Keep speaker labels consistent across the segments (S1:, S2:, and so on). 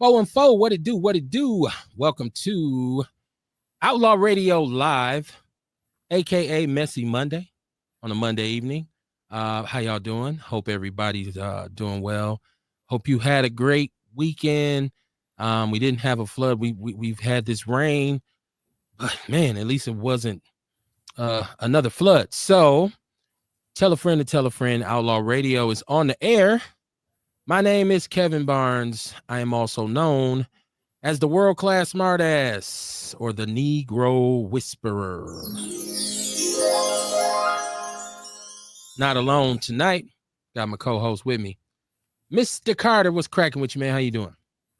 S1: 414, what it do? What it do? Welcome to Outlaw Radio Live, aka Messy Monday on a Monday evening. How y'all doing? Hope everybody's doing well. Hope you had a great weekend. We didn't have a flood. We've had this rain, but man, at least it wasn't another flood. So tell a friend to tell a friend. Outlaw Radio is on the air. My name is Kevin Barnes. I am also known as the world-class smartass or the Negro Whisperer. Not alone tonight. Got my co-host with me. Mr. Carter, what's cracking with you, man? How you doing?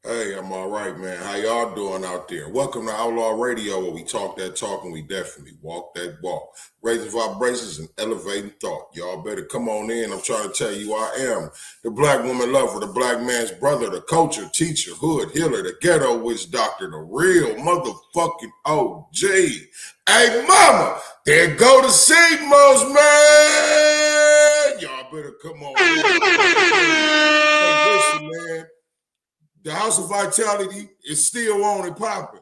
S2: Hey, I'm all right, man. How y'all doing out there? Welcome to Outlaw Radio, where we talk that talk and we definitely walk that walk. Raising vibrations and elevating thought. Y'all better come on in. I'm trying to tell you I am the black woman lover, the black man's brother, the culture, teacher, hood healer, the ghetto witch doctor, the real motherfucking OG. Hey, mama, there go the Seamo's, man. Y'all better come on in. Hey, listen, man. The House of Vitality is still on and popping.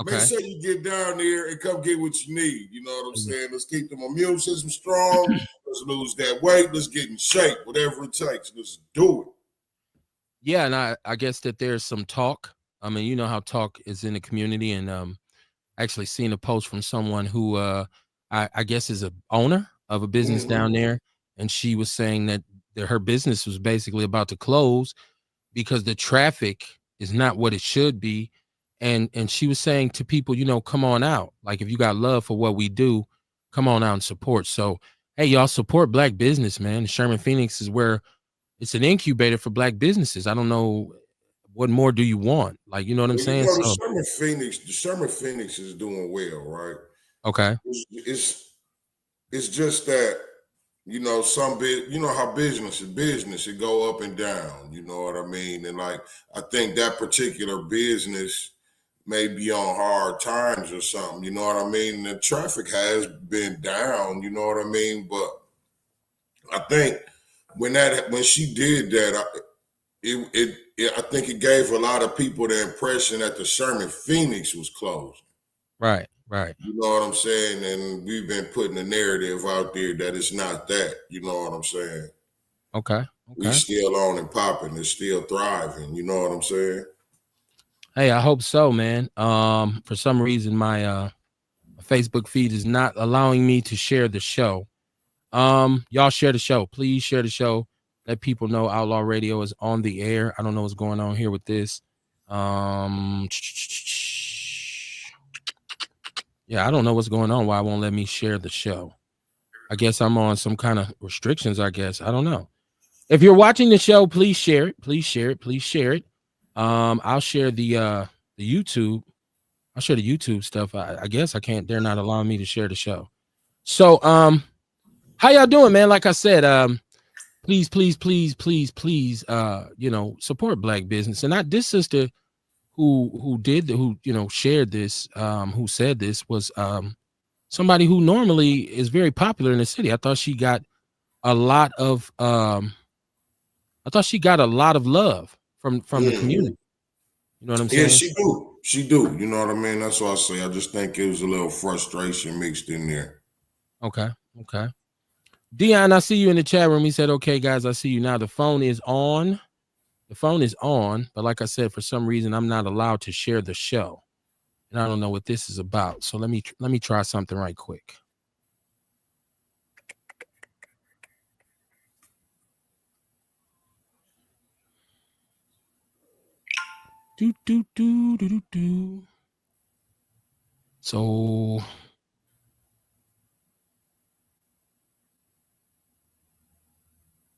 S2: Okay. Make sure you get down there and come get what you need. You know what I'm saying? Let's keep them immune system strong. Let's lose that weight. Let's get in shape. Whatever it takes. Let's do it.
S1: Yeah, and I guess that there's some talk. I mean, you know how talk is in the community, and actually seen a post from someone who I guess is a owner of a business down there, and she was saying that her business was basically about to close because the traffic is not what it should be. And she was saying to people, you know, come on out. Like, if you got love for what we do, come on out and support. So, hey, y'all support black business, man. Sherman Phoenix is where it's an incubator for black businesses. I don't know, what more do you want? Like, you know what I'm saying?
S2: You know, the Sherman Phoenix is doing well, right?
S1: Okay.
S2: It's just that, you know, you know how business is business, it go up and down, you know what I mean? And like, I think that particular business may be on hard times or something, you know what I mean? The traffic has been down, you know what I mean? But I think when she did that, I think it gave a lot of people the impression that the Sherman Phoenix was closing.
S1: Right.
S2: You know what I'm saying? And we've been putting a narrative out there that it's not that. You know what I'm saying?
S1: Okay.
S2: We still on and popping. It's still thriving. You know what I'm saying?
S1: Hey, I hope so, man. For some reason, my Facebook feed is not allowing me to share the show. Y'all share the show. Please share the show. Let people know Outlaw Radio is on the air. I don't know what's going on here with this. Yeah, I don't know what's going on. Why it won't let me share the show. I guess I'm on some kind of restrictions, I guess. I don't know. If you're watching the show, please share it. Please share it. Please share it. I'll share the YouTube. I'll share the YouTube stuff. I guess I can't. They're not allowing me to share the show. So, how y'all doing, man? Like I said, please, you know, support black business. And this sister who shared this, who said this was somebody who normally is very popular in the city. I thought she got a lot of love from the community. You know what I'm saying?
S2: Yeah, she do. You know what I mean? That's what I say. I just think it was a little frustration mixed in there.
S1: Okay. Dion, I see you in the chat room. He said, okay, guys, I see you now. The phone is on. But like I said, for some reason, I'm not allowed to share the show. And I don't know what this is about. So let me try something right quick.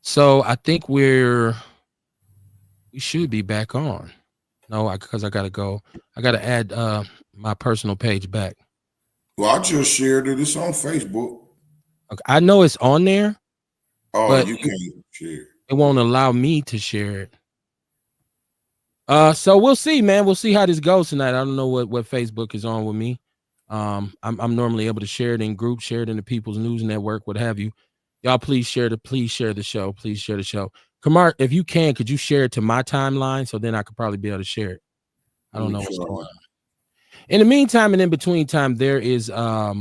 S1: So I think we should be back on. No, because I gotta add my personal page back.
S2: Well, I just shared it. It's on Facebook.
S1: Okay. I know it's on there.
S2: Oh, but you can't share.
S1: It won't allow me to share it. So we'll see, man. We'll see how this goes tonight. I don't know what Facebook is on with me. I'm normally able to share it in groups, share it in the People's News Network, what have you. Y'all please share the show. Please share the show. Kamar, if you can, could you share it to my timeline so then I could probably be able to share it? I don't know what's going on. In the meantime and in between time, there is a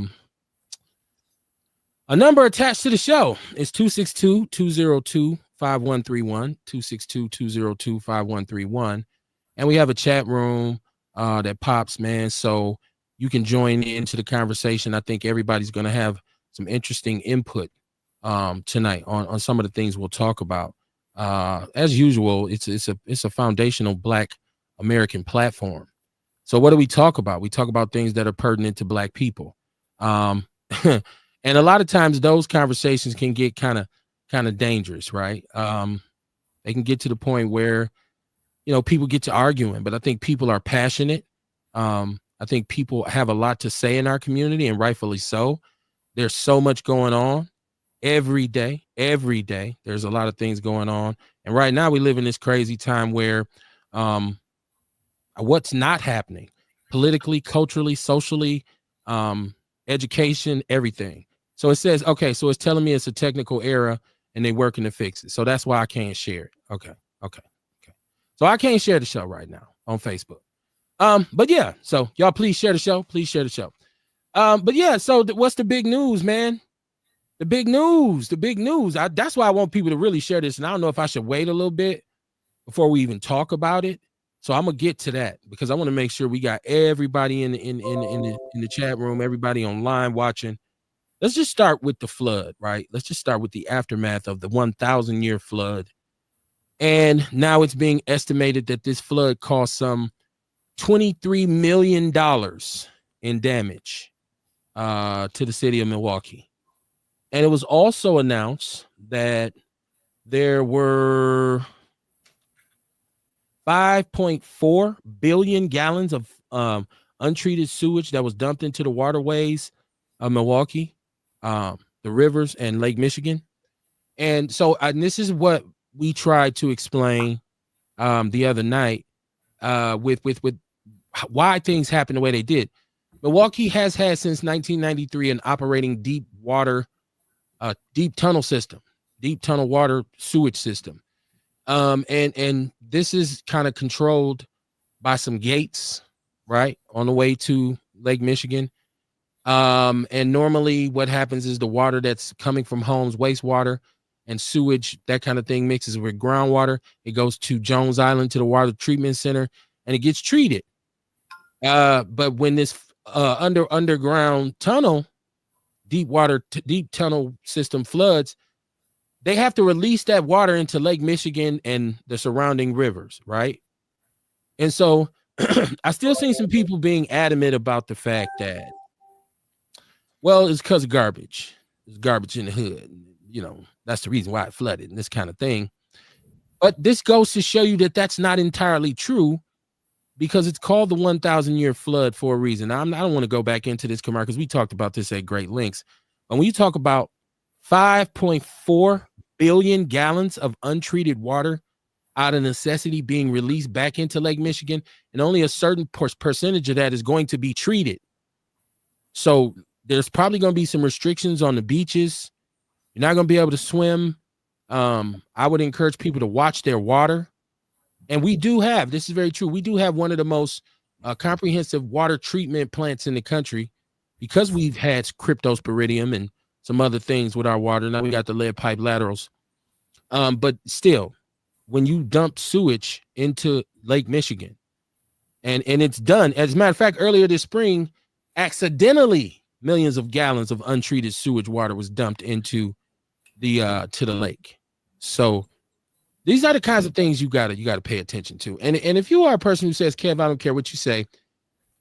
S1: number attached to the show. It's 262-202-5131, 262-202-5131. And we have a chat room that pops, man. So you can join into the conversation. I think everybody's going to have some interesting input tonight on some of the things we'll talk about. As usual, it's a foundational Black American platform. So what do we talk about? We talk about things that are pertinent to Black people. And a lot of times those conversations can get kind of dangerous, right? They can get to the point where, you know, people get to arguing, but I think people are passionate. I think people have a lot to say in our community, and rightfully so. There's so much going on every day. There's a lot of things going on. And right now we live in this crazy time where what's not happening politically, culturally, socially, education, everything. So it says, okay, so it's telling me it's a technical error and they're working to fix it. So that's why I can't share it. Okay. So I can't share the show right now on Facebook. But yeah, so y'all please share the show. But yeah, so what's the big news, man? The big news. That's why I want people to really share this. And I don't know if I should wait a little bit before we even talk about it. So I'm gonna get to that because I want to make sure we got everybody in the chat room, everybody online watching. Let's just start with the flood, right? Let's just start with the aftermath of the 1,000-year flood. And now it's being estimated that this flood caused some $23 million in damage to the city of Milwaukee. And it was also announced that there were 5.4 billion gallons of untreated sewage that was dumped into the waterways of Milwaukee, the rivers, and Lake Michigan. And so this is what we tried to explain the other night with why things happened the way they did. Milwaukee has had since 1993 an operating deep tunnel water sewage system. And this is kind of controlled by some gates, right, on the way to Lake Michigan. And normally what happens is the water that's coming from homes, wastewater and sewage, that kind of thing, mixes with groundwater. It goes to Jones Island to the water treatment center and it gets treated. But when this underground tunnel, deep tunnel system floods, they have to release that water into Lake Michigan and the surrounding rivers, right? And so I still see some people being adamant about the fact that, well, it's because of garbage. There's garbage in the hood. You know, that's the reason why it flooded and this kind of thing. But this goes to show you that that's not entirely true, because it's called the 1,000-year flood for a reason. I don't want to go back into this, Kamar, because we talked about this at great lengths. But when you talk about 5.4 billion gallons of untreated water out of necessity being released back into Lake Michigan, and only a certain percentage of that is going to be treated. So there's probably going to be some restrictions on the beaches. You're not going to be able to swim. I would encourage people to watch their water. And we do have, this is very true, we do have one of the most comprehensive water treatment plants in the country, because we've had cryptosporidium and some other things with our water. Now we got the lead pipe laterals. But still, when you dump sewage into Lake Michigan, and it's done, as a matter of fact, earlier this spring, accidentally, millions of gallons of untreated sewage water was dumped into the to the lake. So these are the kinds of things you gotta pay attention to. And if you are a person who says, Kev, I don't care what you say,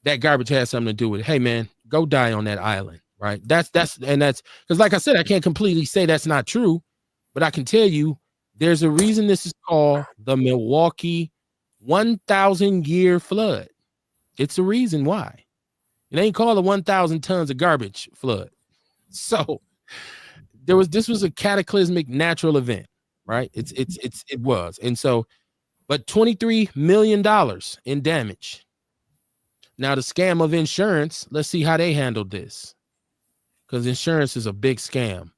S1: that garbage has something to do with it. Hey man, go die on that island, right? That's because, like I said, I can't completely say that's not true, but I can tell you there's a reason this is called the Milwaukee 1,000-year flood. It's a reason why. It ain't called a 1,000 tons of garbage flood. So this was a cataclysmic natural event, right? It was. And so, but $23 million in damage. Now the scam of insurance, let's see how they handled this, because insurance is a big scam.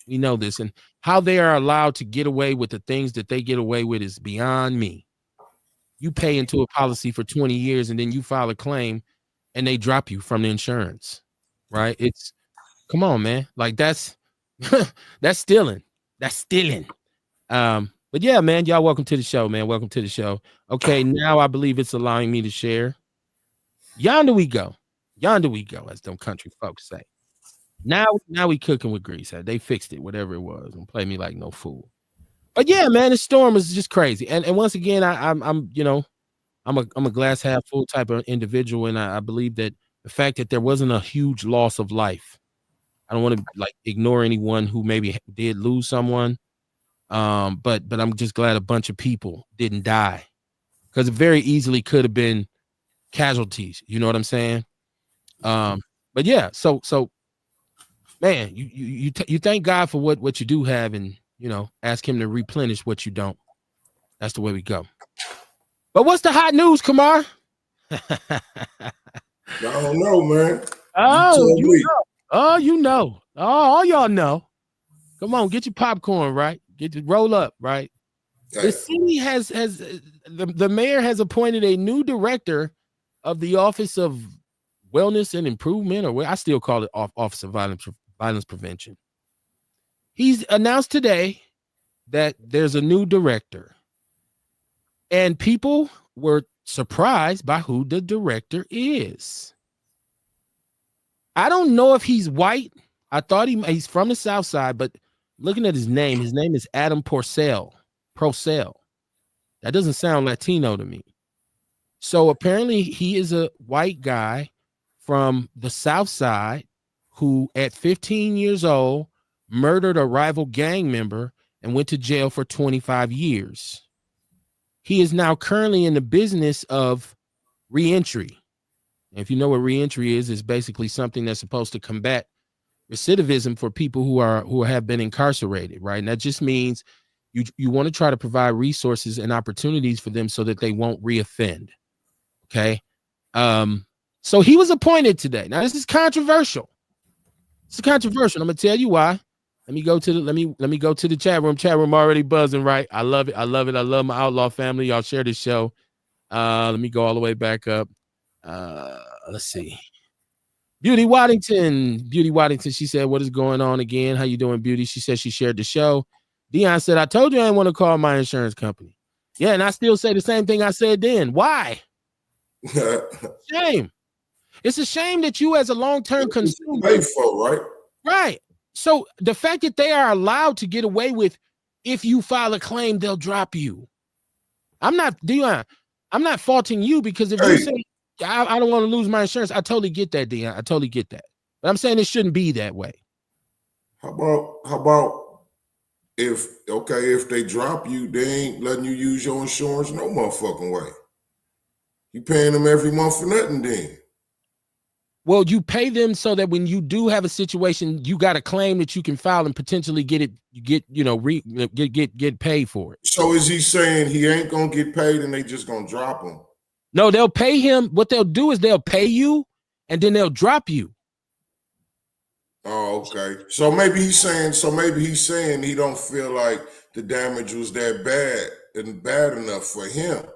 S1: We know this, and how they are allowed to get away with the things that they get away with is beyond me. You pay into a policy for 20 years and then you file a claim and they drop you from the insurance, right? It's come on, man. Like that's that's stealing. That's stealing. But yeah, man, y'all welcome to the show, man. Welcome to the show. Okay, now I believe it's allowing me to share. Yonder we go. Yonder we go, as them country folks say. Now we cooking with grease. They fixed it, whatever it was. Don't play me like no fool. But yeah, man, the storm is just crazy. And once again, I'm you know, I'm a glass half full type of individual, and I believe that the fact that there wasn't a huge loss of life. I don't want to like ignore anyone who maybe did lose someone. But I'm just glad a bunch of people didn't die, because it very easily could have been casualties. You know what I'm saying? But yeah, so man, you thank God for what you do have, and you know, ask him to replenish what you don't. That's the way we go. But what's the hot news, Kamar?
S2: I don't know, man.
S1: Oh, you know. Oh, you know. Oh, all y'all know. Come on, get your popcorn, right? Get your roll up, right?
S2: Hey.
S1: The city has the mayor has appointed a new director of the Office of Wellness and Improvement, or I still call it Office of Violence Prevention. He's announced today that there's a new director, and people were surprised by who the director is. I don't know if he's white. I thought he's from the South Side, but looking at his name is Adam Porcel. That doesn't sound Latino to me. So apparently he is a white guy from the South Side who at 15 years old murdered a rival gang member and went to jail for 25 years. He is now currently in the business of reentry. If you know what reentry is, it's basically something that's supposed to combat recidivism for people who have been incarcerated, right? And that just means you want to try to provide resources and opportunities for them so that they won't reoffend. Okay. So he was appointed today. Now this is controversial. It's controversial. I'm gonna tell you why. Let me go to the chat room. Chat room already buzzing, right? I love it. I love my Outlaw family. Y'all share this show. Let me go all the way back up. Let's see. Beauty Waddington, she said, what is going on again? How you doing, Beauty? She said she shared the show. Dion said, I told you I didn't want to call my insurance company. Yeah, and I still say the same thing I said then. Why? Shame. It's a shame that you as a long-term consumer.
S2: Paid for, right?
S1: Right. So the fact that they are allowed to get away with, if you file a claim, they'll drop you. I'm not faulting you, because if you say, I don't want to lose my insurance, I totally get that, Dion. I totally get that. But I'm saying it shouldn't be that way.
S2: How about if they drop you, they ain't letting you use your insurance no motherfucking way. You paying them every month for nothing then.
S1: Well, you pay them so that when you do have a situation, you got a claim that you can file and potentially get paid for it.
S2: So is he saying he ain't gonna get paid and they just gonna drop him?
S1: No, they'll pay him. What they'll do is they'll pay you and then they'll drop you.
S2: Oh, okay. So maybe he's saying he don't feel like the damage was that bad enough for him.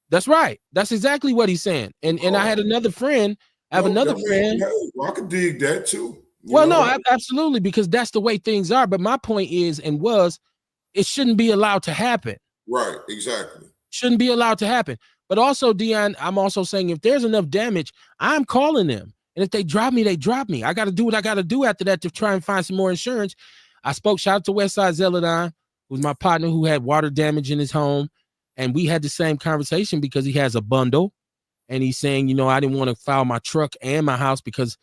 S1: That's right. That's exactly what he's saying. And I had another friend. I
S2: could dig that too.
S1: Absolutely, because that's the way things are. But my point is, it shouldn't be allowed to happen.
S2: Right, exactly.
S1: Shouldn't be allowed to happen. But also, Dion, I'm also saying if there's enough damage, I'm calling them. And if they drop me, they drop me. I got to do what I got to do after that to try and find some more insurance. Shout out to Westside Zeladon, who's my partner who had water damage in his home. And we had the same conversation because he has a bundle. And he's saying, I didn't want to file my truck and my house because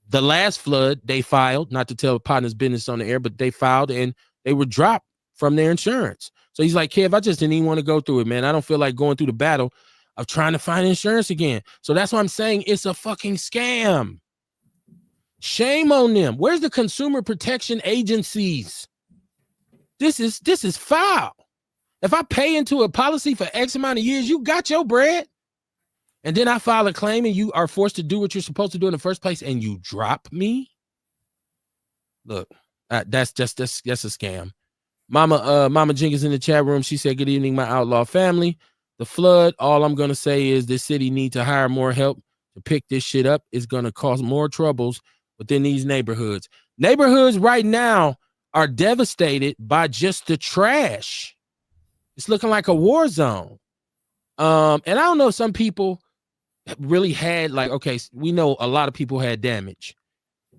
S1: the last flood they filed, not to tell partner's business on the air, but they filed and they were dropped from their insurance. So he's like, Kev, I just didn't even want to go through it, man. I don't feel like going through the battle of trying to find insurance again. So that's why I'm saying it's a fucking scam. Shame on them. Where's the consumer protection agencies? This is foul. If I pay into a policy for X amount of years, you got your bread. And then I file a claim and you are forced to do what you're supposed to do in the first place and you drop me. Look, That's a scam. Mama Jenkins in the chat room. She said, "Good evening, my outlaw family. The flood. All I'm gonna say is this city need to hire more help to pick this shit up. It's gonna cause more troubles within these neighborhoods. Neighborhoods right now are devastated by just the trash. It's looking like a war zone. And I don't know if some people really had like, okay, we know a lot of people had damage,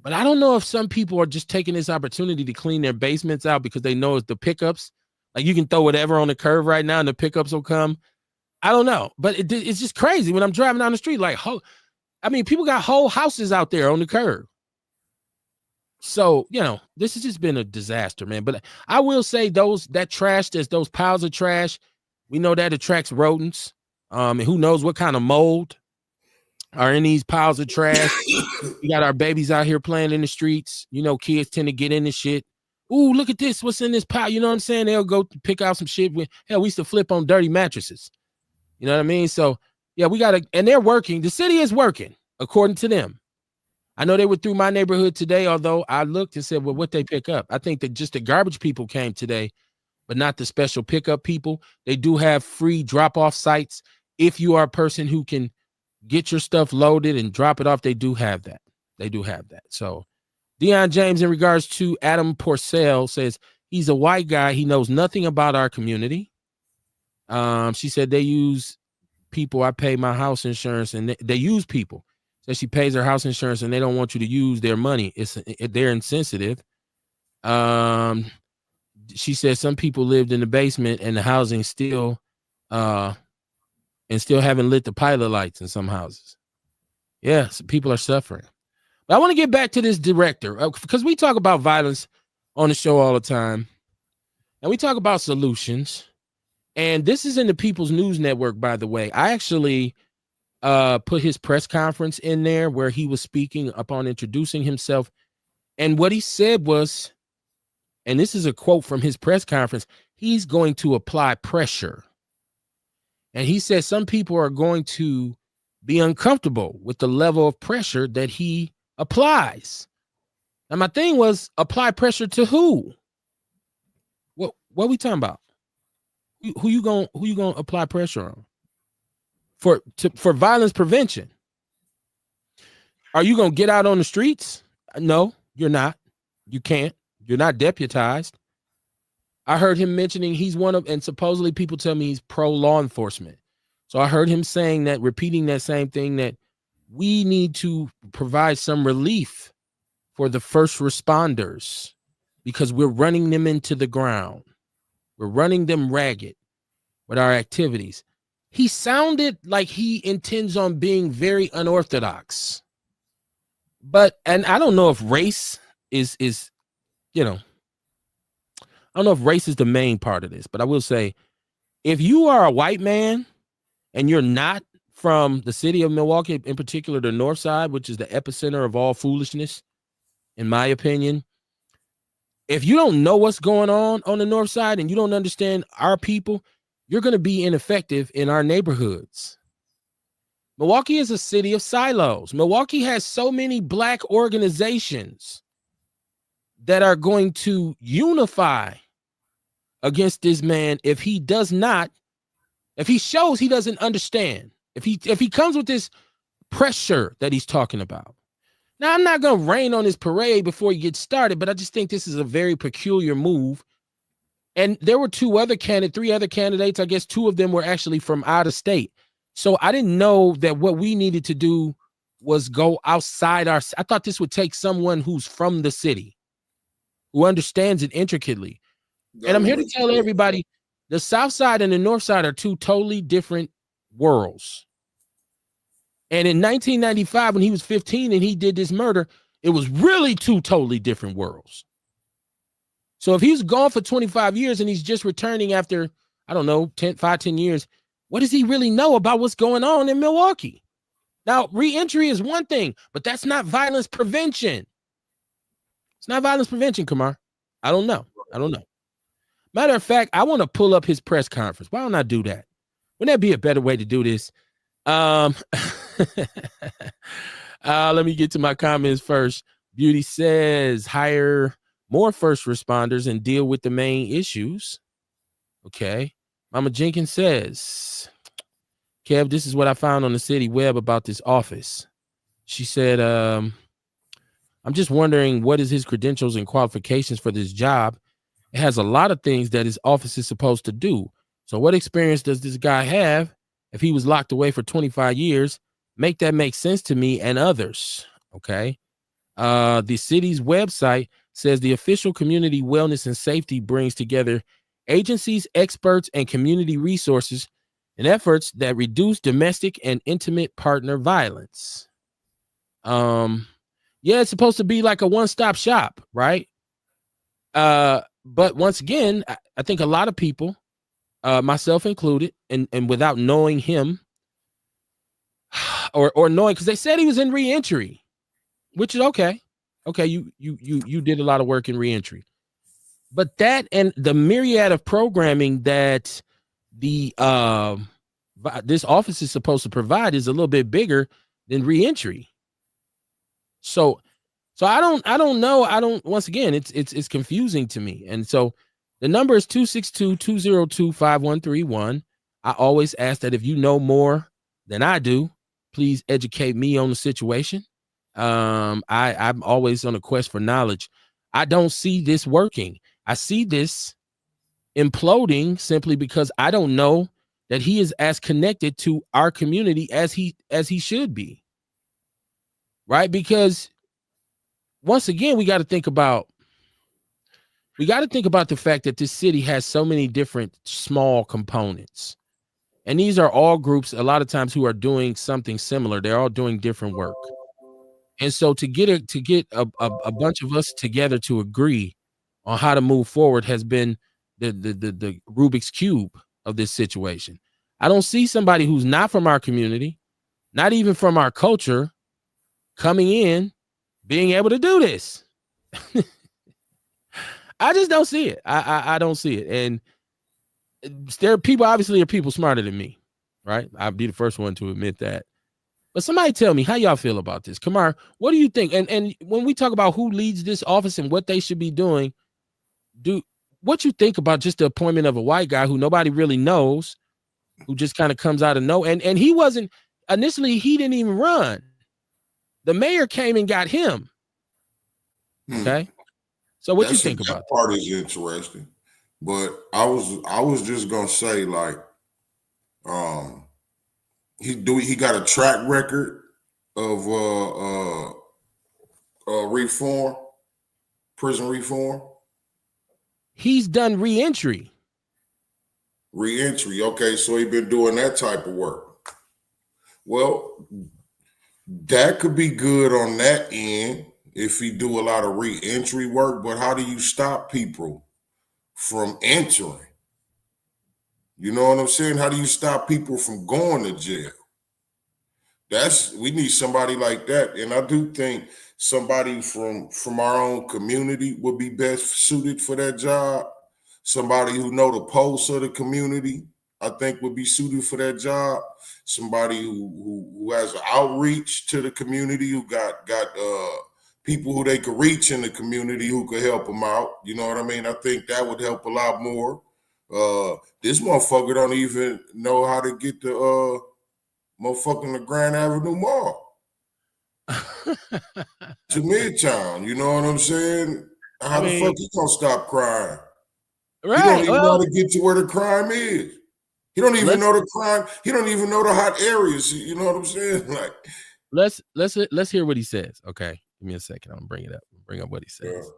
S1: but I don't know if some people are just taking this opportunity to clean their basements out because they know it's the pickups. Like you can throw whatever on the curb right now and the pickups will come. I don't know, but it's just crazy when I'm driving down the street. Like, people got whole houses out there on the curb. So, this has just been a disaster, man. But I will say those piles of trash, we know that attracts rodents. And who knows what kind of mold are in these piles of trash. We got our babies out here playing in the streets. Kids tend to get in the shit. Ooh, look at this. What's in this pile? You know what I'm saying? They'll go pick out some shit. We used to flip on dirty mattresses. You know what I mean? So, yeah, and they're working. The city is working, according to them. I know they were through my neighborhood today, although I looked and said, well, what they pick up? I think that just the garbage people came today, but not the special pickup people. They do have free drop-off sites. If you are a person who can get your stuff loaded and drop it off, they do have that. So Deion James, in regards to Adam Porcel, says he's a white guy. He knows nothing about our community. She said they use people. I pay my house insurance, and they use people. So she pays her house insurance, and they don't want you to use their money. They're insensitive. She said some people lived in the basement, and the housing still haven't lit the pilot lights in some houses. Yeah, so people are suffering. But I want to get back to this director because we talk about violence on the show all the time, and we talk about solutions. And this is in the People's News Network, by the way. I actually put his press conference in there where he was speaking upon introducing himself. And what he said was, and this is a quote from his press conference, he's going to apply pressure. And he said some people are going to be uncomfortable with the level of pressure that he applies. And my thing was, apply pressure to who? What are we talking about? Who you gonna apply pressure on? For violence prevention? Are you gonna get out on the streets? No, you're not. You can't. You're not deputized. I heard him mentioning he's and supposedly people tell me he's pro law enforcement. So I heard him repeating that same thing, that we need to provide some relief for the first responders because we're running them into the ground. We're running them ragged with our activities. He sounded like he intends on being very unorthodox. And I don't know if race is I don't know if race is the main part of this, but I will say, if you are a white man and you're not from the city of Milwaukee, in particular the North Side, which is the epicenter of all foolishness, in my opinion, if you don't know what's going on the North Side and you don't understand our people, you're going to be ineffective in our neighborhoods. Milwaukee is a city of silos. Milwaukee has so many Black organizations that are going to unify against this man if he shows he doesn't understand, if he comes with this pressure that he's talking about. Now, I'm not going to rain on his parade before he gets started, but I just think this is a very peculiar move. And there were three other candidates. I guess two of them were actually from out of state. So I didn't know that what we needed to do was go outside I thought this would take someone who's from the city, who understands it intricately. And I'm here to tell everybody, the South Side and the North Side are two totally different worlds. And in 1995, when he was 15 and he did this murder, it was really two totally different worlds. So if he's gone for 25 years and he's just returning after, I don't know, 10 years, what does he really know about what's going on in Milwaukee? Now, re-entry is one thing, but that's not violence prevention. It's not violence prevention, Kamar. I don't know. Matter of fact, I want to pull up his press conference. Why don't I do that? Wouldn't that be a better way to do this? Let me get to my comments first. Beauty says, hire more first responders and deal with the main issues. Okay. Mama Jenkins says, Kev, this is what I found on the city web about this office. She said, I'm just wondering what is his credentials and qualifications for this job. It has a lot of things that his office is supposed to do. So what experience does this guy have? If he was locked away for 25 years, make that make sense to me and others. Okay. The city's website says the official community wellness and safety brings together agencies, experts, and community resources in efforts that reduce domestic and intimate partner violence. Yeah, it's supposed to be like a one-stop shop, right? But once again, I think a lot of people, myself included, and without knowing him or knowing, because they said he was in reentry, which is okay. Okay, you did a lot of work in reentry, but that and the myriad of programming that the this office is supposed to provide is a little bit bigger than reentry. So I don't know. Once again, it's confusing to me. And so the number is 262-202-5131. I always ask that if you know more than I do, please educate me on the situation. I'm always on a quest for knowledge. I don't see this working. I see this imploding simply because I don't know that he is as connected to our community as he should be. Right? Because once again, we got to think about the fact that this city has so many different small components. And these are all groups a lot of times who are doing something similar. They're all doing different work. And so to get a bunch of us together to agree on how to move forward has been the Rubik's Cube of this situation. I don't see somebody who's not from our community, not even from our culture, coming in, being able to do this. I just don't see it. I don't see it. And there are people, obviously, are people smarter than me, right? I'd be the first one to admit that. But somebody tell me how y'all feel about this. Kamar, what do you think? And when we talk about who leads this office and what they should be doing, what you think about just the appointment of a white guy who nobody really knows, who just kind of comes out of nowhere? And he wasn't, initially, he didn't even run. The mayor came and got him. Okay. So what you think about
S2: that part is interesting. But I was just gonna say, like, he got a track record of reform, prison reform.
S1: He's done reentry.
S2: Okay, so he been doing that type of work. Well, that could be good on that end if he do a lot of reentry work, but how do you stop people from entering? You know what I'm saying? How do you stop people from going to jail? We need somebody like that. And I do think somebody from our own community would be best suited for that job. Somebody who know the pulse of the community, I think, would be suited for that job. Somebody who has an outreach to the community, who got people who they could reach in the community who could help them out. You know what I mean? I think that would help a lot more. This motherfucker don't even know how to get the motherfucking the Grand Avenue Mall to Midtown. You know what I'm saying? How the fuck he gonna stop crime?
S1: Right.
S2: He don't even know how to get to where the crime is. He don't even know the crime. He don't even know the hot areas. You know what I'm saying? Like,
S1: let's hear what he says. Okay, give me a second. I'm gonna bring it up. Bring up what he says.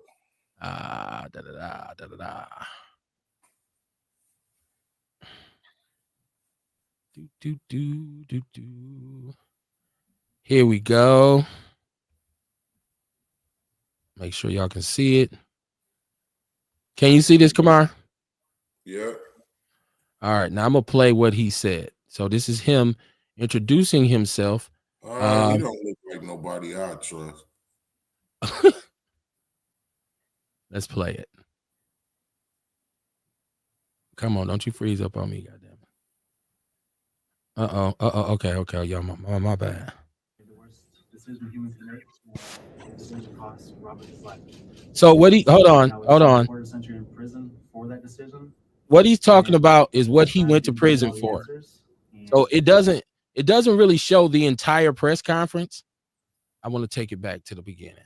S1: Here we go. Make sure y'all can see it. Can you see this, Kamar?
S2: Yeah.
S1: All right, now I'm gonna play what he said. So this is him introducing himself.
S2: He don't look like nobody I trust.
S1: Let's play it. Come on, don't you freeze up on me, goddamn it. Okay, y'all, my bad.
S3: decision humans can make. The decision costs Robert his life.
S1: So what he hold on.
S3: Quarter century in prison for that decision.
S1: What he's talking about is what he went to prison for. So it doesn't really show the entire press conference. I want to take it back to the beginning.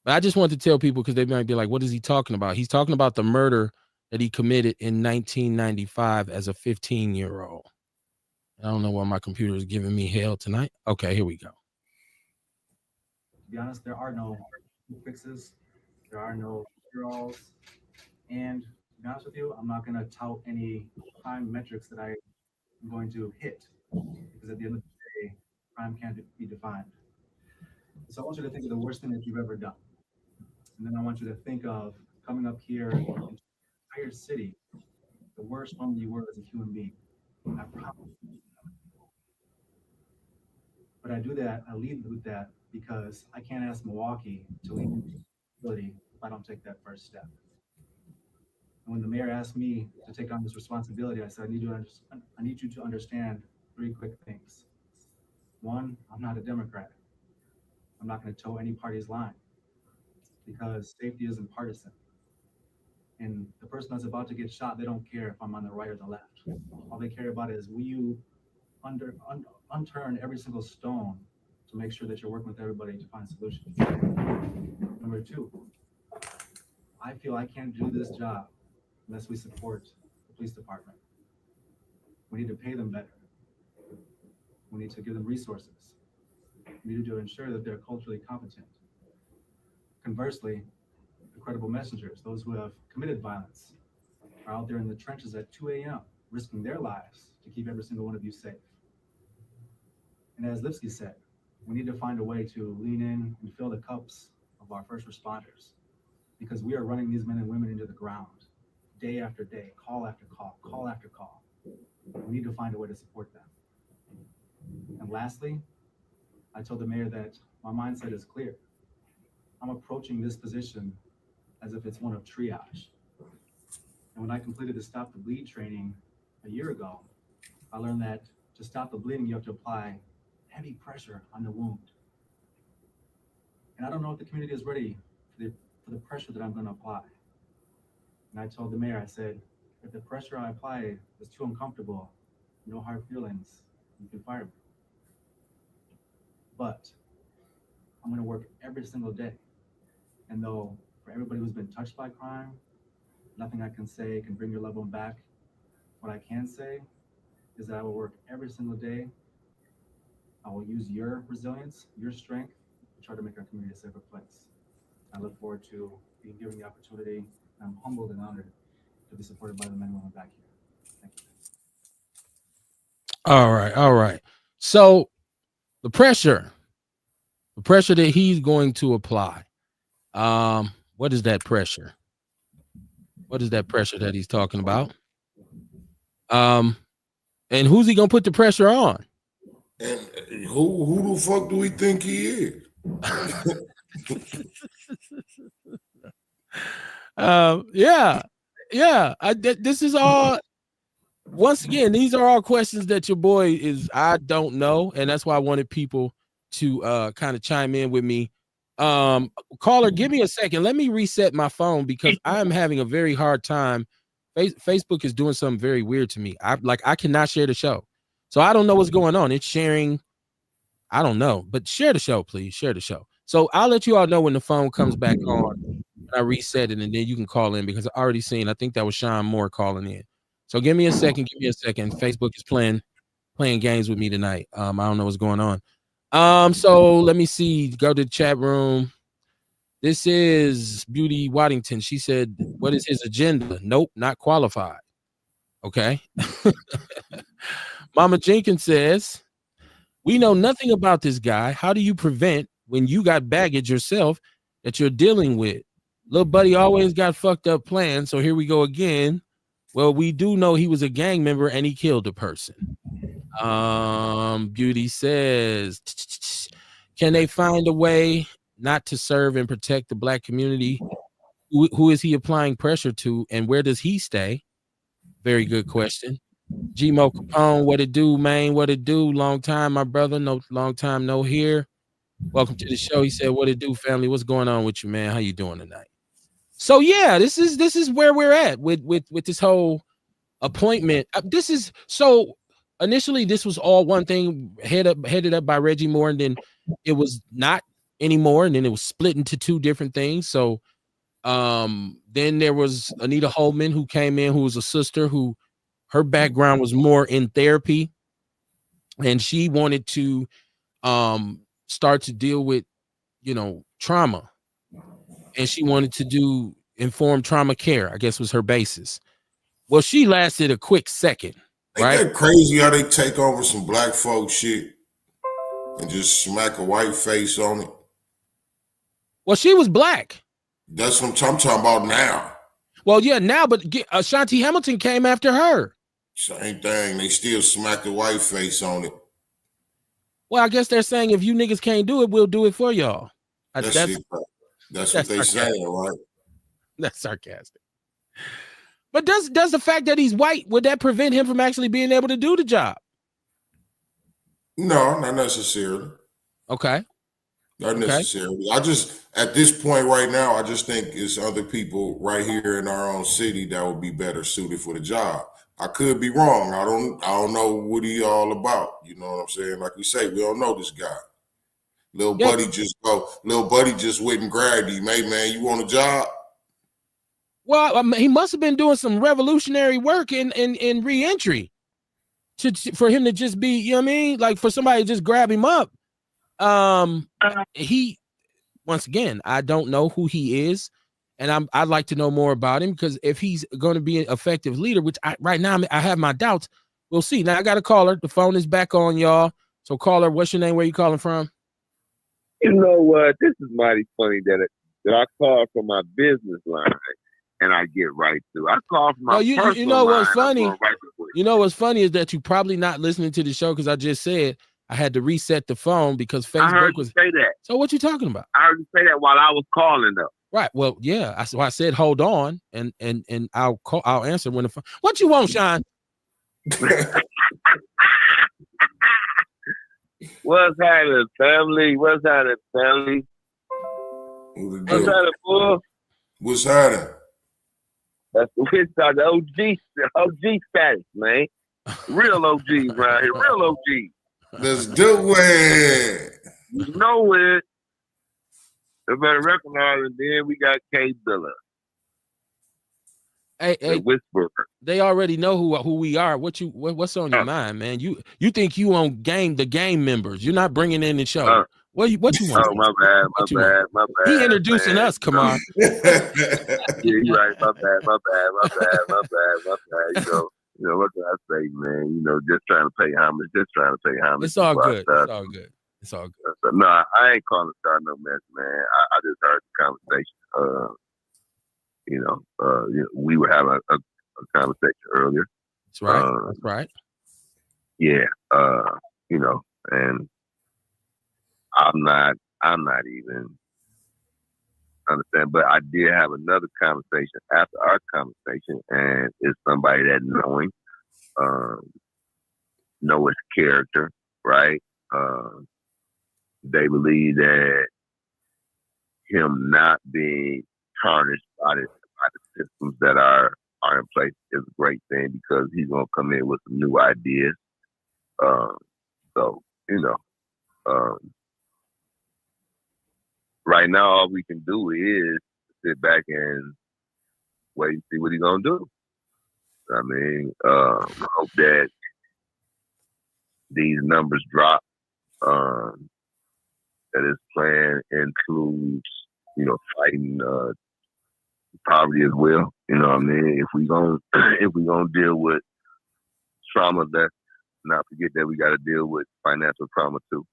S1: But I just want to tell people, because they might be like, what is he talking about? He's talking about the murder that he committed in 1995 as a 15-year-old. I don't know why my computer is giving me hell tonight. Okay, here we go.
S3: To be honest, there are no fixes. There are no cure-alls. And to be honest with you, I'm not going to tout any crime metrics that I'm going to hit, because at the end of the day, crime can't be defined. So I want you to think of the worst thing that you've ever done. And then I want you to think of coming up here in the entire city, the worst moment you were as a human being. I promise you. But I do that, I lead with that, because I can't ask Milwaukee to lead responsibility if I don't take that first step. And when the mayor asked me to take on this responsibility, I said, I need you to understand 3 quick things. 1, I'm not a Democrat. I'm not going to toe any party's line, because safety isn't partisan. And the person that's about to get shot, they don't care if I'm on the right or the left. All they care about is, will you unturn every single stone to make sure that you're working with everybody to find solutions. Number 2, I feel I can't do this job unless we support the police department. We need to pay them better. We need to give them resources. We need to ensure that they're culturally competent. Conversely, the credible messengers, those who have committed violence, are out there in the trenches at 2 a.m., risking their lives to keep every single one of you safe. And as Lipsky said, we need to find a way to lean in and fill the cups of our first responders, because we are running these men and women into the ground day after day, call after call, call after call. We need to find a way to support them. And lastly, I told the mayor that my mindset is clear. I'm approaching this position as if it's one of triage. And when I completed the Stop the Bleed training a year ago, I learned that to stop the bleeding, you have to apply heavy pressure on the wound. And I don't know if the community is ready for the pressure that I'm going to apply. And I told the mayor, I said, if the pressure I apply is too uncomfortable, no hard feelings, you can fire me. But I'm going to work every single day. And though for everybody who's been touched by crime, nothing I can say can bring your loved one back, what I can say is that I will work every single day. I will use your resilience, your strength, to try to make our community a safer place. I look forward to being given the opportunity. I'm humbled and honored to be supported by the men and women back here. Thank you.
S1: All right. So the pressure that he's going to apply. What is that pressure? What is that pressure that he's talking about? And who's he gonna put the pressure on?
S2: And who the fuck do we think he is?
S1: This is all. Once again, these are all questions that your boy I don't know, and that's why I wanted people to kind of chime in with me. Caller, give me a second. Let me reset my phone, because I'm having a very hard time. Facebook is doing something very weird to me. I cannot share the show, so I don't know what's going on. It's sharing. I don't know, but share the show, please. Share the show. So I'll let you all know when the phone comes back on. I reset it, and then you can call in, because I already seen. I think that was Sean Moore calling in. So give me a second. Facebook is playing games with me tonight. I don't know what's going on. So let me see. Go to the chat room. This is Beauty Waddington. She said, what is his agenda? Nope, not qualified. Okay. Mama Jenkins says, we know nothing about this guy. How do you prevent when you got baggage yourself that you're dealing with? Little buddy always got fucked up plans. So here we go again. Well, we do know he was a gang member and he killed a person. Beauty says, can they find a way not to serve and protect the Black community? Who is he applying pressure to, and where does he stay? Very good question. Gmo Capone, what it do, man? What it do? Long time, my brother. No, long time no here. Welcome to the show. He said, "What it do, family? What's going on with you, man? How you doing tonight?" So yeah, this is where we're at with this whole appointment. This is so initially this was all one thing headed up by Reggie Moore, and then it was not anymore, and then it was split into two different things. So then there was Anita Holman who came in, who was a sister who her background was more in therapy, and she wanted to start to deal with trauma, and she wanted to do informed trauma care, I guess was her basis. Well, she lasted a quick second, right?
S2: Ain't that crazy how they take over some black folk shit and just smack a white face on it?
S1: Well, she was black.
S2: That's what I'm talking about now.
S1: Well, yeah, now, but Ashanti Hamilton came after her.
S2: Same thing. They still smack the white face on it.
S1: Well, I guess they're saying if you niggas can't do it, we'll do it for y'all.
S2: That's what they saying, right?
S1: That's sarcastic. But does the fact that he's white, would that prevent him from actually being able to do the job?
S2: No, not necessarily.
S1: Okay.
S2: Not necessarily. I just, at this point right now, I just think it's other people right here in our own city that would be better suited for the job. I could be wrong. I don't know what he all about. You know what I'm saying? Like we say, we don't know this guy. Little buddy just went and grabbed him. Hey man, you want a job?
S1: Well, he must have been doing some revolutionary work in re-entry for him to just be, you know what I mean? Like for somebody to just grab him up. He, once again, I don't know who he is, and I'd like to know more about him, because if he's going to be an effective leader, which right now I have my doubts, we'll see. Now I got a caller. The phone is back on, y'all. So caller, what's your name? Where you calling from?
S4: You know what? This is mighty funny that I call from my business line and I get right through. I call from my personal line.
S1: You know what's funny?
S4: Right,
S1: you know what's funny is that you probably not listening to the show, because I just said I had to reset the phone because Facebook
S4: I heard you say that.
S1: So what you talking about?
S4: I heard you say that while I was calling though.
S1: Right. Well, yeah. So I said hold on, and I'll call. I'll answer when the phone. What you want, Sean?
S4: What's happening, family? What's happening, family? What's happening, boy?
S2: What's happening?
S4: That's the OG status, man. Real OG right here. Real OG.
S2: Let's do it.
S4: You know it. They better recognize it. Then we got K Billa.
S1: Hey,
S4: Whisperer.
S1: They already know who we are. What's on your mind, man? You think you on the game members? You're not bringing in the show. What you want?
S4: Oh, my bad.
S1: He introducing us, come on.
S4: Yeah, you're right. My bad. You know what can I say, man? You know, just trying to pay homage.
S1: It's all good. It's all good.
S4: No, I ain't calling to start no mess, man. I just heard the conversation. We were having a conversation earlier.
S1: That's right. That's right.
S4: Yeah. And I'm not even understand, but I did have another conversation after our conversation, and it's somebody that know his character, right? They believe that him not being tarnished by the systems that are in place is a great thing, because he's gonna come in with some new ideas. Right now, all we can do is sit back and wait and see what he's gonna do. I mean, I hope that these numbers drop. That his plan includes, fighting poverty as well. You know what I mean? If we gonna deal with trauma, let's not forget that we got to deal with financial trauma too.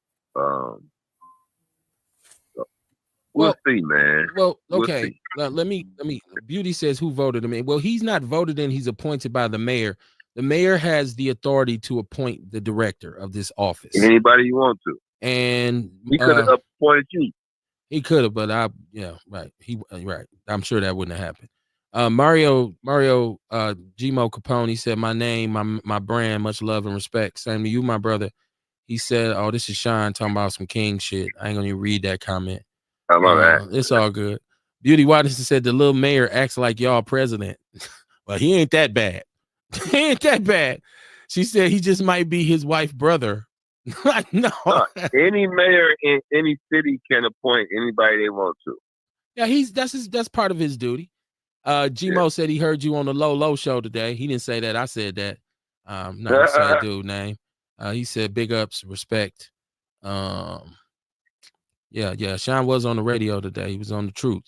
S4: We'll see, man.
S1: Well, okay. Now, let me. Beauty says who voted him in. Well, he's not voted in. He's appointed by the mayor. The mayor has the authority to appoint the director of this office.
S4: Anybody you want to.
S1: And
S4: he could have appointed you.
S1: He could have, but right. Right. I'm sure that wouldn't have happened. Mario Gmo Capone, he said, my name, my brand, much love and respect. Same to you, my brother. He said, "Oh, this is Sean talking about some king shit." I ain't gonna even read that comment. It's all good. Beauty Watson said the little mayor acts like y'all president. Well, he ain't that bad. He ain't that bad. She said he just might be his wife's brother. No.
S4: Any mayor in any city can appoint anybody they want to.
S1: Yeah, that's part of his duty. Gmo said he heard you on the Low show today. He didn't say that. I said that. Not gonna say dude name. He said big ups, respect. Yeah. Sean was on the radio today. He was on the truth.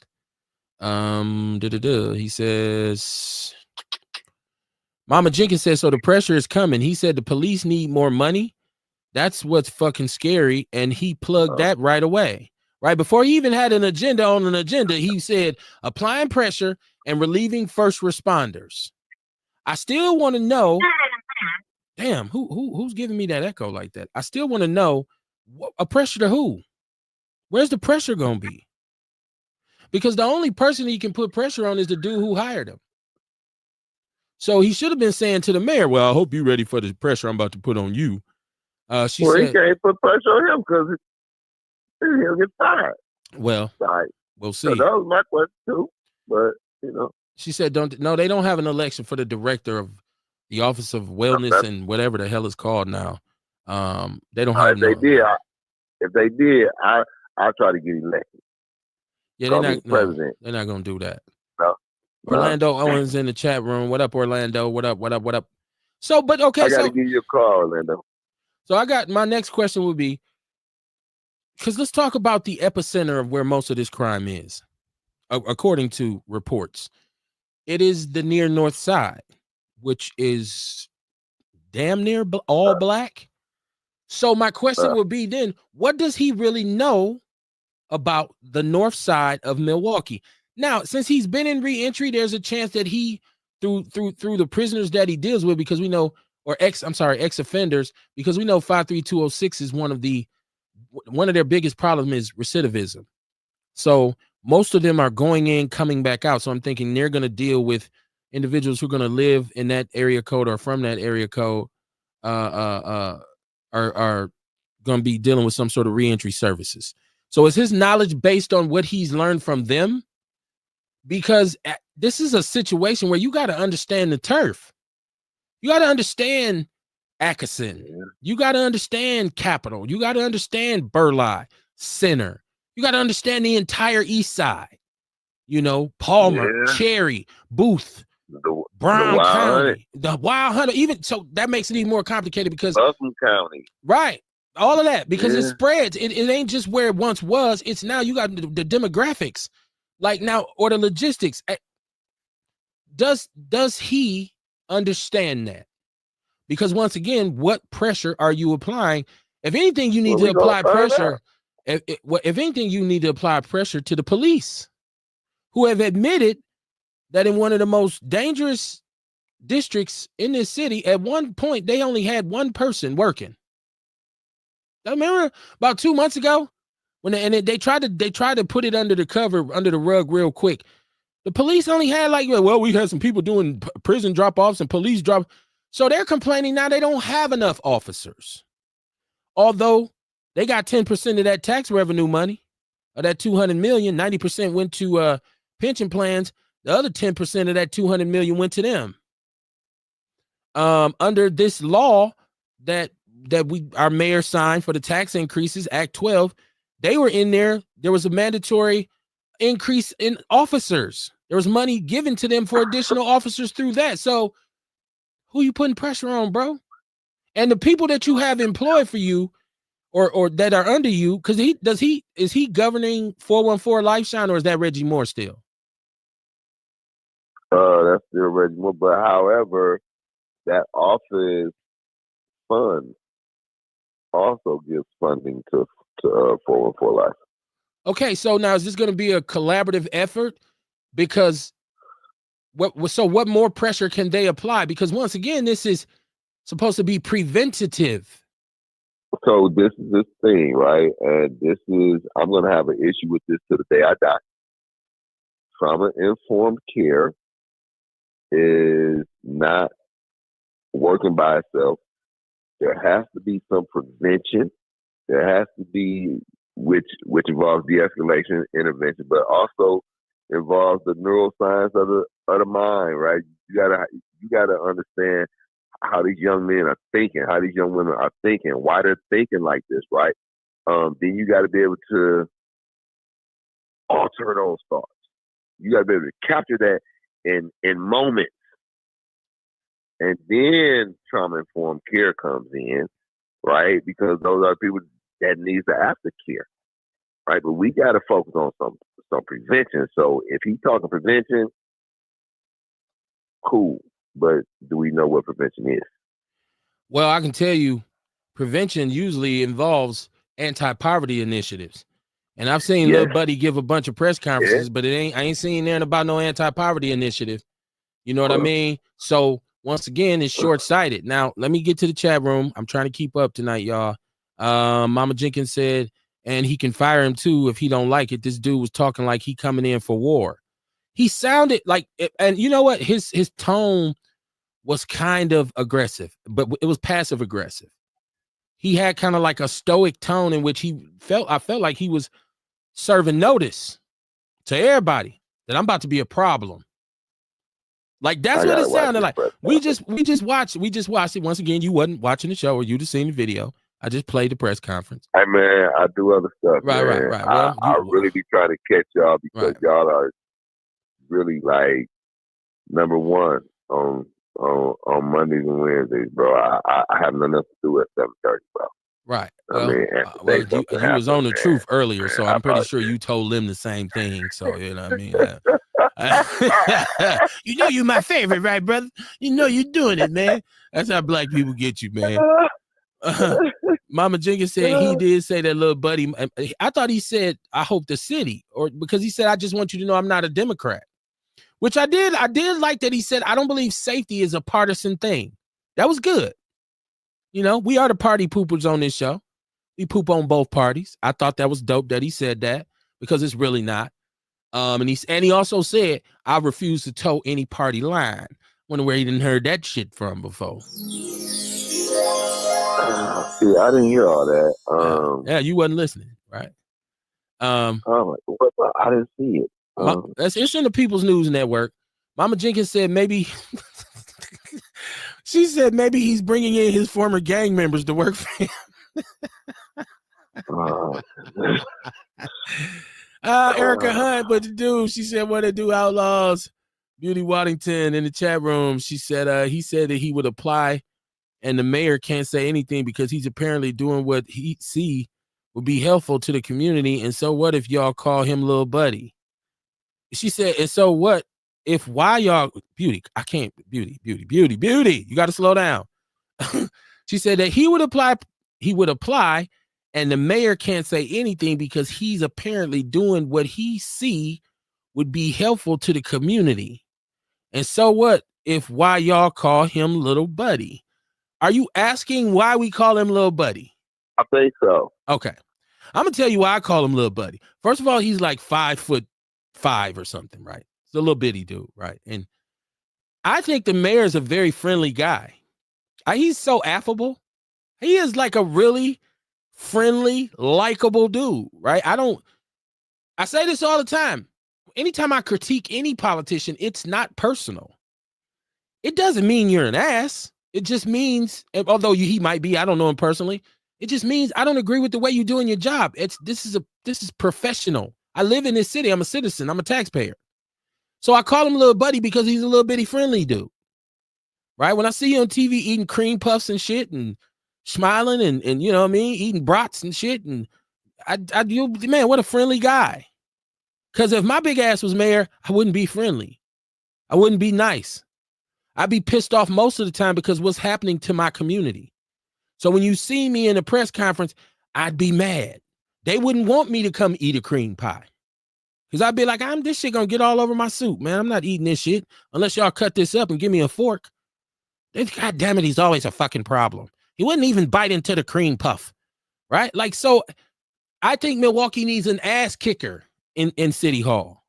S1: He says, Mama Jenkins says, so the pressure is coming. He said the police need more money. That's what's fucking scary. And he plugged that right away. Right before he even had an agenda, he said applying pressure and relieving first responders. I still want to know. Damn, who's giving me that echo like that? I still want to know a pressure to who? Where's the pressure gonna be? Because the only person he can put pressure on is the dude who hired him. So he should have been saying to the mayor, "Well, I hope you're ready for the pressure I'm about to put on you." She said,
S4: he can't put pressure on him because he'll get fired.
S1: Well, we'll see.
S4: So that was my question too, but
S1: she said, they don't have an election for the director of the Office of Wellness and whatever the hell it's called now. They don't have.
S4: If they did, I'll try to get elected.
S1: Yeah, they're not gonna do that.
S4: No.
S1: Orlando Owens in the chat room. What up, Orlando? What up? So, but okay,
S4: I gotta give you a call, Orlando.
S1: So I got my next question would be, because let's talk about the epicenter of where most of this crime is. According to reports, it is the near north side, which is damn near all black. So my question would be then, what does he really know about the north side of Milwaukee? Now, since he's been in reentry, there's a chance that he, through the prisoners that he deals with, because we know, or ex-offenders, because we know 53206 is one of their biggest problems is recidivism. So most of them are going in, coming back out. So I'm thinking they're going to deal with individuals who are going to live in that area code or from that area code, are going to be dealing with some sort of reentry services. So is his knowledge based on what he's learned from them? Because this is a situation where you got to understand the turf. You got to understand Atkinson. Yeah. You got to understand Capitol. You got to understand Burleigh Center. You got to understand the entire East Side. Palmer, Cherry, Booth, Brown County, the Wild Hunter. Even so, that makes it even more complicated because
S4: Buffalo County,
S1: right? All of that because it spreads. It ain't just where it once was. It's now you got the demographics, like now, or the logistics. Does he understand that? Because once again, what pressure are you applying? If anything, you need to apply pressure. If anything, you need to apply pressure to the police, who have admitted that in one of the most dangerous districts in this city, at one point, they only had one person working. I remember about 2 months ago when they tried to put it under the rug real quick. The police only had we had some people doing prison drop-offs and police drop. So they're complaining now they don't have enough officers. Although they got 10% of that tax revenue money, or that $200 million, 90% went to pension plans. The other 10% of that $200 million went to them. Under this law that our mayor signed for the tax increases, Act 12, they were in there. There was a mandatory increase in officers. There was money given to them for additional officers through that. So who you putting pressure on, bro? And the people that you have employed for you or that are under you, because is he governing 414 Lifeshine, or is that Reggie Moore still?
S4: That's still Reggie Moore, but however, that office fund also gives funding to 414 Life.
S1: Okay, so now is this going to be a collaborative effort? Because what more pressure can they apply? Because once again, this is supposed to be preventative.
S4: So this is this thing, right? And I'm going to have an issue with this to the day I die. Trauma-informed care is not working by itself. there has to be some prevention. There has to be which involves de-escalation intervention, but also involves the neuroscience of the mind, right? You gotta understand how these young men are thinking, how these young women are thinking, why they're thinking like this, right? Then you got to be able to alter those thoughts. You got to be able to capture that in moments, and then trauma-informed care comes in, right? Because those are people that needs the aftercare, right? But we got to focus on some prevention. So if he's talking prevention, cool. But do we know what prevention is?
S1: Well, I can tell you, prevention usually involves anti-poverty initiatives. And I've seen Lil Buddy give a bunch of press conferences, but I ain't seen there about no anti-poverty initiative. You know what I mean? So once again, it's short-sighted. Now, let me get to the chat room. I'm trying to keep up tonight, y'all. Mama Jenkins said, and he can fire him too if he don't like it. This dude was talking like he coming in for war. He sounded like, and you know what? His tone was kind of aggressive, but it was passive aggressive. He had kind of like a stoic tone in which I felt like he was serving notice to everybody that I'm about to be a problem. Like that's what it sounded like. We just watched it. Once again, you wasn't watching the show or you'd have seen the video. I just played the press conference.
S4: Hey man, I do other stuff.
S1: Right. Well,
S4: I really be trying to catch y'all because y'all are really like number one on Mondays and Wednesdays, bro. I have nothing else to do at 7:30, bro.
S1: Right.
S4: Well,
S1: he was on the truth earlier, so I'm pretty sure you told him the same thing. So you know what I mean. You know you're my favorite, right, brother? You know you're doing it, man. That's how black people get you, man. Mama Jenkins said he did say that Lil Buddy. I thought he said, I hope the city, or because he said, I just want you to know I'm not a Democrat, which I did. I did like that he said, I don't believe safety is a partisan thing. That was good. You know, we are the party poopers on this show. We poop on both parties. I thought that was dope that he said that because it's really not. And he also said, I refuse to toe any party line. Wonder where he didn't heard that shit from before.
S4: See, I didn't hear all that.
S1: Yeah, you wasn't listening, right?
S4: I didn't see it.
S1: It's in the People's News Network. Mama Jenkins said maybe she said maybe he's bringing in his former gang members to work for him. Erica Hunt, but the dude, she said what they do, Outlaws. Beauty Waddington in the chat room. She said he said that he would apply and the mayor can't say anything because he's apparently doing what he see would be helpful to the community. And so what if y'all call him Lil Buddy? She said, and so what if why y'all Beauty? I can't Beauty. You got to slow down. She said that he would apply, and the mayor can't say anything because he's apparently doing what he see would be helpful to the community. And so what if why y'all call him Little Buddy? Are you asking why we call him Lil Buddy?
S4: I think so.
S1: Okay. I'm gonna tell you why I call him Lil Buddy. First of all, he's like 5'5" or something, right? It's a little bitty dude, right? And I think the mayor is a very friendly guy. He's so affable. He is like a really friendly, likable dude, right? I say this all the time. Anytime I critique any politician, it's not personal. It doesn't mean you're an ass. It just means, although he might be, I don't know him personally. It just means I don't agree with the way you're doing your job. This is professional. I live in this city. I'm a citizen. I'm a taxpayer. So I call him Little Buddy because he's a little bitty friendly dude. Right? When I see you on TV eating cream puffs and shit and smiling and you know what I mean, eating brats and shit, and man, what a friendly guy. Because if my big ass was mayor, I wouldn't be friendly. I wouldn't be nice. I'd be pissed off most of the time because what's happening to my community. So when you see me in a press conference, I'd be mad. They wouldn't want me to come eat a cream pie. Because I'd be like, this shit gonna get all over my soup, man. I'm not eating this shit unless y'all cut this up and give me a fork. God damn it, he's always a fucking problem. He wouldn't even bite into the cream puff, right? Like, so I think Milwaukee needs an ass kicker in City Hall.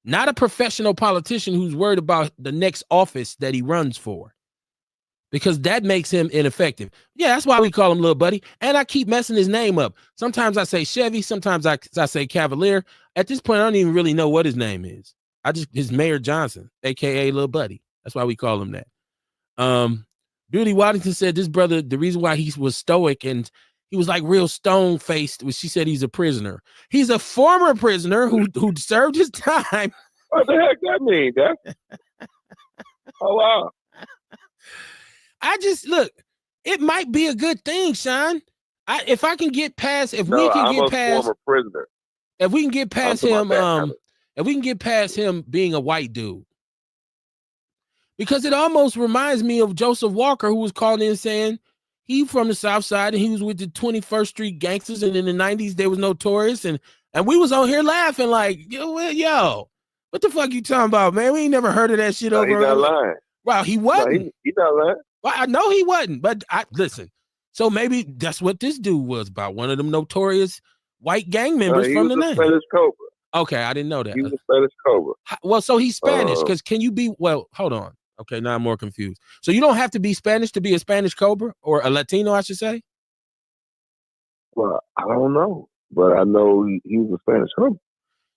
S1: Not a professional politician who's worried about the next office that he runs for. because that makes him ineffective. Yeah, that's why we call him Little Buddy. And I keep messing his name up. Sometimes I say Chevy, sometimes I say Cavalier. At this point, I don't even really know what his name is. His Mayor Johnson, aka Little Buddy. That's why we call him that. Beauty Waddington said this brother, the reason why he was stoic and he was like real stone faced was she said he's a prisoner. He's a former prisoner who served his time.
S4: What the heck that mean? Oh wow.
S1: I just look, it might be a good thing, Sean. If we can get past
S4: former prisoner.
S1: If we can get past him, if we can get past him being a white dude. Because it almost reminds me of Joseph Walker, who was calling in saying he from the South Side and he was with the 21st Street Gangsters, and in the 90s they was notorious, and we was on here laughing like, yo, what the fuck you talking about, man? We ain't never heard of that shit over.
S4: He's not lying.
S1: Wow, he wasn't.
S4: No, he's not lying.
S1: Well, I know he wasn't, but listen. So maybe that's what this dude was about. One of them notorious white gang members from the name.
S4: Spanish Cobra.
S1: Okay, I didn't know that.
S4: He was a Spanish Cobra.
S1: Well, so he's Spanish. Because can you be? Well, hold on. Okay, now I'm more confused. So you don't have to be Spanish to be a Spanish Cobra or a Latino, I should say.
S4: Well, I don't know, but I know he was a Spanish Cobra.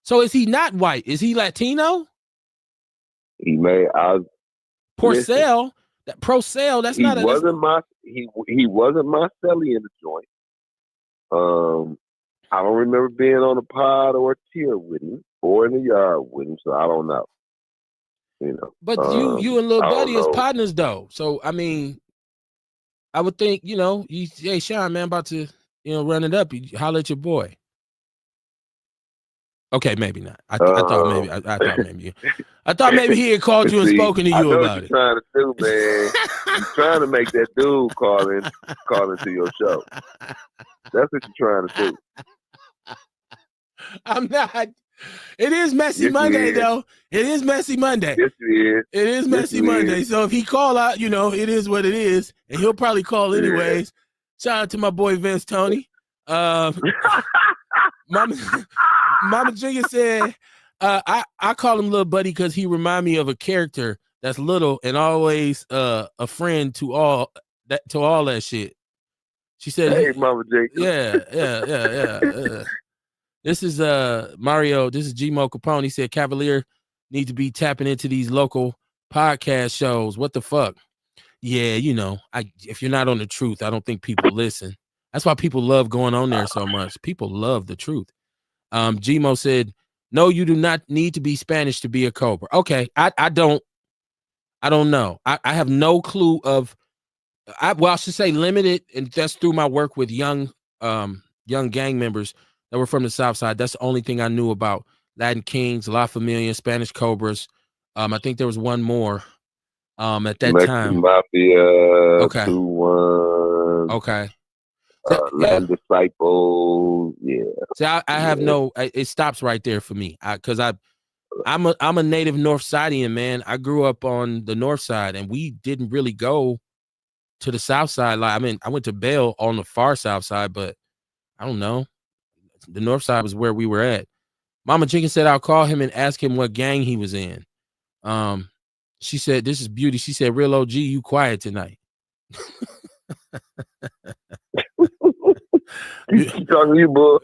S1: So is he not white? Is he Latino?
S4: He may.
S1: Porcel. That Procel, that's not.
S4: He wasn't Marcelli in the joint. I don't remember being on a pod or a tier with him or in the yard with him, so I don't know.
S1: But you and Lil Buddy is partners though, so I mean, I would think hey Sean, man, about to run it up. You holler at your boy. Okay, maybe not. I thought maybe. I thought maybe he had called you and spoken to you about it.
S4: Trying to do, man. You're trying to make that dude call into your show. That's what you're trying to do.
S1: I'm not. It is Messy Monday, though. It is Messy Monday.
S4: Yes, it is.
S1: It is Messy Monday. So if he call out, it is what it is, and he'll probably call anyways. Yeah. Shout out to my boy Vince Tony. Mama Jigga said, I call him Little Buddy because he remind me of a character that's little and always a friend to all that shit. She said,
S4: "Hey, Mama Jigga."
S1: Yeah. This is Mario. This is G-Mo Capone. He said Cavalier need to be tapping into these local podcast shows. What the fuck? Yeah, if you're not on the truth, I don't think people listen. That's why people love going on there so much. People love the truth. G-Mo said, no, you do not need to be Spanish to be a Cobra. Okay, I don't know. I have no clue of, I should say limited, and that's through my work with young gang members that were from the South Side. That's the only thing I knew about Latin Kings, La Familia, Spanish Cobras. I think there was one more at that
S4: Mexican
S1: time.
S4: Mafia.
S1: Okay.
S4: 2-1.
S1: Okay.
S4: Land Disciple, yeah.
S1: See, I have no. It stops right there for me, because I'm a native North Sidean, man. I grew up on the North Side, and we didn't really go to the South Side. Like, I mean, I went to Bell on the far South Side, but I don't know. The North Side was where we were at. Mama Jenkins said I'll call him and ask him what gang he was in. She said, "This is Beauty." She said, "Real OG, you quiet tonight."
S4: Talking to you, boy.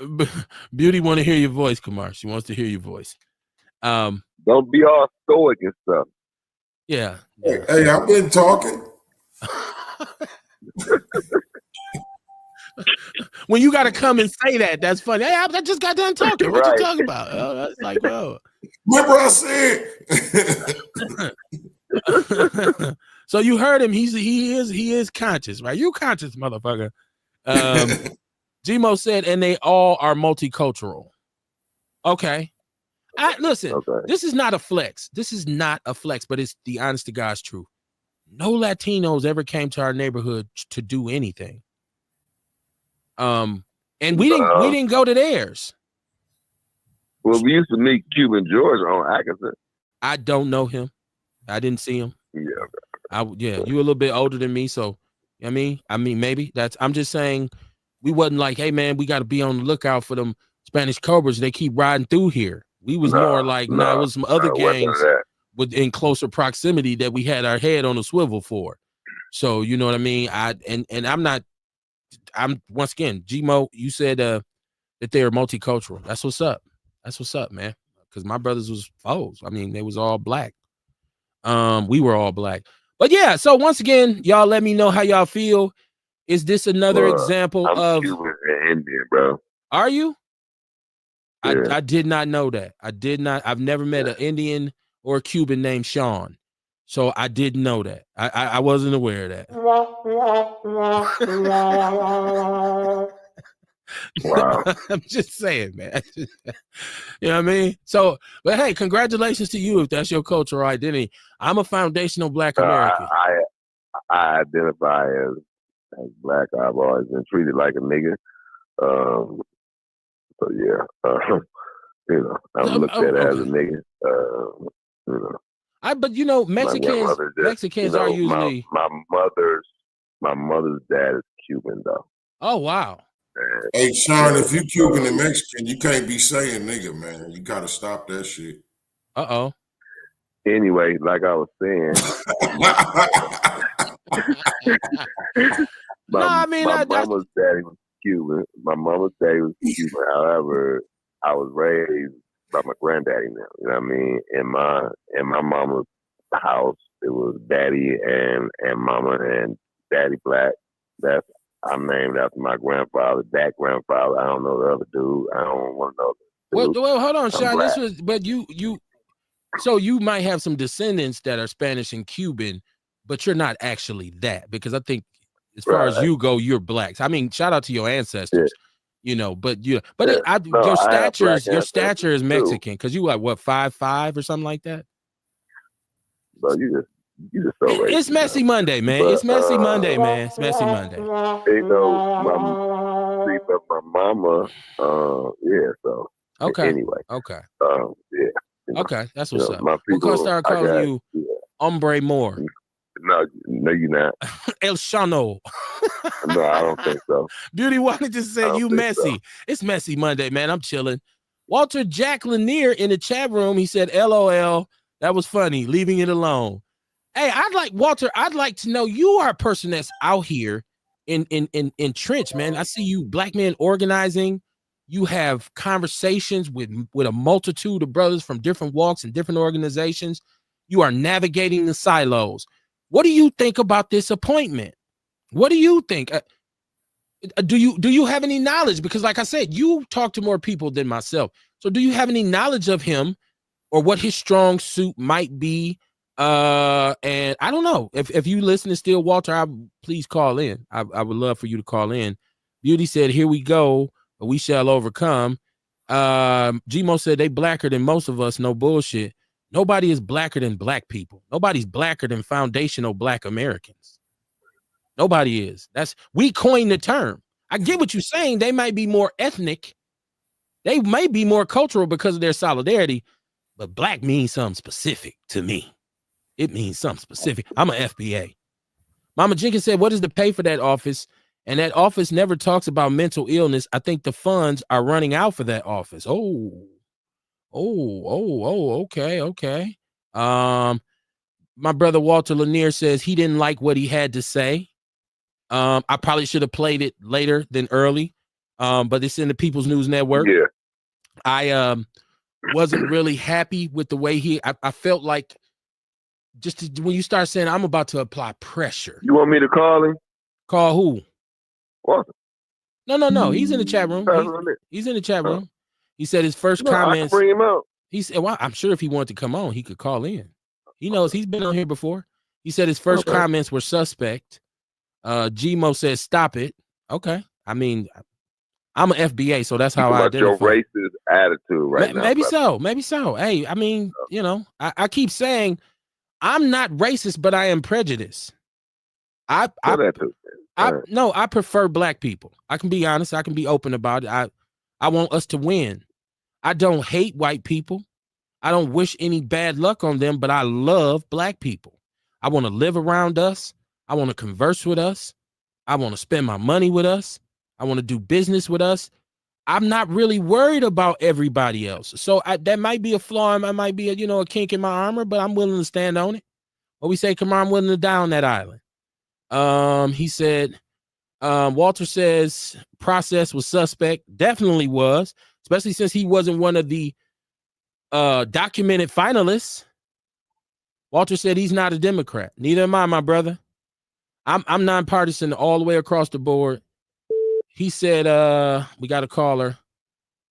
S1: Beauty want to hear your voice, Kamar. She wants to hear your voice.
S4: Don't be all stoic and stuff.
S1: Yeah.
S2: Hey, I've been talking.
S1: When you got to come and say that, that's funny. Hey, I just got done talking. What you talking about? Oh, that's like, bro.
S2: Remember I said.
S1: So you heard him. He is conscious, right? You conscious, motherfucker. G-Mo said, and they all are multicultural. Okay. Listen, This is not a flex. This is not a flex, but it's the honest to God's truth. No Latinos ever came to our neighborhood to do anything. And we didn't go to theirs.
S4: Well, we used to meet Cuban George on Atkinson.
S1: I don't know him. I didn't see him.
S4: Yeah.
S1: You a little bit older than me, so I mean, maybe I'm just saying we wasn't like, hey man, we got to be on the lookout for them Spanish Cobras. They keep riding through here. We was more like, it was some other gangs in closer proximity that we had our head on a swivel for. So you know what I mean. And I'm once again, Gmo. You said that they are multicultural. That's what's up. That's what's up, man. Because my brothers was foes. I mean, they was all black. We were all black. But yeah. So once again, y'all let me know how y'all feel. Is this another example
S4: I'm Cuban and Indian, bro.
S1: Are you?
S4: Yeah.
S1: I did not know that. I did not. I've never met an Indian or a Cuban named Sean. So I didn't know that. I wasn't aware of that.
S4: Wow.
S1: I'm just saying, man. You know what I mean? So, but hey, congratulations to you if that's your cultural identity. I'm a foundational Black American.
S4: I identify as black. I've always been treated like a nigga. So yeah, you know, I'm looked at as a nigga. You know,
S1: but you know, Mexicans
S4: you know,
S1: are usually
S4: my mother's dad is Cuban though.
S1: Oh wow.
S2: Hey Sean, if you Cuban and Mexican, you can't be saying nigga, man. You gotta stop that shit.
S1: Uh-oh.
S4: Anyway, like I was saying, my mama's daddy was Cuban. My mama's daddy was Cuban. However, I was raised by my granddaddy now. You know what I mean? In my mama's house, it was daddy and mama and daddy black. I'm named after my grandfather, that grandfather. I don't know the other dude. I don't want to know.
S1: Well, hold on, Sean. But so you might have some descendants that are Spanish and Cuban, but you're not actually that, because I think as far as you go, you're blacks. I mean, shout out to your ancestors, you know, but your stature is Mexican, because you like what 5'5" or something like that.
S4: But you just so racist.
S1: It's Messy Monday, man. It's Messy Monday, man. It's Messy Monday.
S4: You know, my mama, yeah. So
S1: okay.
S4: Anyway,
S1: okay.
S4: Yeah. You know,
S1: okay, that's what's up.
S4: We're
S1: gonna start calling you Hombre More.
S4: No, you're not.
S1: El Shano.
S4: No, I don't think so.
S1: Beauty Wanda just said you messy. So. It's Messy Monday, man. I'm chilling. Walter Jack Lanier in the chat room. He said, LOL. That was funny. Leaving it alone. Hey, I'd like to know, you are a person that's out here in trench, man. I see you black men organizing. You have conversations with a multitude of brothers from different walks and different organizations. You are navigating the silos. What do you think about this appointment? What do you think? Do you have any knowledge? Because like I said, you talk to more people than myself. So do you have any knowledge of him or what his strong suit might be? And I don't know if you listen to still, Walter, please call in. I would love for you to call in. Beauty said, here we go. We shall overcome. Gmo said they blacker than most of us. No bullshit. Nobody is blacker than black people. Nobody's blacker than foundational black Americans. Nobody is. We coined the term. I get what you're saying. They might be more ethnic. They may be more cultural because of their solidarity, but black means something specific to me. It means something specific. I'm an FBA. Mama Jenkins said, what is the pay for that office? And that office never talks about mental illness. I think the funds are running out for that office. Okay. My brother Walter Lanier says he didn't like what he had to say. I probably should have played it later than early. But it's in the People's News Network.
S4: Yeah.
S1: I wasn't really happy with the way I felt like when you start saying I'm about to apply pressure.
S4: You want me to call him?
S1: Call who?
S4: Walter.
S1: No. He's in the chat room. He's in the chat room. He said his first comments.
S4: I can bring him out.
S1: He said, well, I'm sure if he wanted to come on, he could call in. He knows he's been on here before. He said his first comments were suspect. Gmo says, stop it. Okay. I mean, I'm an FBA, so that's how I identify.
S4: Your racist attitude right now.
S1: Maybe so. Hey, I mean, you know, I keep saying I'm not racist, but I am prejudiced. I prefer black people. I can be honest. I can be open about it. I want us to win. I don't hate white people. I don't wish any bad luck on them, but I love black people. I want to live around us. I want to converse with us. I want to spend my money with us. I want to do business with us. I'm not really worried about everybody else. So that might be a flaw. I might be a kink in my armor, but I'm willing to stand on it. What we say, come on, I'm willing to die on that island. He said, Walter says process was suspect. Definitely was, especially since he wasn't one of the documented finalists. Walter said he's not a Democrat. Neither am I, my brother. I'm nonpartisan all the way across the board. He said, we got a caller.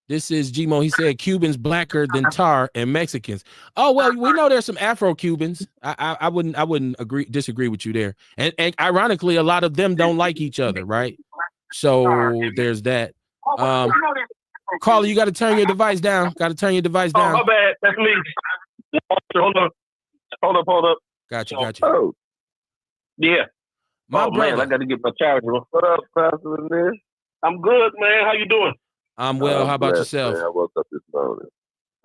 S1: This is Gmo. He said Cubans blacker than tar and Mexicans. Oh, well, we know there's some Afro-Cubans. I wouldn't disagree with you there. And ironically, a lot of them don't like each other, right? So there's that. Caller, you got to turn your device down. Got to turn your device down.
S5: Oh, my bad. That's me. Hold up.
S1: Got you.
S5: Oh, yeah.
S1: My brother.
S5: Man, I got to get my charger. What up, Pastor? I'm good, man. How you doing?
S1: I'm well. How about yourself?
S4: Man, I woke up this morning.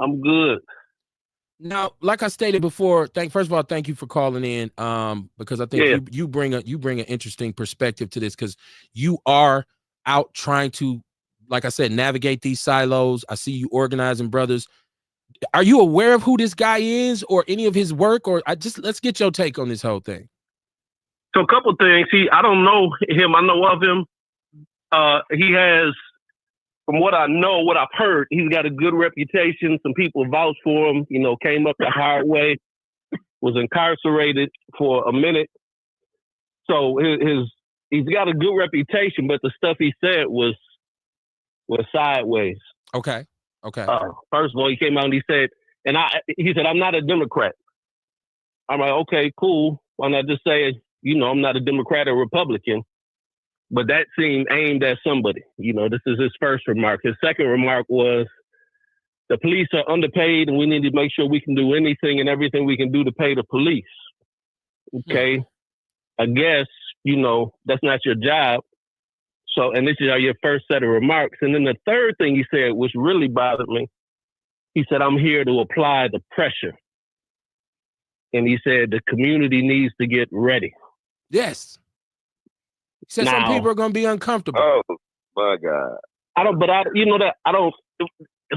S5: I'm good.
S1: Now, like I stated before, first of all, thank you for calling in. Because I think you bring an interesting perspective to this, because you are out trying to, like I said, navigate these silos. I see you organizing brothers. Are you aware of who this guy is or any of his work? Or let's get your take on this whole thing.
S5: So a couple things. I don't know him. I know of him. He has, from what I know, what I've heard, he's got a good reputation. Some people vouch for him, came up the hard way, was incarcerated for a minute. So he's got a good reputation, but the stuff he said was sideways.
S1: Okay.
S5: First of all, he came out and he said, I'm not a Democrat. I'm like, okay, cool. Why not just say, I'm not a Democrat or Republican? But that seemed aimed at somebody. This is his first remark. His second remark was, the police are underpaid and we need to make sure we can do anything and everything we can do to pay the police. Okay. I guess, that's not your job. So, and this is your first set of remarks. And then the third thing he said, which really bothered me, he said, I'm here to apply the pressure. And he said, the community needs to get ready.
S1: Yes. He said some people are going to be uncomfortable.
S4: Oh, my God.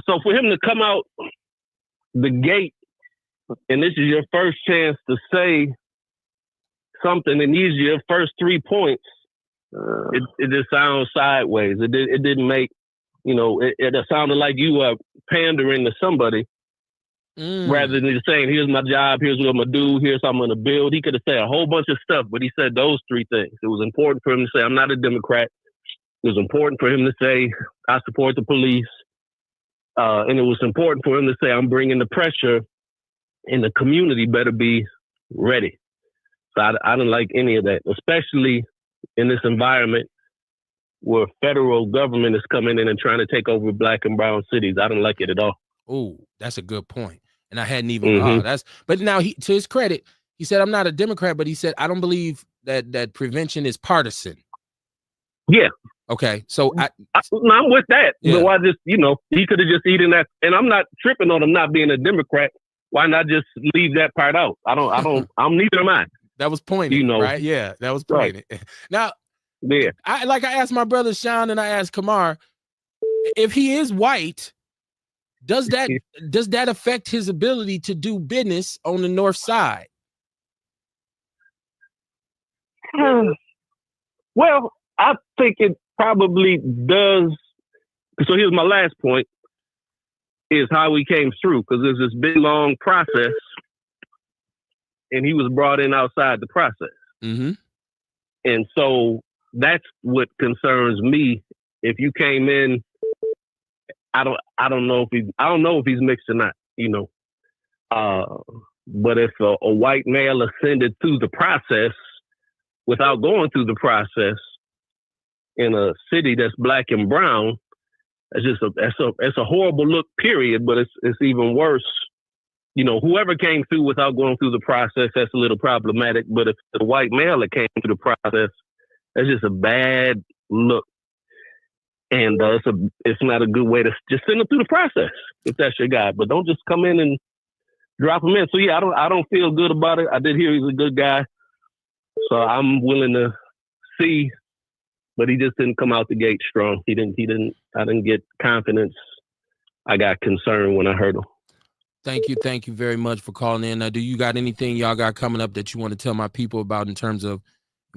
S5: So for him to come out the gate, and this is your first chance to say something, and these are your first 3 points, it just sounds sideways. It didn't make, it sounded like you were pandering to somebody rather than just saying, here's my job, here's what I'm going to do, here's how I'm going to build. He could have said a whole bunch of stuff, but he said those 3 things. It was important for him to say, I'm not a Democrat. It was important for him to say, I support the police. And it was important for him to say, I'm bringing the pressure, and the community better be ready. So I didn't like any of that, especially in this environment where federal government is coming in and trying to take over black and brown cities. I didn't like it at all.
S1: Oh, that's a good point. And I hadn't even, but now to his credit, he said, I'm not a Democrat, but he said, I don't believe that prevention is partisan.
S5: Yeah.
S1: Okay. So
S5: I'm with that.
S1: Yeah.
S5: But why just, he could have just eaten that. And I'm not tripping on him not being a Democrat. Why not just leave that part out? I'm neither am I.
S1: That was pointed, right? Yeah, that was pointed. Right. Now, I asked my brother Sean and I asked Kamar, if he is white, does that affect his ability to do business on the north side?
S5: Well, I think it probably does. So here's my last point, is how he came through, because there's this big, long process, and he was brought in outside the process.
S1: Mm-hmm.
S5: And so that's what concerns me. If you came in, I don't know if he's mixed or not, but if a white male ascended through the process without going through the process in a city that's black and brown, it's a horrible look, period. But it's even worse. Whoever came through without going through the process, that's a little problematic. But if the white male that came through the process, that's just a bad look. And it's not a good way to just send them through the process if that's your guy. But don't just come in and drop him in. So yeah, I don't feel good about it. I did hear he's a good guy, so I'm willing to see. But he just didn't come out the gate strong. I didn't get confidence. I got concerned when I heard him.
S1: Thank you very much for calling in. Now, do you got anything y'all got coming up that you want to tell my people about in terms of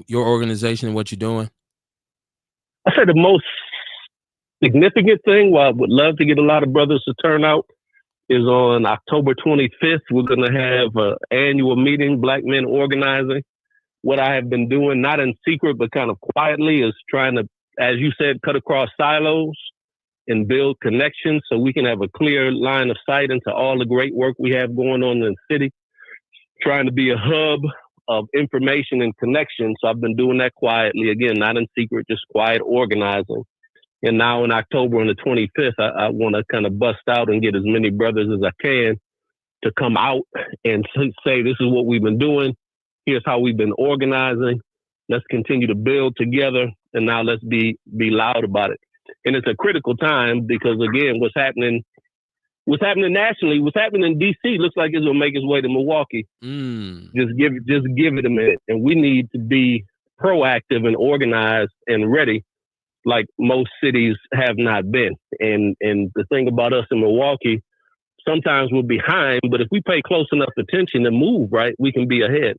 S1: your organization and what you're doing?
S5: I say the most significant thing, while I would love to get a lot of brothers to turn out, is on October 25th. We're going to have an annual meeting, Black Men Organizing. What I have been doing, not in secret, but kind of quietly, is trying to, as you said, cut across silos and build connections so we can have a clear line of sight into all the great work we have going on in the city. Trying to be a hub of information and connection. So I've been doing that quietly, again, not in secret, just quiet organizing. And now in October on the 25th, I want to kind of bust out and get as many brothers as I can to come out and say, this is what we've been doing. Here's how we've been organizing. Let's continue to build together. And now let's be loud about it. And it's a critical time because, again, what's happening nationally, what's happening in D.C. looks like it's going to make its way to Milwaukee. Just give it a minute. And we need to be proactive and organized and ready like most cities have not been. And the thing about us in Milwaukee, sometimes we're behind, but if we pay close enough attention and move right, we can be ahead.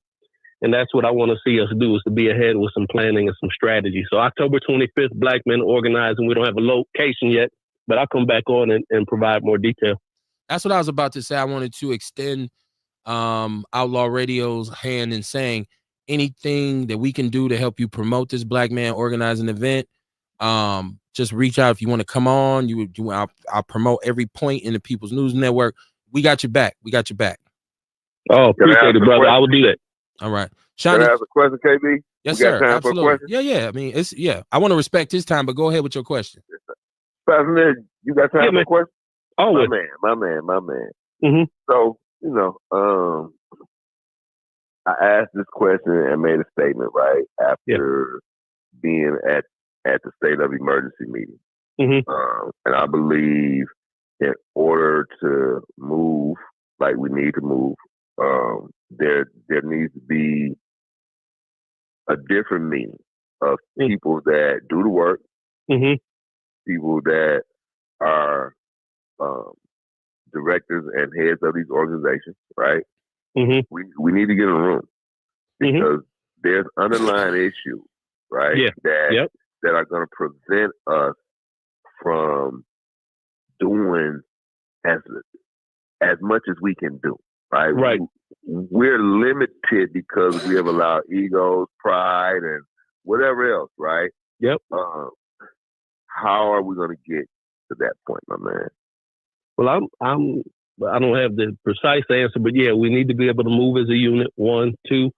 S5: And that's what I want to see us do, is to be ahead with some planning and some strategy. So October 25th, Black Men Organizing. We don't have a location yet, but I'll come back on and provide more detail.
S1: That's what I was about to say. I wanted to extend Outlaw Radio's hand in saying anything that we can do to help you promote this Black Man Organizing event. Just reach out if you want to come on. I'll promote every point in the People's News Network. We got your back.
S5: Oh, appreciate it, brother. I will do that.
S1: All right.
S4: Can I ask a question, KB?
S1: Yes,
S4: we got
S1: sir.
S4: time
S1: Absolutely.
S4: For a question?
S1: Yeah. I mean, I want to respect his time, but go ahead with your question.
S4: You got time for a question?
S5: Oh,
S4: my man.
S5: Mm-hmm.
S4: So, I asked this question and made a statement, right, after being at the state of emergency meeting.
S5: Mm-hmm.
S4: And I believe in order to move like we need to move, there needs to be a different meaning of people that do the work, people that are directors and heads of these organizations, right? We need to get in a room because there's underlying issues, right? That are going to prevent us from doing as much as we can do, right?
S5: Right.
S4: We're limited because we have allowed egos, pride, and whatever else, right?
S5: Yep.
S4: How are we going to get to that point, my man?
S5: Well, I don't have the precise answer, but yeah, we need to be able to move as a unit. 1, 2,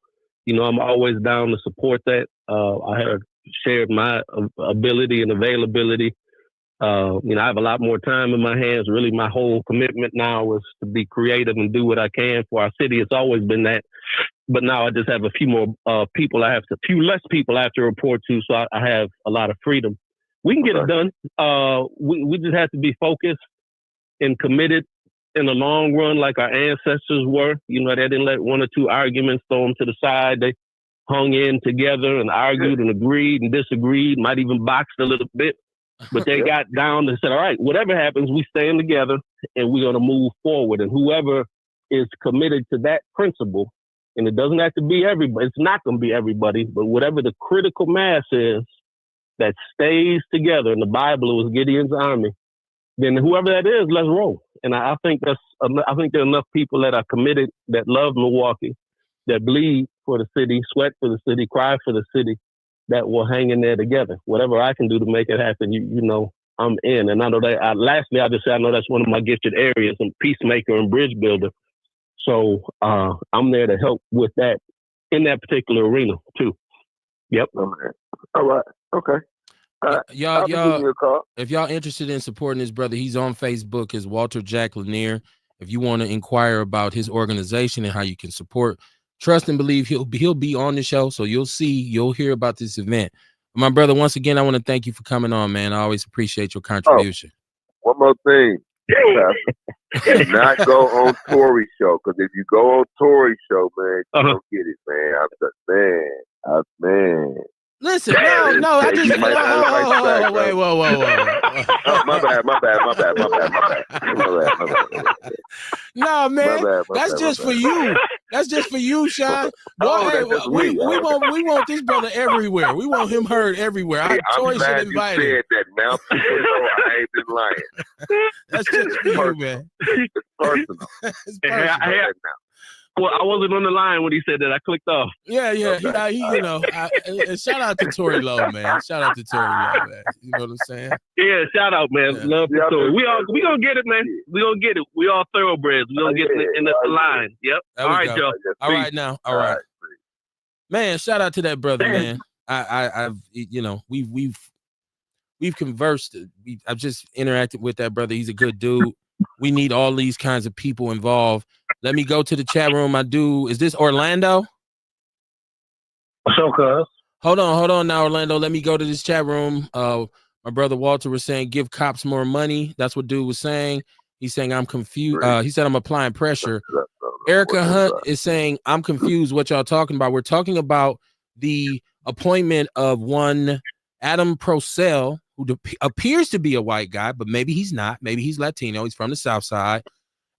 S5: I'm always down to support that. I have shared my ability and availability. I have a lot more time in my hands. Really, my whole commitment now is to be creative and do what I can for our city. It's always been that. But now I just have a few more few less people I have to report to, so I have a lot of freedom. We can get it done. We just have to be focused and committed in the long run like our ancestors were. They didn't let 1 or 2 arguments throw them to the side. They hung in together and argued and agreed and disagreed, might even boxed a little bit. But they got down and said, all right, whatever happens, we stand together and we're going to move forward. And whoever is committed to that principle, and it doesn't have to be everybody, it's not going to be everybody, but whatever the critical mass is that stays together, in the Bible it was Gideon's army, then whoever that is, let's roll. And I think there are enough people that are committed, that love Milwaukee, that bleed for the city, sweat for the city, cry for the city, that will hang in there together. Whatever I can do to make it happen, I'm in. And I know that. Lastly, I just say I know that's one of my gifted areas, I'm peacemaker and bridge builder. So I'm there to help with that in that particular arena too. Yep.
S4: Okay. All right. Okay.
S1: Y'all, if y'all interested in supporting this brother, he's on Facebook as Walter Jack Lanier. If you want to inquire about his organization and how you can support, trust and believe he'll be on the show. So you'll hear about this event. My brother, once again, I want to thank you for coming on, man. I always appreciate your contribution.
S4: One more thing. Do not go on Tory's show, because if you go on Tory's show, man, you don't get it, man. Man.
S1: Listen, no, I just whoa.
S4: My bad.
S1: No, man, that's just for you. That's just for you, Sean.
S4: Oh,
S1: Hey,
S4: that's just
S1: we
S4: me.
S1: want this brother everywhere. We want him heard everywhere.
S4: Hey, I'm
S1: Toy should
S4: glad
S1: invite
S4: you
S1: him.
S4: said that. Now people know I ain't been lying.
S1: That's just for you, man.
S4: It's personal.
S1: It's personal.
S5: Well, I wasn't on the line when he said that. I clicked off.
S1: Yeah.
S4: Okay.
S1: He you know, and shout out to Tory Lowe, man. Shout out to Tory Lowe, man. You know what I'm saying?
S5: Yeah, shout out, man.
S1: Yeah.
S5: Love the story. We gonna get it, man. We gonna get it. We all thoroughbreds. We gonna get in the line. Yep.
S1: There
S5: All
S1: we
S5: right,
S1: go.
S5: Joe.
S1: All right now. All right. Man, shout out to that brother, man. I've you know, we've conversed. I've just interacted with that brother. He's a good dude. We need all these kinds of people involved. Let me go to the chat room. Is this Orlando?
S5: What's up, cuz?
S1: Hold on now, Orlando. Let me go to this chat room. My brother Walter was saying, give cops more money. That's what dude was saying. He's saying, I'm confused. He said, I'm applying pressure. Erica Hunt is saying, I'm confused what y'all talking about. We're talking about the appointment of one Adam Procell, who appears to be a white guy, but maybe he's not. Maybe he's Latino. He's from the South Side,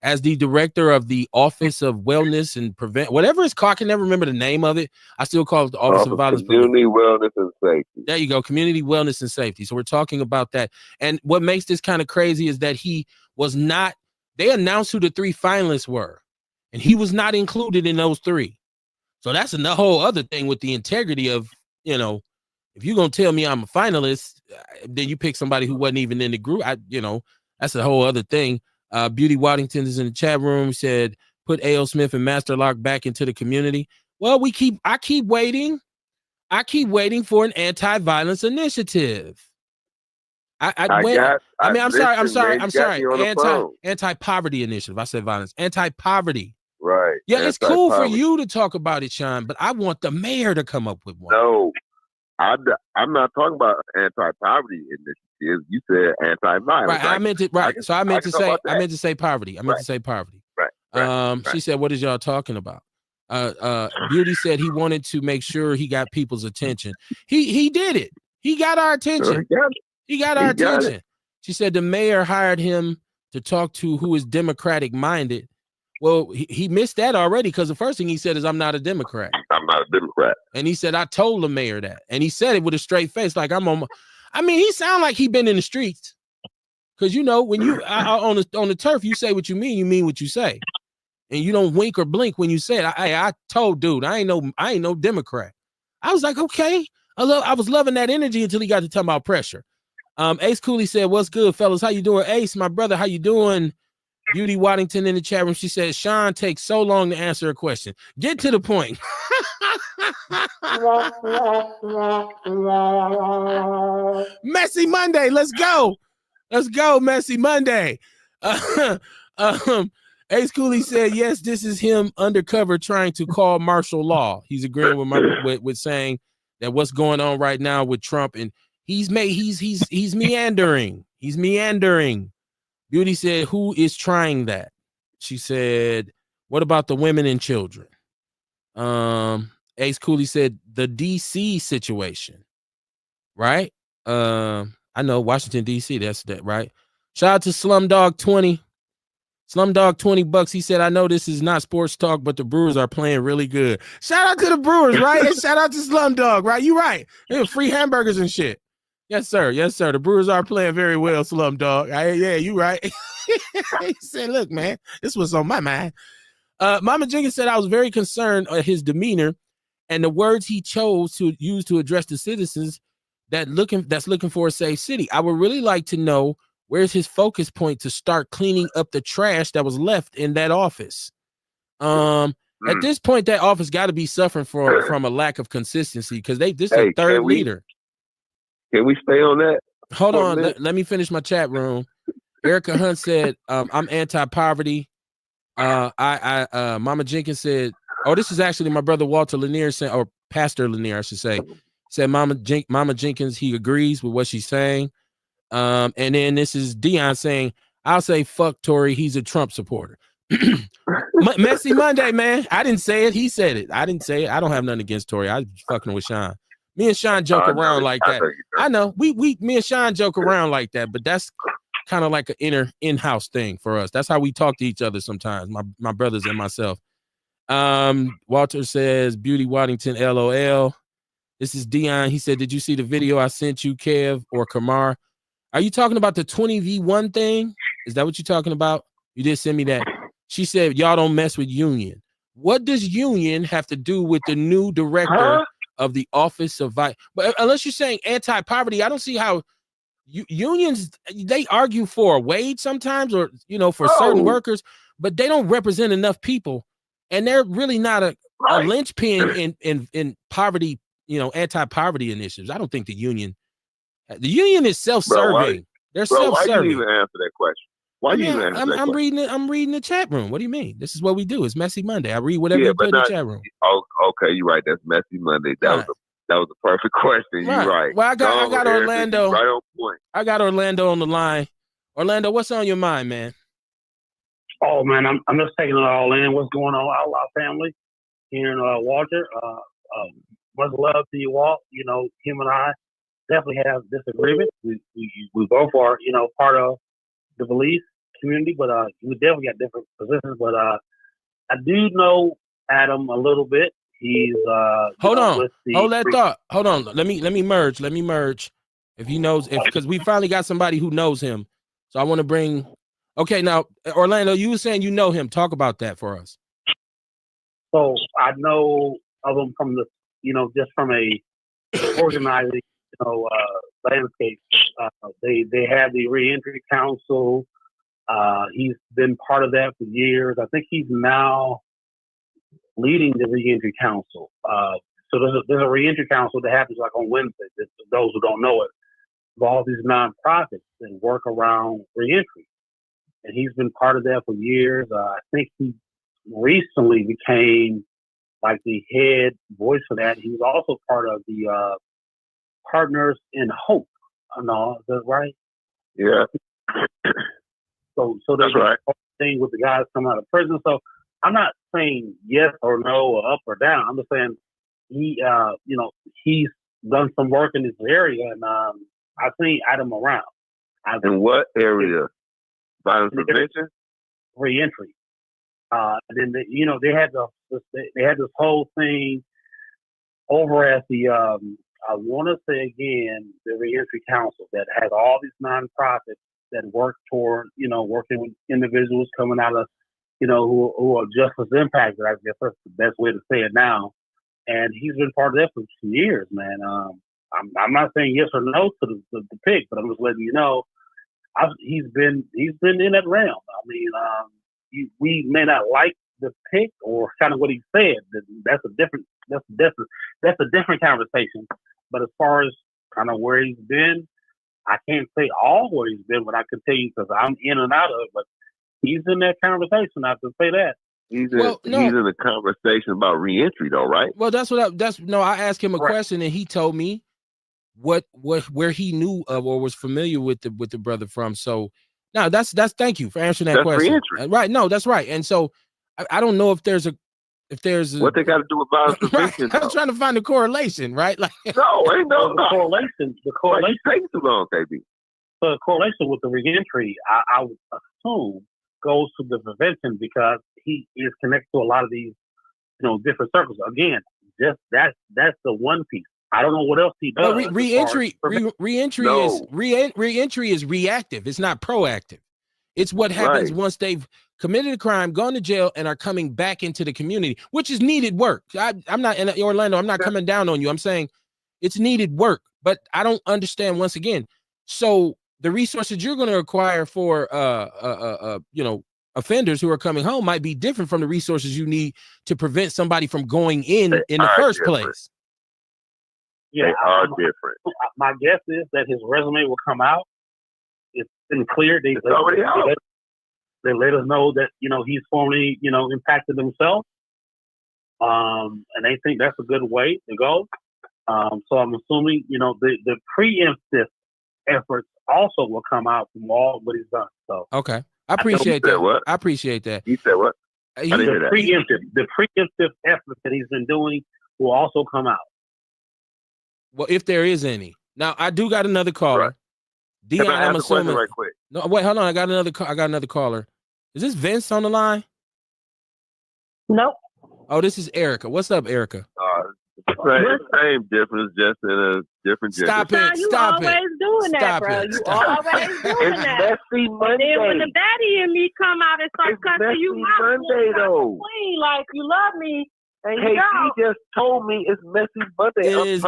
S1: as the director of the Office of Wellness and Prevent, whatever it's called. I can never remember the name of it. I still call it the Office of Violence
S4: Community Wellness and Safety.
S1: There you go, Community Wellness and Safety. So we're talking about that. And what makes this kind of crazy is that he was not, they announced who the 3 finalists were, and he was not included in those 3. So that's a whole other thing with the integrity of, you know, if you're going to tell me I'm a finalist, then you pick somebody who wasn't even in the group. That's a whole other thing. Beauty Waddington is in the chat room, said, put A.L. Smith and Master Lock back into the community. Well, I keep waiting. I keep waiting for an anti-violence initiative. I'm sorry. Anti-poverty initiative. I said violence. Anti-poverty.
S4: Right.
S1: Yeah, it's cool for you to talk about it, Sean, but I want the mayor to come up with one.
S4: No, I'm not talking about anti-poverty initiatives. You said anti-violence.
S1: Right. I meant to say poverty. I meant to say poverty.
S4: Right.
S1: She said, what is y'all talking about? Beauty said he wanted to make sure he got people's attention. He did it. He got our attention. He got our attention. She said the mayor hired him to talk to who is Democratic minded. Well, he missed that already, because the first thing he said is, I'm not a Democrat.
S4: I'm not a Democrat.
S1: And he said, I told the mayor that. And he said it with a straight face, like he sound like he been in the streets. Because, you know, when you on the turf, you say what you mean what you say. And you don't wink or blink when you say it. I told dude, I ain't no Democrat. I was like, okay. I was loving that energy until he got to talk about pressure. Ace Cooley said, what's good, fellas? How you doing? Ace, my brother, how you doing? Beauty Waddington in the chat room. She says, Sean takes so long to answer a question. Get to the point. Messy Monday. Let's go. Messy Monday. Ace Cooley said, yes, this is him undercover trying to call martial law. He's agreeing with saying that what's going on right now with Trump, and he's meandering. He's meandering. Beauty said, who is trying that? She said, what about the women and children? Ace Cooley said, the DC situation, right? I know Washington, DC, that's that, right? Shout out to Slumdog 20. Slumdog $20. He said, I know this is not sports talk, but the Brewers are playing really good. Shout out to the Brewers, right? And shout out to Slumdog, right? You right. Free hamburgers and shit. Yes, sir. Yes, sir. The Brewers are playing very well, Slumdog. Yeah, you right. He said, look, man, this was on my mind. Mama Jenkins said, I was very concerned at his demeanor and the words he chose to use to address the citizens that's looking for a safe city. I would really like to know, where's his focus point to start cleaning up the trash that was left in that office? At this point, that office got to be suffering from a lack of consistency, because this is their third leader.
S4: Can we stay on that?
S1: Hold on. Let me finish my chat room. Erica Hunt said, I'm anti-poverty. Mama Jenkins said, oh, this is actually my brother Walter Lanier saying, or Pastor Lanier, I should say, said Mama Jenkins, he agrees with what she's saying. And then this is Dion saying, I'll say fuck Tory, he's a Trump supporter. Messy Monday, man. I didn't say it. He said it. I didn't say it. I don't have nothing against Tory. I was fucking with Sean. Me and Sean joke around like that. I know. Me and Sean joke around like that, but that's kind of like an in-house thing for us. That's how we talk to each other sometimes, my brothers and myself. Walter says, Beauty Waddington, LOL. This is Dion. He said, did you see the video I sent you, Kev or Kamar? Are you talking about the 20v1 thing? Is that what you're talking about? You did send me that. She said, y'all don't mess with Union. What does Union have to do with the new director of the Office of Vice? But unless you're saying anti-poverty, I don't see how unions, they argue for a wage sometimes, or, you know, for certain workers, but they don't represent enough people. And they're really not a linchpin in poverty, you know, anti-poverty initiatives. I don't think the union is self-serving. They're self-serving.
S4: Why you even answer that question? Why you even answer that question?
S1: I'm reading it. I'm reading the chat room. What do you mean? This is what we do. It's Messy Monday. I read whatever you put in the chat room.
S4: Oh, okay, you're right. That's Messy Monday. That was a perfect question. You're right.
S1: Well, I got Orlando.
S4: Right on point.
S1: I got Orlando on the line. Orlando, what's on your mind, man?
S6: Oh man, I'm just taking it all in. What's going on, Outlaw family here in Walter? Much love to you all. You know, him and I definitely have disagreements. We both are, you know, part of the police community, but we definitely got different positions. But I do know Adam a little bit. He's
S1: hold on. Hold that thought. Hold on. Let me merge. If he knows, because we finally got somebody who knows him. So I want to bring. Okay, now Orlando, you were saying you know him. Talk about that for us.
S6: So I know of him from the, you know, just from a organizing, you know, landscape. They have the Reentry Council. He's been part of that for years. I think he's now leading the Reentry Council. So there's a Reentry Council that happens like on Wednesdays. For those who don't know it, of all these nonprofits that work around reentry. And he's been part of that for years. I think he recently became like the head voice for that. He was also part of the Partners in Hope. No, is that right?
S4: Yeah.
S6: So there's a whole thing with the guys coming out of prison. So I'm not saying yes or no or up or down. I'm just saying he, you know, he's done some work in this area, and I've seen Adam around.
S4: In what area? Violence prevention?
S6: Reentry. And then they had this whole thing over at the I want to say again the Reentry Council that has all these nonprofits that work toward, you know, working with individuals coming out of, you know, who are justice impacted. I guess that's the best way to say it now. And he's been part of that for 2 years, man. I'm not saying yes or no to the pick, but I'm just letting you know he's been in that realm. I mean, we may not like the pick or kind of what he said. That's a different conversation. But as far as kind of where he's been, I can't say all where he's been, but I can tell you because I'm in and out of it. But he's in that conversation. I have to say that.
S4: He's in a conversation about reentry, though, right?
S1: Well, I asked him a question and he told me where he knew of or was familiar with the brother from. So now that's thank you for answering that question.
S4: Reentry.
S1: Right? No, that's right. And so I don't know if there's
S4: what they got to do with violence prevention.
S1: Right? I'm trying to find the correlation, right? Like
S6: no, ain't no correlation. The correlation
S4: takes too long, KB.
S6: The correlation with the reentry, I would assume, goes to the prevention because he is connected to a lot of these, you know, different circles. Again, just that's the one piece. I don't know what else he does.
S1: But reentry is reactive. It's not proactive. It's what happens once they've committed a crime, gone to jail, and are coming back into the community, which is needed work. I'm not in Orlando. I'm not coming down on you. I'm saying it's needed work, but I don't understand once again. So the resources you're going to require for, you know, offenders who are coming home might be different from the resources you need to prevent somebody from going in the first place.
S6: Yeah,
S4: they are different.
S6: My guess is that his resume will come out. It's been clear. They let us know that, you know, he's formally, you know, impacted himself. And they think that's a good way to go. So I'm assuming, you know, the preemptive efforts also will come out from all what he's done. So
S1: okay. I appreciate that.
S4: What?
S1: I appreciate that.
S4: You said what?
S6: The preemptive efforts that he's been doing will also come out.
S1: Well, if there is any. Now I do got another caller.
S4: Right.
S1: Dion, I'm assuming.
S4: Right quick.
S1: No, wait, hold on. I got another caller. Is this Vince on the line?
S7: Nope.
S1: Oh, this is Erica. What's up, Erica?
S4: Same difference, just in a different gender.
S1: Stop it.
S7: You
S1: Stop
S7: always
S1: it.
S7: doing that,
S1: Stop
S7: bro.
S1: it.
S7: You
S1: Stop.
S7: always doing
S4: It's
S7: that.
S4: messy
S7: And
S4: Monday.
S7: then when the baddie in me come out and start
S4: It's
S7: cussing you
S4: messy
S7: out,
S4: Monday, though.
S7: queen, like you love me, and you
S4: Hey,
S7: don't.
S4: he just told me it's messy Monday.
S1: It is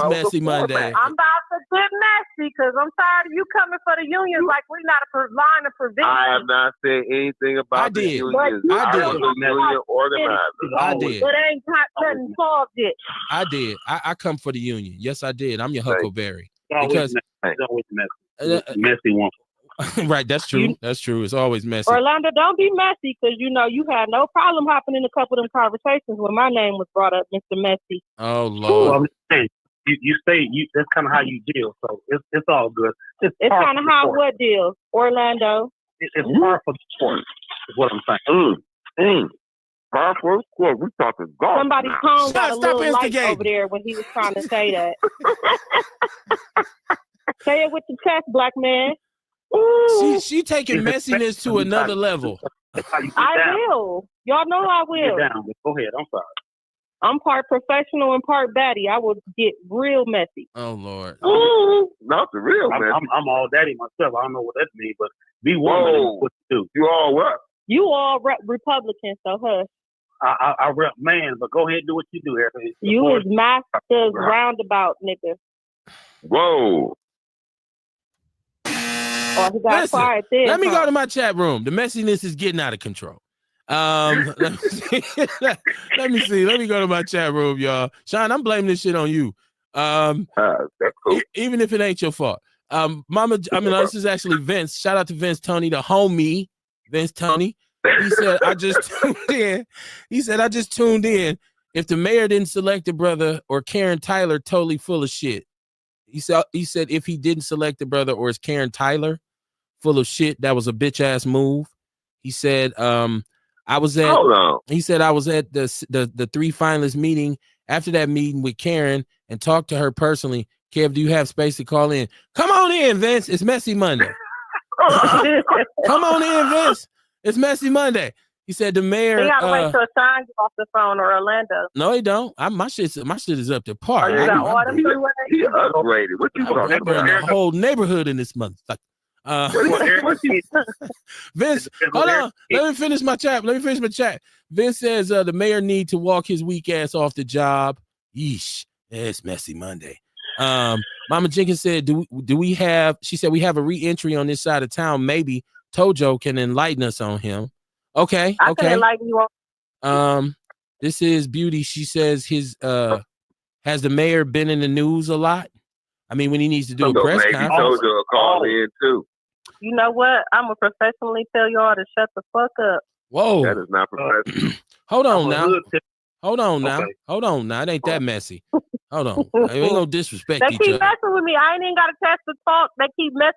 S1: messy Monday.
S7: I'm about to get messy because I'm tired of you coming for the unions like we're not a line of prevention.
S4: I have not said anything about the
S1: did.
S4: unions.
S1: I did.
S4: was a union organizer.
S1: I did.
S7: But ain't got nothing solved yet.
S1: I did. I come for the union. Yes, I did. I'm your Huckleberry.
S6: It's
S1: Because
S6: always messy. Messy one.
S1: right, that's true. That's true. It's always messy.
S7: Orlando, don't be messy because you know you had no problem hopping in a couple of them conversations when my name was brought up, Mr. Messy.
S1: Oh
S6: Well,
S1: Lord.
S6: I'm saying, you say that's kind of how you deal, so it's all good.
S7: It's kind of how what deal, Orlando.
S6: It's par for the sport, is what I'm saying.
S4: Par for the sport. We talking golf.
S7: Somebody's
S4: now.
S7: tone got a
S1: Stop
S7: little light
S1: instigating.
S7: over there when he was trying to say that. Say it with the chest, black man.
S1: She taking messiness to another level.
S6: That's how you get
S7: I
S6: down.
S7: will. Y'all know I will.
S6: Get down. Go ahead. I'm sorry.
S7: I'm part professional and part baddie. I will get real messy.
S1: Oh Lord.
S4: Not the real man.
S6: I'm all daddy myself. I don't know what that means, but be woman is what you do.
S4: You all what?
S7: You all rep Republicans, so hush.
S6: I rep man, but go ahead and do what you do, Erica.
S7: You is master's roundabout, nigga.
S4: Whoa.
S7: Oh, he got
S1: Listen,
S7: quiet there.
S1: let me go to my chat room. The messiness is getting out of control. Let me see. Let me see. Let me go to my chat room, y'all. Sean, I'm blaming this shit on you.
S4: That's cool.
S1: Even if it ain't your fault. This is actually Vince. Shout out to Vince Tony, the homie, Vince Tony. He said, I just tuned in. He said, I just tuned in. If the mayor didn't select the brother or Karen Tyler, totally full of shit. He said if he didn't select the brother or is Karen Tyler full of shit, that was a bitch ass move. He said, I was at the three finalists meeting. After that meeting with Karen and talked to her personally. Kev, do you have space to call in? Come on in, Vince. It's Messy Monday. Come on in, Vince. It's Messy Monday. He said the mayor.
S7: He gotta wait till Sean get off the phone or Orlando.
S1: No, he don't. My shit is up to par.
S7: You got all them three ways?
S4: He upgraded. What you talking about?
S1: The whole neighborhood in this motherfucker. Vince, hold on. Let me finish my chat. Vince says the mayor need to walk his weak ass off the job. Yeesh. It's Messy Monday. Mama Jenkins said, do we have, she said we have a re-entry on this side of town. Maybe Tojo can enlighten us on him. Okay.
S7: I can enlighten you on.
S1: This is Beauty. She says has the mayor been in the news a lot? I mean, when he needs to do a press conference.
S4: Tojo call in too.
S7: You know what? I'm gonna professionally tell y'all to shut the fuck up.
S1: Whoa.
S4: That is not professional.
S1: Hold on now. Hold on
S7: Okay.
S1: now. It ain't that messy. Hold on. I ain't gonna disrespect
S7: They
S1: each
S7: keep
S1: other.
S7: messing with me. I ain't even got a chance to talk. They keep messing.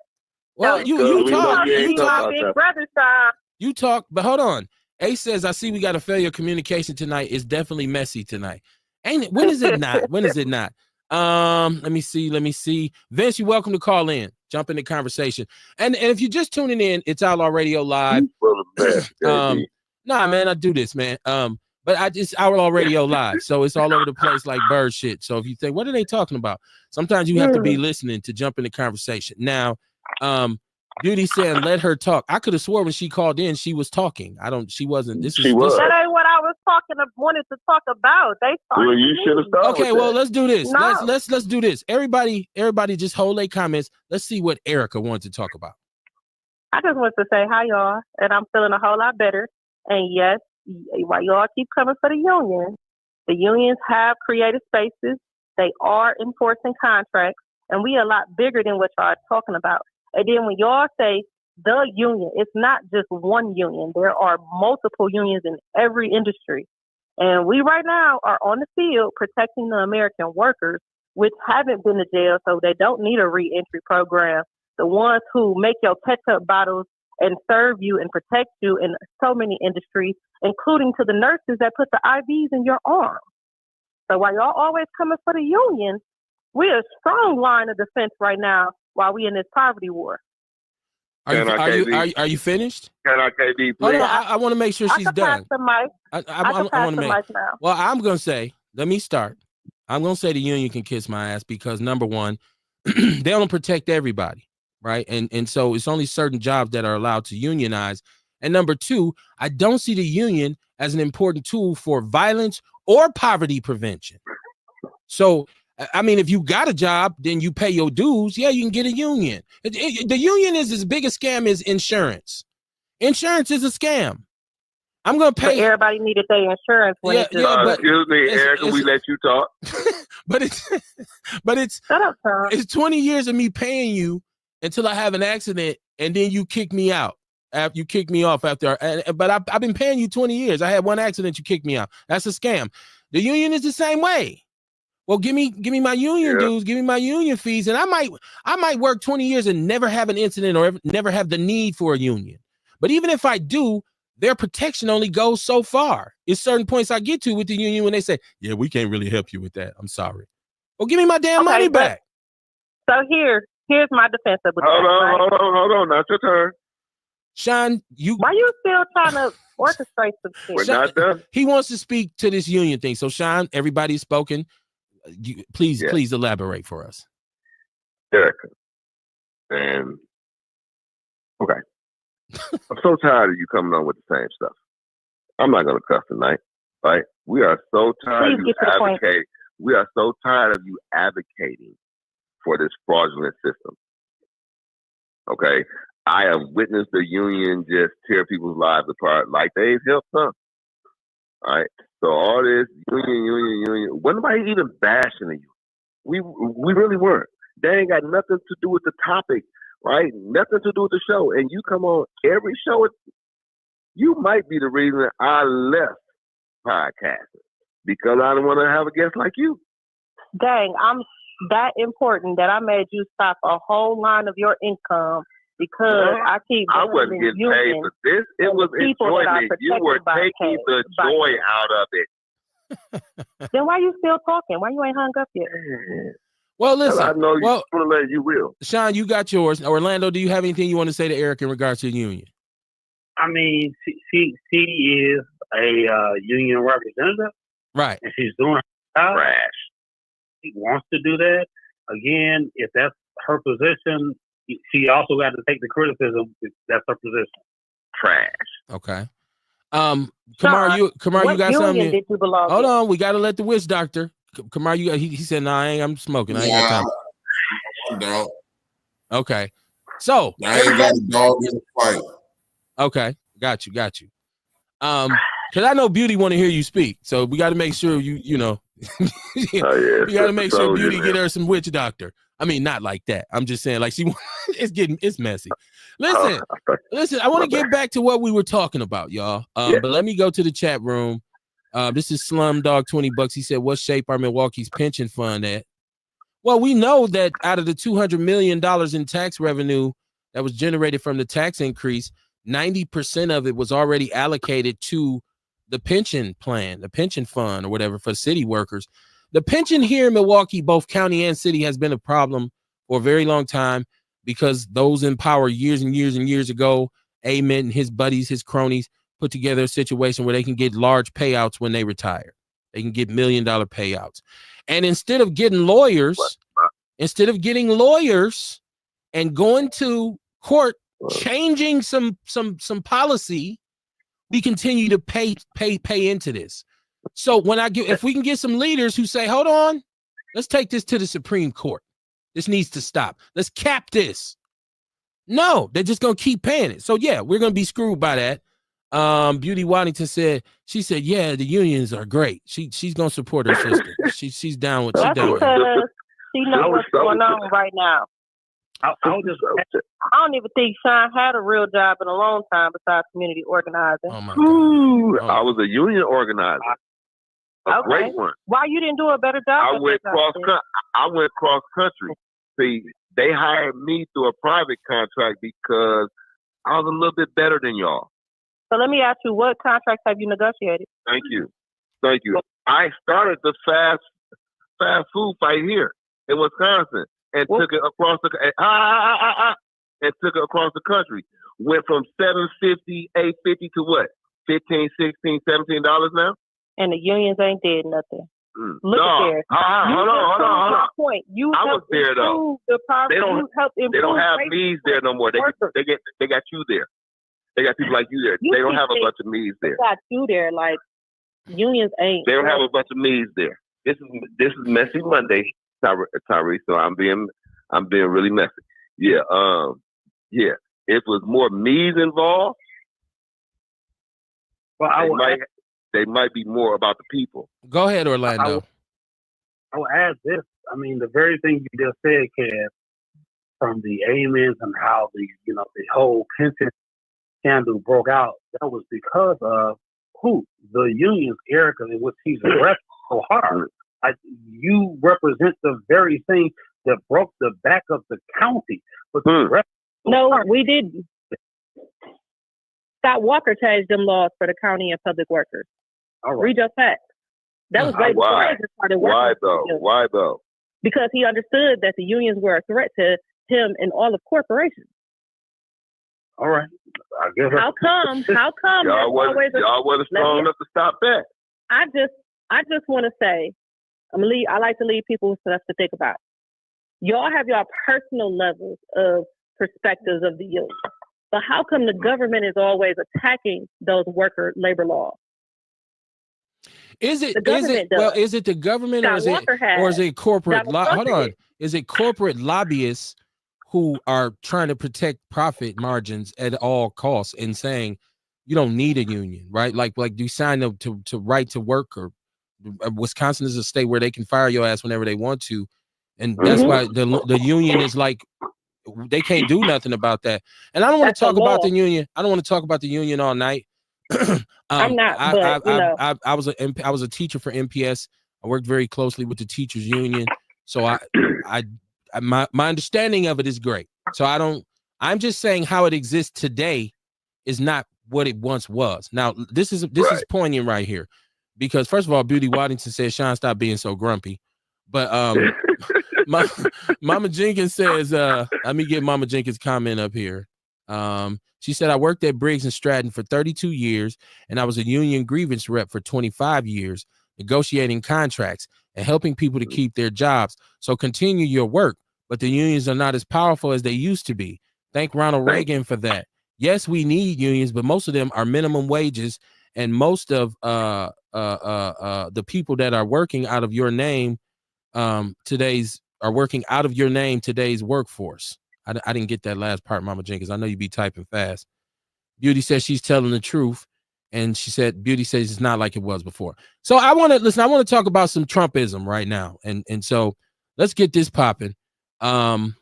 S1: Well, you talk.
S7: My big brother side.
S1: You talk, but hold on. Ace says, I see we got a failure of communication tonight. It's definitely messy tonight. Ain't it? When is it not? When is it not? Let me see. Vince, you're welcome to call in. Jump in the conversation. And if you're just tuning in, it's Outlaw Radio Live. Nah, man, I do this, man. But it's Outlaw Radio Live, so it's all over the place like bird shit. So if you think, what are they talking about? Sometimes you have to be listening to jump in the conversation. Now, Beauty said, let her talk. I could have swore when she called in, she was talking. She wasn't.
S7: That ain't what I was wanted to talk about. They
S4: well, you should have started.
S1: Okay, well, let's do this.
S7: No.
S1: Let's do this. Everybody just hold their comments. Let's see what Erica wants to talk about.
S7: I just want to say hi, y'all, and I'm feeling a whole lot better. And yes, while y'all keep coming for the unions have created spaces. They are enforcing contracts, and we are a lot bigger than what y'all are talking about. And then when y'all say the union, it's not just one union. There are multiple unions in every industry. And we right now are on the field protecting the American workers, which haven't been to jail, so they don't need a re-entry program. The ones who make your ketchup bottles and serve you and protect you in so many industries, including to the nurses that put the IVs in your arm. So while y'all always coming for the union, we're a strong line of defense right now while we in this poverty war.
S1: Are you finished?
S4: Can I, KB,
S1: Hold
S4: please?
S1: on, I want to make sure she's
S7: I can pass
S1: done.
S7: the mic. I
S1: want
S7: pass
S1: to
S7: the
S1: make.
S7: mic now.
S1: Well, I'm gonna say. Let me start. I'm gonna say the union can kiss my ass because number one, they don't protect everybody, right? And so it's only certain jobs that are allowed to unionize. And number two, I don't see the union as an important tool for violence or poverty prevention. So, I mean, if you got a job, then you pay your dues. Yeah, you can get a union. The union is as big a scam as insurance. Insurance is a scam. I'm gonna pay.
S7: But everybody needed their insurance when it just.
S1: But
S4: excuse me, Erica. We let you talk.
S1: but it's
S7: Shut up, Tom.
S1: It's 20 years of me paying you until I have an accident, and then you kick me out. After you kick me off after, but I've been paying you 20 years. I had one accident, you kicked me out. That's a scam. The union is the same way. Well, give me my union dues, give me my union fees, and I might work 20 years and never have an incident or never have the need for a union. But even if I do, their protection only goes so far. It's certain points I get to with the union when they say, "Yeah, we can't really help you with that. I'm sorry." Well, give me my damn money back.
S7: So here's my defense of it.
S4: Hold on. Not your turn.
S1: Sean,
S7: why you still trying to orchestrate some shit?
S4: We're not done.
S1: He wants to speak to this union thing. So, Sean, everybody's spoken. Please elaborate for us.
S4: Erica. And okay. I'm so tired of you coming on with the same stuff. I'm not gonna cuss tonight, right? We are so tired of you advocating. We are so tired of you advocating for this fraudulent system. Okay. I have witnessed the union just tear people's lives apart like they've helped some. All right. So all this union. Wasn't nobody even bashing the union. We really weren't. They ain't got nothing to do with the topic, right? Nothing to do with the show. And you come on every show. You might be the reason I left podcasting because I don't want to have a guest like you.
S7: Dang, I'm that important that I made you stop a whole line of your income because I
S4: wasn't getting paid for this. It was enjoyment. You were taking the joy out of it.
S7: Then why you still talking? Why you ain't hung up yet?
S1: Well, listen.
S4: I know you will.
S1: Sean, you got yours. Orlando, do you have anything you want to say to Eric in regards to the union?
S6: I mean, she is a union representative,
S1: right?
S6: And she's doing her job. She wants to do that. Again, if that's her position, she also got to take the criticism if that's her position.
S4: Trash.
S1: Okay. Kamar, you got something?
S7: Did you belong
S1: Hold on, we got to let the witch doctor. Kamar, he said, "No, I'm smoking. I ain't got time."
S2: I'm down.
S1: Okay. So
S2: I ain't got a dog in the fight.
S1: Okay, got you. Because I know Beauty want to hear you speak, so we got to make sure you know. We got to make sure Beauty get her some witch doctor. I mean, not like that. I'm just saying, like it's messy. Listen. I want to get back to what we were talking about, y'all. But let me go to the chat room. This is Slumdog $20. He said, "What shape are Milwaukee's pension fund at?" Well, we know that out of the $200 million in tax revenue that was generated from the tax increase, 90% of it was already allocated to the pension plan, the pension fund or whatever for city workers. The pension here in Milwaukee, both county and city, has been a problem for a very long time because those in power years and years and years ago, Ament and his buddies, his cronies, put together a situation where they can get large payouts when they retire. They can get $1 million payouts. And instead of getting lawyers and going to court, changing some policy, we continue to pay into this. So if we can get some leaders who say, hold on, let's take this to the Supreme Court. This needs to stop. Let's cap this. No, they're just gonna keep paying it. So yeah, we're gonna be screwed by that. Beauty Waddington said, yeah, the unions are great. She's gonna support her sister. She's down with
S7: That's because she knows what's going on right now. I don't even think Sean had a real job in a long time besides community organizing.
S1: Oh my God.
S4: I was a union organizer. A great one.
S7: Why you didn't do a better job?
S4: I went cross country. See, they hired me through a private contract because I was a little bit better than y'all.
S7: So let me ask you, what contracts have you negotiated?
S4: Thank you. I started the fast food fight here in Wisconsin and took it across the. and took it across the country. Went from $7.50, $8.50 to what? $15, $16, $17 now?
S7: And the unions ain't did nothing. Look
S4: no.
S7: at there.
S4: Hold on.
S7: Point. You
S4: I was there though. They don't have me's there no more. They got you there. They got people like you there. They don't have a bunch of me's there.
S7: Got you there. Like unions ain't.
S4: They don't have a bunch of me's there. This is messy Monday, Tyrese. So I'm being really messy. Yeah. Yeah. If it was more me's involved, well, they might be more about the people.
S1: Go ahead, Orlando.
S6: I will add this. I mean, the very thing you just said, Kev, from the amens and how the whole pension scandal broke out, that was because of who? The unions, Erica, in which he's represented so hard. You represent the very thing that broke the back of the county. But
S7: we didn't. Scott Walker changed them laws for the county and public workers.
S6: All right.
S7: Read your facts. That was right before I just started working.
S4: Why though?
S7: Because he understood that the unions were a threat to him and all of corporations.
S6: All right. I guess
S7: How come?
S4: y'all wasn't strong enough to stop that.
S7: I just want to say, I like to leave people with stuff to think about. Y'all have your personal levels of perspectives of the union. But how come the government is always attacking those labor laws?
S1: Is it the government or is it corporate? Hold on. Is it corporate lobbyists who are trying to protect profit margins at all costs and saying you don't need a union, right? Like you sign up to right to work, or Wisconsin is a state where they can fire your ass whenever they want to, and that's why the union is like, they can't do nothing about that. And I don't want to talk about the union. I don't want to talk about the union all night.
S7: I'm not.
S1: I was a teacher for MPS. I worked very closely with the teachers union. So my understanding of it is great. So I'm just saying how it exists today is not what it once was. Now this is poignant right here, because first of all, Beauty Waddington says, Sean, stop being so grumpy. But Mama Jenkins says, let me get Mama Jenkins' comment up here. She said, I worked at Briggs and Stratton for 32 years, and I was a union grievance rep for 25 years, negotiating contracts and helping people to keep their jobs. So continue your work, but the unions are not as powerful as they used to be. Thank Ronald Reagan for that. Yes, we need unions, but most of them are minimum wages, and most of the people that are working out of your name today's workforce. I didn't get that last part, Mama Jenkins. I know you be typing fast. Beauty says she's telling the truth, and Beauty says it's not like it was before. So I want to talk about some Trumpism right now, and so let's get this popping. Trump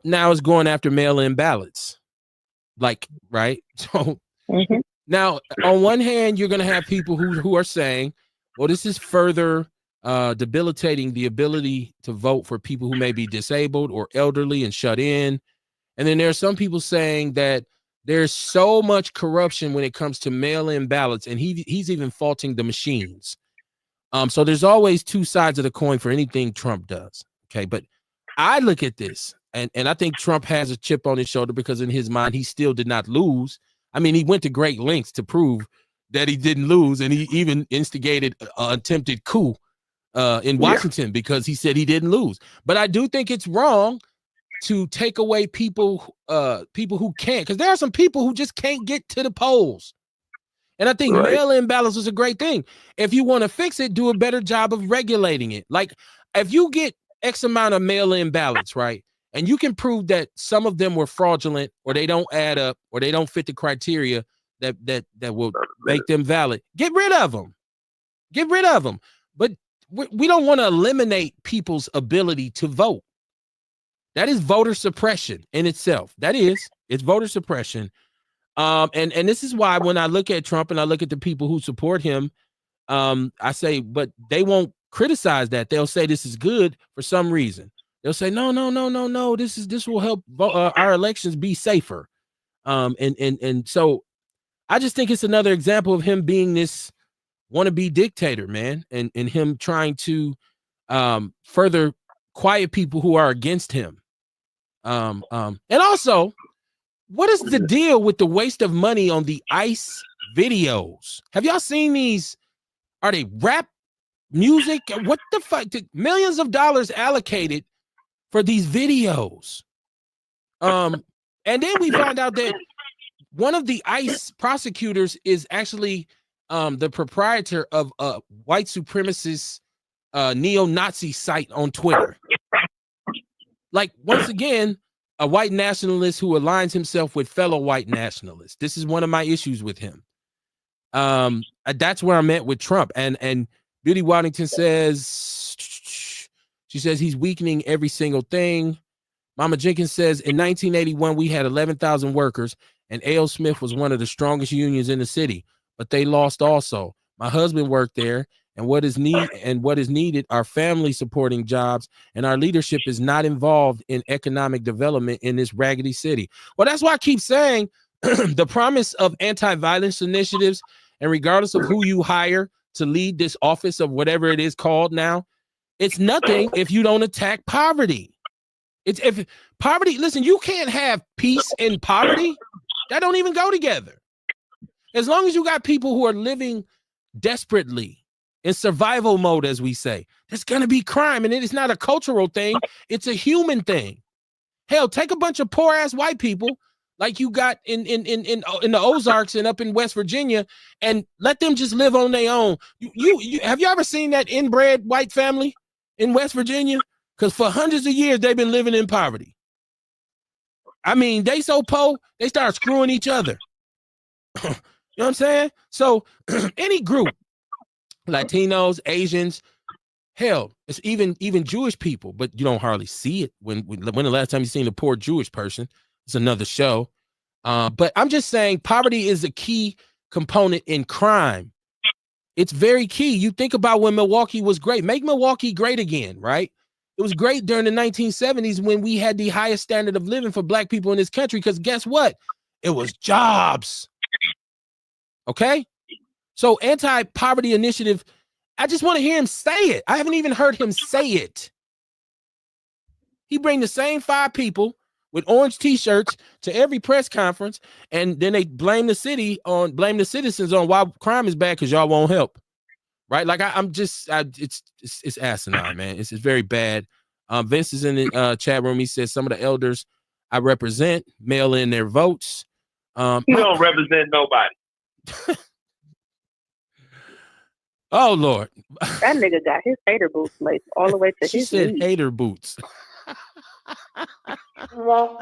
S1: now is going after mail-in ballots, right? So now, on one hand, you're going to have people who are saying, well, this is further debilitating the ability to vote for people who may be disabled or elderly and shut in. And then there are some people saying that there's so much corruption when it comes to mail-in ballots, and he's even faulting the machines. So there's always two sides of the coin for anything Trump does. Okay, but I look at this, and I think Trump has a chip on his shoulder because in his mind he still did not lose. I mean, he went to great lengths to prove that he didn't lose, and he even instigated an attempted coup in Washington because he said he didn't lose. But I do think it's wrong to take away people who can't, because there are some people who just can't get to the polls. And I think mail-in ballots is a great thing. If you want to fix it, do a better job of regulating it. Like if you get X amount of mail-in ballots, right, and you can prove that some of them were fraudulent or they don't add up or they don't fit the criteria that will make them valid, get rid of them. Get rid of them. But we don't want to eliminate people's ability to vote. That is voter suppression in itself. It's voter suppression. And this is why when I look at Trump and I look at the people who support him, I say, but they won't criticize that. They'll say this is good for some reason. They'll say, no. This will help our elections be safer. And so I just think it's another example of him being this wannabe dictator, man, and him trying to further quiet people who are against him. And also, what is the deal with the waste of money on the ICE videos? Have y'all seen these? Are they rap music? What the fuck? Millions of dollars allocated for these videos. And then we find out that one of the ICE prosecutors is actually the proprietor of a white supremacist neo-Nazi site on Twitter. Like, once again, a white nationalist who aligns himself with fellow white nationalists. This is one of my issues with him. That's where I'm at with Trump. And Beauty Waddington says, she says he's weakening every single thing. Mama Jenkins says, in 1981, we had 11,000 workers, and A.L. Smith was one of the strongest unions in the city, but they lost also. My husband worked there, and what is needed are family supporting jobs, and our leadership is not involved in economic development in this raggedy city. Well, that's why I keep saying the promise of anti-violence initiatives, and regardless of who you hire to lead this office of whatever it is called now, it's nothing if you don't attack poverty. It's if poverty, listen, you can't have peace and poverty. That don't even go together. As long as you got people who are living desperately in survival mode, as we say, there's going to be crime. And it is not a cultural thing. It's a human thing. Hell, take a bunch of poor ass white people like you got in the Ozarks and up in West Virginia and let them just live on their own. You have you ever seen that inbred white family in West Virginia? Because for hundreds of years, they've been living in poverty. I mean, they so poor, they start screwing each other. You know what I'm saying? So any group, Latinos, Asians, hell, it's even Jewish people, but you don't hardly see it. When the last time you seen a poor Jewish person? It's another show. But I'm just saying poverty is a key component in crime. It's very key. You think about when Milwaukee was great. Make Milwaukee great again, right? It was great during the 1970s when we had the highest standard of living for black people in this country, because guess what? It was jobs. Okay? So anti-poverty initiative, I just want to hear him say it. I haven't even heard him say it. He bring the same 5 people with orange t-shirts to every press conference, and then they blame the citizens on why crime is bad because y'all won't help. Right? Like it's asinine, man. It's very bad. Vince is in the chat room. He says some of the elders I represent mail in their votes.
S8: You don't represent nobody.
S1: Oh Lord.
S7: That nigga got his hater boots laced all the way to
S1: She
S7: his
S1: said
S7: knees.
S1: hater boots. Sean,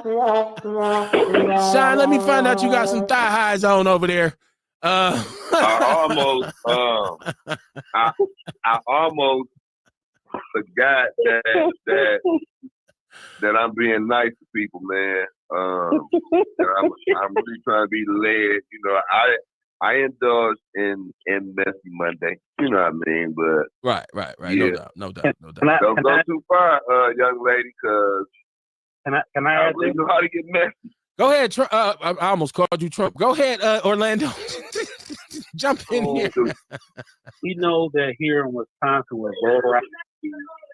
S1: let me find out you got some thigh highs on over there.
S4: I almost forgot that I'm being nice to people, man. I'm really trying to be led. You know, I indulge in Messy Monday. You know what I mean? But
S1: right.
S4: Yeah.
S1: No doubt.
S4: Don't go too far, young lady, because
S6: Can I add
S4: really
S6: this?
S4: know how to get messy.
S1: Go ahead, Trump. I almost called you Trump. Go ahead, Orlando. Jump in here.
S6: We know that here in Wisconsin, with voter ID,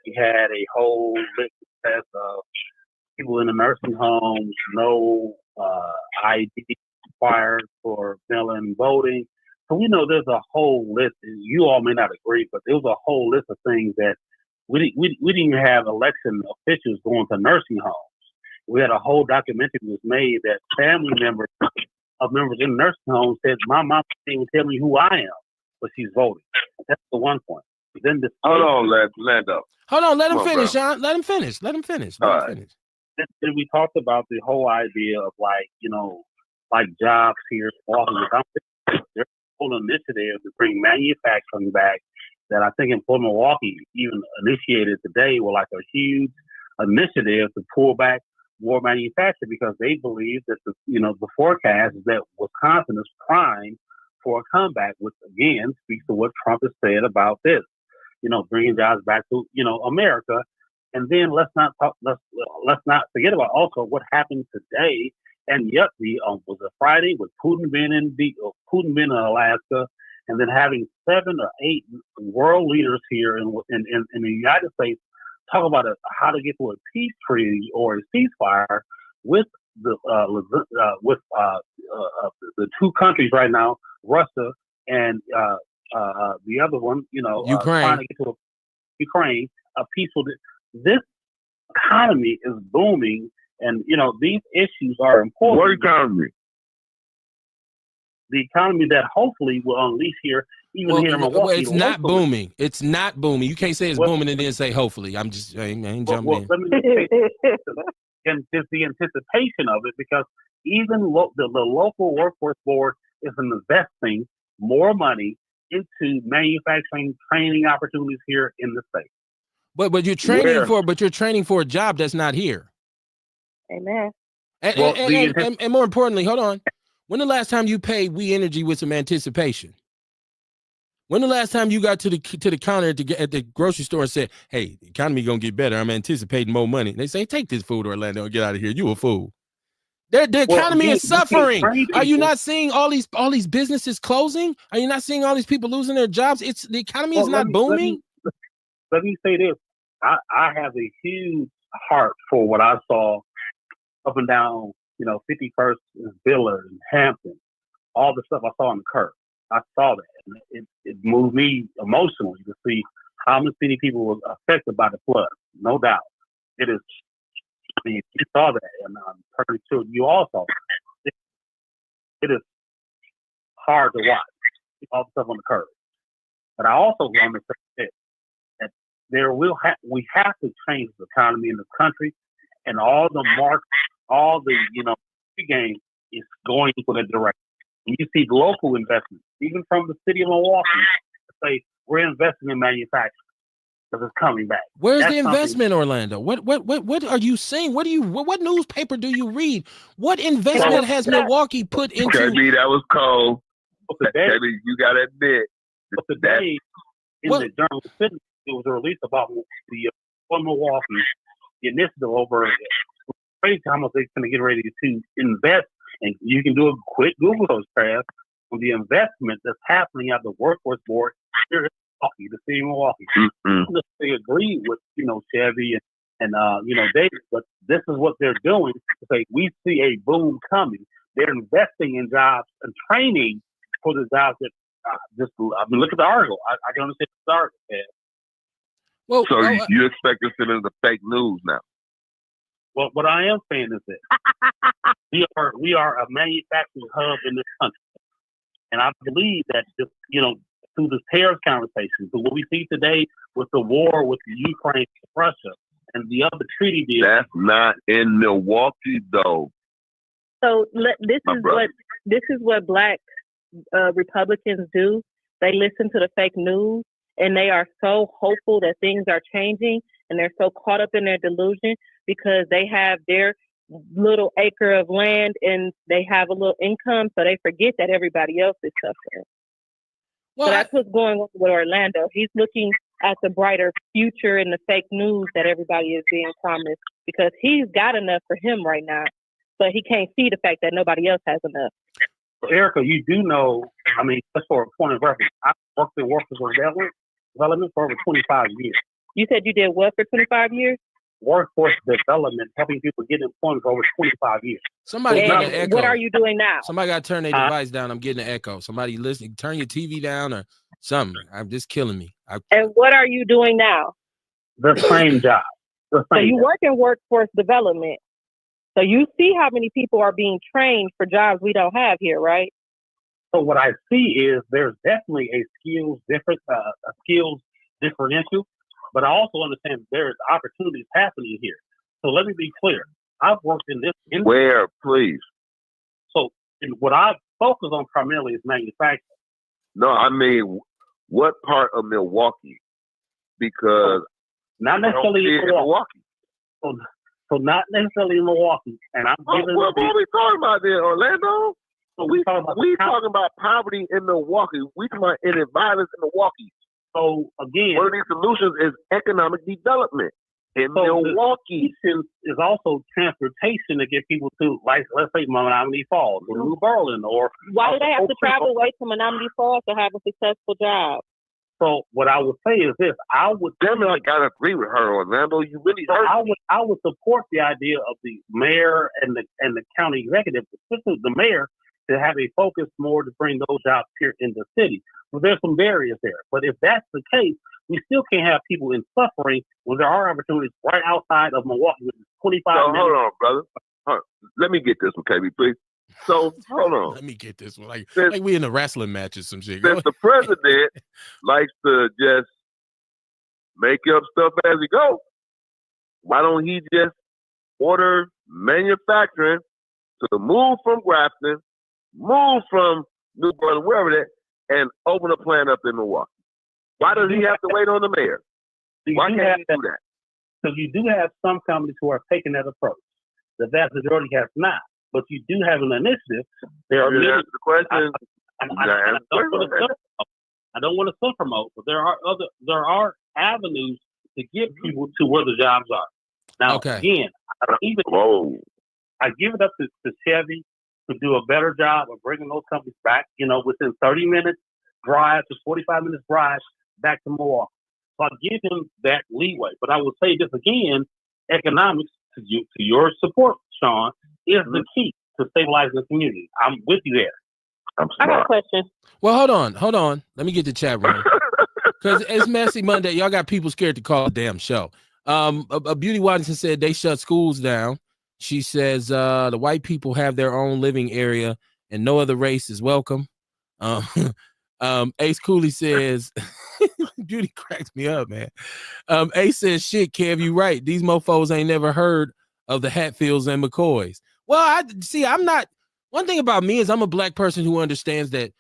S6: we had a whole list of people in the nursing homes, no ID required for mail-in voting. So we know there's a whole list. You all may not agree, but there was a whole list of things that we didn't even have election officials going to nursing homes. We had a whole documentary that was made that family members of members in nursing homes said, my mom can't even tell me who I am, but she's voting. That's the one point. Then
S4: Hold on, Lando.
S1: Hold on, let him
S4: Come on,
S1: finish,
S4: bro.
S1: Sean. Let him finish.
S4: All right.
S6: Then we talked about the whole idea of like jobs here. There's a whole initiative to bring manufacturing back that I think in Port Milwaukee even initiated today with like a huge initiative to pull back more manufacturing because they believe that the forecast is that Wisconsin is primed for a comeback, which again speaks to what Trump has said about this, bringing jobs back to America. And then let's not forget about also what happened today. And yet, was it Friday with Putin being in Alaska, and then having 7 or 8 world leaders here in the United States talk about how to get to a peace treaty or a ceasefire with the two countries right now, Russia and the other one,
S1: Ukraine.
S6: trying to get to Ukraine, a peaceful. This economy is booming, and these issues are important.
S4: What economy?
S6: The economy that hopefully will unleash here, even here in Milwaukee.
S1: It's not booming. It's not booming. You can't say it's booming and then say hopefully. I ain't jumping in.
S6: Let me say, and just the anticipation of it, because even the local workforce board is investing more money into manufacturing training opportunities here in the state.
S1: But you're training for a job that's not here.
S7: Amen.
S1: And more importantly, hold on. When the last time you paid We Energy with some anticipation? When the last time you got to the counter at the grocery store and said, "Hey, the economy gonna get better. I'm anticipating more money." They say, "Take this food, Orlando, and get out of here. You a fool." The economy is suffering. Are you not seeing all these businesses closing? Are you not seeing all these people losing their jobs? The economy is not booming.
S6: Let me say this. I have a huge heart for what I saw up and down, 51st and Billard and Hampton, all the stuff I saw on the curb. I saw that, and it moved me emotionally to see how many people were affected by the flood. No doubt, it is. I mean, you saw that, and I'm pretty sure you all saw it. It is hard to watch all the stuff on the curb. But I also want to say that we have to change the economy in this country, and all the game is going for that direction. And you see local investments, even from the city of Milwaukee, say we're investing in manufacturing because it's coming back.
S1: Where's the investment, Orlando? What are you seeing? What newspaper do you read? What investment has Milwaukee put into?
S4: KB, that was cold.
S6: Today,
S4: KB, you got to admit.
S6: Today, in the Journal of City, it was a release about the Milwaukee, the initiative over crazy how much they're going to get ready to invest. And you can do a quick Google search pass on the investment that's happening at the workforce board here in Milwaukee, the city of Milwaukee. Mm-hmm. They agree with, Chevy and David, but this is what they're doing to say we see a boom coming. They're investing in jobs and training for the jobs that look at the article. I can understand the article.
S1: Well,
S4: so you expect us to be the fake news now?
S6: Well, what I am saying is that we are a manufacturing hub in this country, and I believe that through the tariff conversation, through what we see today with the war with Ukraine and Russia and the other treaty deals.
S4: That's not in Milwaukee, though.
S7: So this is what Black Republicans do. They listen to the fake news, and they are so hopeful that things are changing, and they're so caught up in their delusion because they have their little acre of land and they have a little income, so they forget that everybody else is suffering. Well, so that's what's going on with Orlando. He's looking at the brighter future and the fake news that everybody is being promised because he's got enough for him right now, but he can't see the fact that nobody else has enough.
S6: So, Erica, you do know, just for a point of reference, I've worked in workforce development for over 25 years.
S7: You said you did what for 25 years?
S6: Workforce development, helping people get employment for over 25 years.
S1: Somebody got an echo.
S7: What are you doing now?
S1: Somebody got to turn their device down. I'm getting an echo. Somebody listening, turn your TV down or something. I'm just killing me.
S7: And what are you doing now?
S6: The same job.
S7: So you work in workforce development. So you see how many people are being trained for jobs we don't have here, right?
S6: So what I see is there's definitely a skills differential. But I also understand there's opportunities happening here. So let me be clear. I've worked in this industry.
S4: Where, please?
S6: So what I focus on primarily is manufacturing.
S4: No, I mean, what part of Milwaukee? Because
S6: not necessarily in Milwaukee. So not necessarily in Milwaukee. And I'm giving
S4: what are we talking about there, Orlando? So we talking about poverty in Milwaukee. We talking about violence in Milwaukee.
S6: So again,
S4: one of these solutions is economic development in Milwaukee.
S6: Is also transportation to get people to, like, let's say Menominee Falls or New Berlin, or
S7: why do they have to travel away to Menominee Falls to have a successful job?
S6: So what I would say is this: I
S4: gotta agree with her, Orlando. You really hurt.
S6: I would support the idea of the mayor and the county executive, especially the mayor, to have a focus more to bring those jobs here in the city. Well, there's some barriers there, but if that's the case, we still can't have people in suffering when there are opportunities right outside of Milwaukee with 25 minutes.
S4: Hold on, brother. Let me get this one, KB, please. So hold on.
S1: Let me get this one. Like we in a wrestling match or some shit.
S4: Since the president likes to just make up stuff as he goes, why don't he just order manufacturing to move from Grafton, move from New Brunswick, wherever that, and open a plant up in Milwaukee? Why does he have to wait on the mayor? Why can't he do that?
S6: Because you do have some companies who are taking that approach. The vast majority has not. But you do have an initiative. There are many.
S4: The question.
S6: I don't want to self-promote, but there are avenues to get people to where the jobs are. Now, again, I give it up to Chevy to do a better job of bringing those companies back, within 30 minutes drive to 45 minutes drive back to Milwaukee. So I give him that leeway. But I will say this again, economics, to your support, Sean, is the key to stabilizing the community. I'm with you there.
S7: I got a question.
S1: Well, hold on. Let me get the chat room. Because it's Messy Monday. Y'all got people scared to call a damn show. A Beauty Watson said they shut schools down. She says the white people have their own living area and no other race is welcome. Ace Cooley says, Beauty cracks me up, man. Ace says, shit, Kev, you right. These mofos ain't never heard of the Hatfields and McCoys. Well, I'm not. One thing about me is I'm a black person who understands that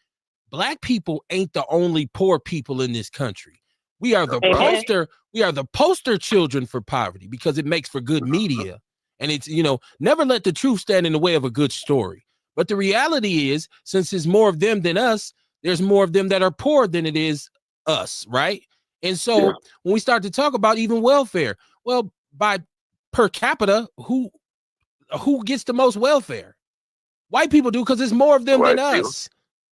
S1: black people ain't the only poor people in this country. We are the poster children for poverty because it makes for good media. And it's, never let the truth stand in the way of a good story. But the reality is, since there's more of them than us, there's more of them that are poor than it is us, right? And so when we start to talk about even welfare, well, by per capita, who gets the most welfare? White people do, because there's more of them than us,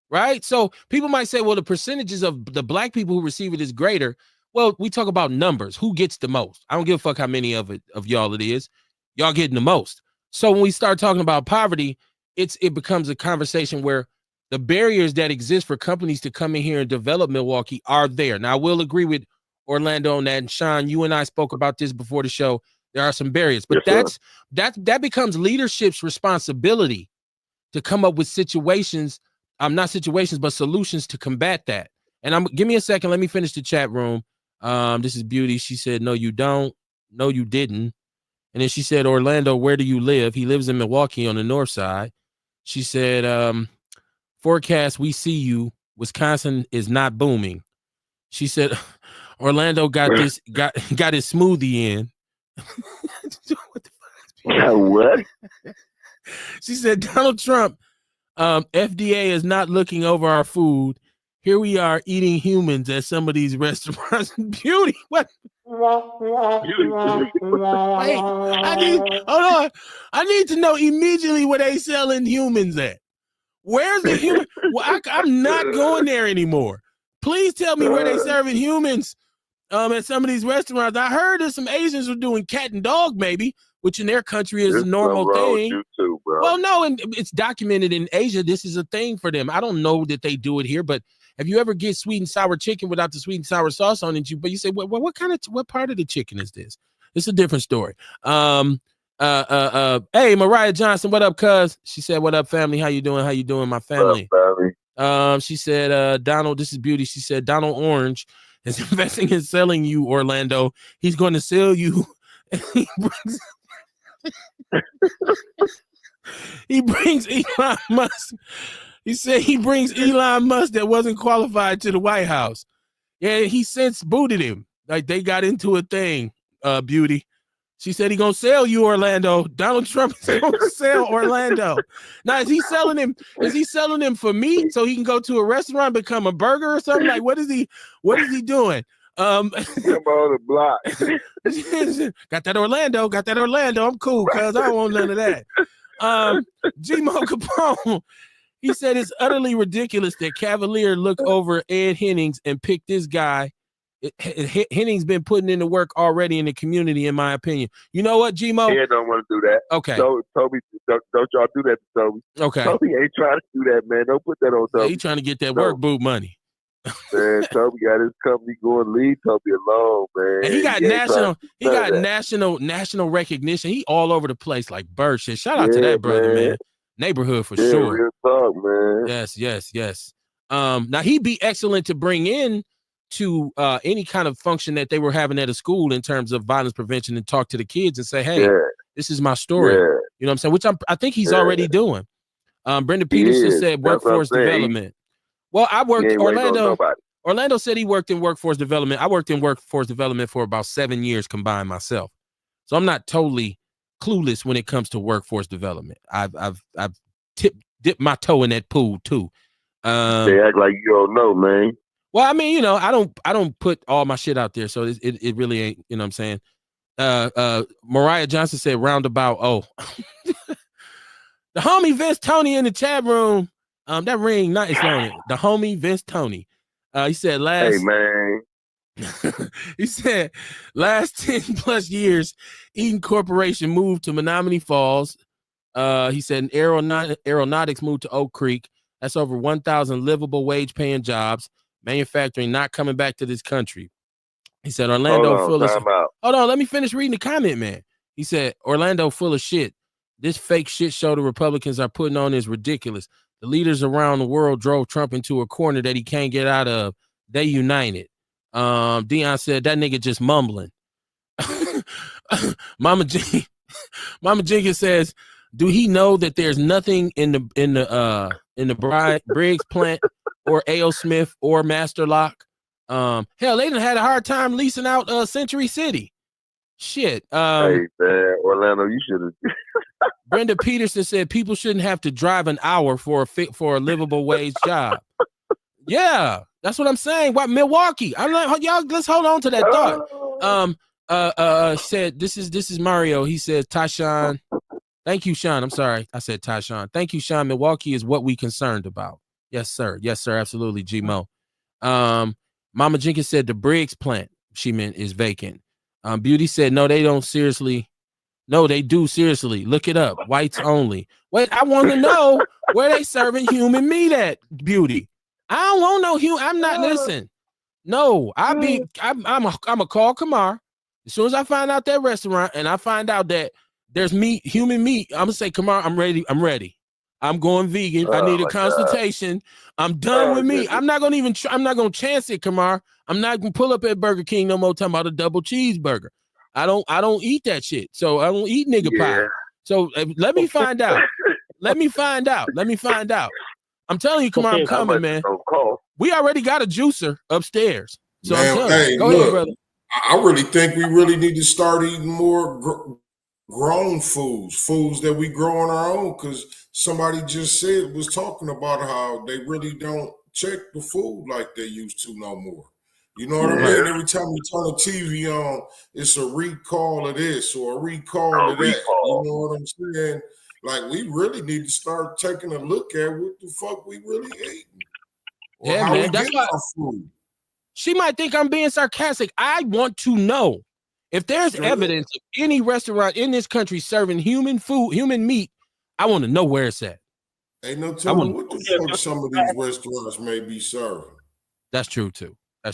S1: right? So people might say, well, the percentages of the black people who receive it is greater. Well, we talk about numbers. Who gets the most? I don't give a fuck how many of y'all it is. Y'all getting the most. So when we start talking about poverty, it becomes a conversation where the barriers that exist for companies to come in here and develop Milwaukee are there. Now, I will agree with Orlando on that. And Sean, you and I spoke about this before the show. There are some barriers, but that becomes leadership's responsibility to come up with situations, not situations, but solutions to combat that. And give me a second. Let me finish the chat room. This is Beauty. She said, no, you don't. No, you didn't. And then she said, Orlando, where do you live? He lives in Milwaukee on the north side. She said, forecast, we see you. Wisconsin is not booming. She said, Orlando got his smoothie in. What the fuck?
S4: What?
S1: She said, Donald Trump, FDA is not looking over our food. Here we are eating humans at some of these restaurants. Beauty. What? Wait, hold on. I need to know immediately where they selling humans at. Where's the human? Well, I'm not going there anymore. Please tell me where they serving humans at some of these restaurants. I heard that some Asians are doing cat and dog, maybe, which in their country is a normal thing.
S4: You too, bro.
S1: Well, no, and it's documented in Asia. This is a thing for them. I don't know that they do it here, but if you ever get sweet and sour chicken without the sweet and sour sauce on it, but you say, well, what part of the chicken is this? It's a different story. Hey, Mariah Johnson, what up, cuz? She said, what up, family? How you doing? How you doing, my family? She said, Donald, this is Beauty. She said, Donald Orange is investing in selling you, Orlando. He's going to sell you. He brings Elon Musk. He said he brings Elon Musk that wasn't qualified to the White House. Yeah, he since booted him. Like they got into a thing, Beauty. She said he gonna sell you, Orlando. Donald Trump is gonna sell Orlando. Now, is he selling him? Is he selling him for meat so he can go to a restaurant, become a burger or something? Like, what is he doing?
S4: Come on the block.
S1: Got that Orlando. I'm cool, cuz I don't want none of that. G-Mo Capone. He said it's utterly ridiculous that Cavalier look over Ed Hennings and pick this guy. Hennings been putting in the work already in the community, in my opinion. You know what, G-Mo?
S4: Ed don't want to do that.
S1: Okay.
S4: So, Toby, don't y'all do that to Toby.
S1: Okay.
S4: Toby ain't trying to do that, man. Don't put that on Toby.
S1: Yeah, he trying to get that work boot money.
S4: Man, Toby got his company going. Leave Toby alone, man.
S1: And he got national recognition. He all over the place like bird shit. Shout out to that brother, man. Neighborhood for sure.
S4: Real talk, man.
S1: Yes. Now he'd be excellent to bring in to any kind of function that they were having at a school in terms of violence prevention and talk to the kids and say, hey, this is my story. You know what I'm saying? Which I think he's already doing. Brendan Peterson said workforce development. Well, I worked Orlando said he worked in workforce development. I worked in workforce development for about 7 years combined myself. So I'm not totally clueless when it comes to workforce development. I've dipped my toe in that pool too.
S4: They act like you don't know, man.
S1: Well, I mean, you know, I don't put all my shit out there, so it really ain't, you know what I'm saying? Mariah Johnson said roundabout. Oh, the homie Vince Tony in the chat room. That ring not is on it. The homie Vince Tony. He said
S4: Hey man.
S1: He said last 10 plus years, Eaton Corporation moved to Menominee Falls. He said aeronautics moved to Oak Creek. That's over 1,000 livable wage paying jobs. Manufacturing not coming back to this country. He said Orlando full of hold on, let me finish reading the comment, man. He said Orlando full of shit. This fake shit show the Republicans are putting on is ridiculous. The leaders around the world drove Trump into a corner that he can't get out of. They united. Dion said that nigga just mumbling. Mama Jenkins says, do he know that there's nothing in the Briggs plant or A.O. Smith or Master Lock? Hell, they done had a hard time leasing out Century City. Shit.
S4: Hey man, Orlando, you should have.
S1: Brenda Peterson said people shouldn't have to drive an hour for a livable wage job. Yeah, that's what I'm saying. What Milwaukee? I'm like, y'all, let's hold on to that thought. Said this is Mario. He says Tyshawn. Thank you, Sean. I'm sorry, I said Tyshawn. Thank you, Sean. Milwaukee is what we concerned about. Yes, sir. Yes, sir. Absolutely, G-Mo. Mama Jenkins said the Briggs plant she meant is vacant. Beauty said no, they don't seriously. No, they do seriously. Look it up. Whites only. Wait, I want to know where they serving human meat at, Beauty. I don't want no human. I'm not listening. No, I'm a call Kamar. As soon as I find out that restaurant and I find out that there's meat, human meat, I'm gonna say, Kamar, I'm ready. I'm going vegan. I need a consultation. God. I'm done with meat. I'm not gonna chance it, Kamar. I'm not gonna pull up at Burger King no more talking about a double cheeseburger. I don't eat that shit. So I don't eat nigga pie. So let me find out. Let me find out. I'm telling you, Kamar, I'm coming, man. We already got a juicer upstairs. So man, I'm telling you. Go ahead, brother.
S2: I really think we really need to start eating more grown foods that we grow on our own, because somebody just was talking about how they really don't check the food like they used to no more. You know what I mean? Every time you turn the TV on, it's a recall of this or a recall of that. You know what I'm saying? Like, we really need to start taking a look at what the fuck we really eating. Or
S1: yeah,
S2: how
S1: man.
S2: we
S1: That's
S2: get our food.
S1: She might think I'm being sarcastic. I want to know if there's evidence of any restaurant in this country serving human food, human meat. I want to know where it's at.
S2: Ain't no telling what the fuck some of these restaurants may be serving.
S1: That's true too. I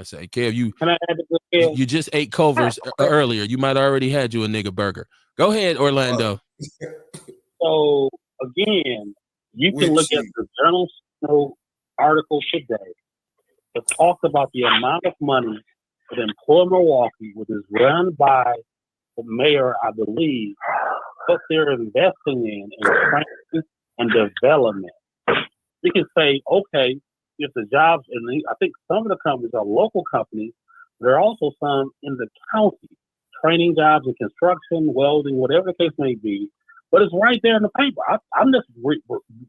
S1: say, Kev, you just ate Culver's earlier. You might already had you a nigga burger. Go ahead, Orlando.
S6: So again, you can look at the Journal Sentinel article today. It talks about the amount of money that Employ Milwaukee, which is run by the mayor, I believe, what they're investing in training and development. You can say, okay, if the jobs, and I think some of the companies are local companies, there are also some in the county, training jobs in construction, welding, whatever the case may be. But it's right there in the paper. I'm just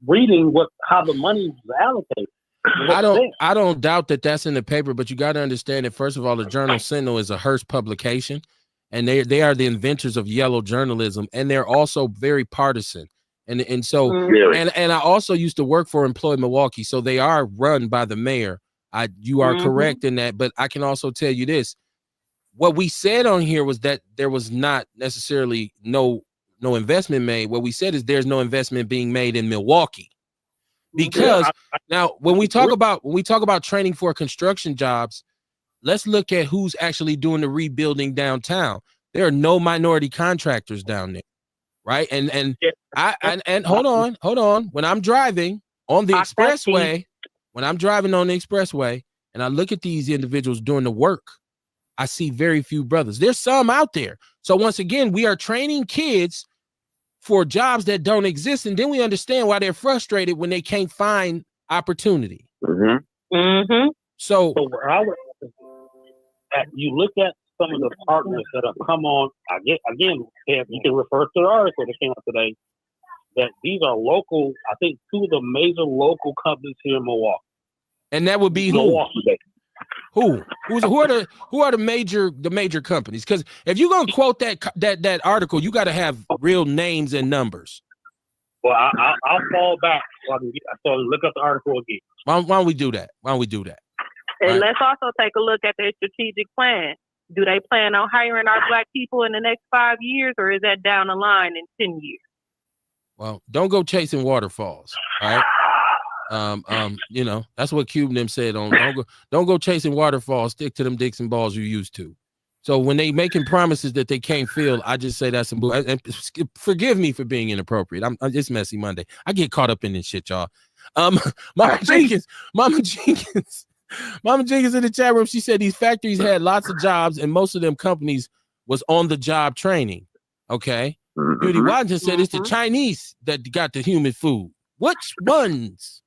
S6: reading how the money is allocated.
S1: I don't doubt that that's in the paper, but you got to understand that, first of all, the Journal Sentinel is a Hearst publication, and they are the inventors of yellow journalism, and they're also very partisan. And so
S4: Really?
S1: and I also used to work for Employ Milwaukee, so they are run by the mayor. You are correct in that, but I can also tell you this. What we said on here was that there was not necessarily no investment made. What we said is there's no investment being made in Milwaukee. Because now when we talk about training for construction jobs, let's look at who's actually doing the rebuilding downtown. There are no minority contractors down there, right? And hold on. When I'm driving on the expressway, and I look at these individuals doing the work, I see very few brothers. There's some out there. So once again, we are training kids for jobs that don't exist, and then we understand why they're frustrated when they can't find opportunity. So
S6: you look at some of the partners that have come on. Again, you can refer to the article that came out today. That these are local. I think 2 of the major local companies here in Milwaukee.
S1: And that would be who? Who are the major companies? Because if you're gonna quote that article, you got to have real names and numbers.
S6: Well, I'll fall back so look up the article again.
S1: Why don't we do that?
S7: And let's also take a look at their strategic plan. Do they plan on hiring our Black people in the next 5 years, or is that down the line in 10 years?
S1: Well, don't go chasing waterfalls. All right. That's what Cuban them said on don't go chasing waterfalls, stick to them dicks and balls you used to. So when they making promises that they can't fill, I just say that's some bull. And forgive me for being inappropriate. It's Messy Monday. I get caught up in this shit, y'all. Mama Jenkins in the chat room, she said these factories had lots of jobs and most of them companies was on the job training. Okay. Beauty Waddington said it's the Chinese that got the human food. Which ones?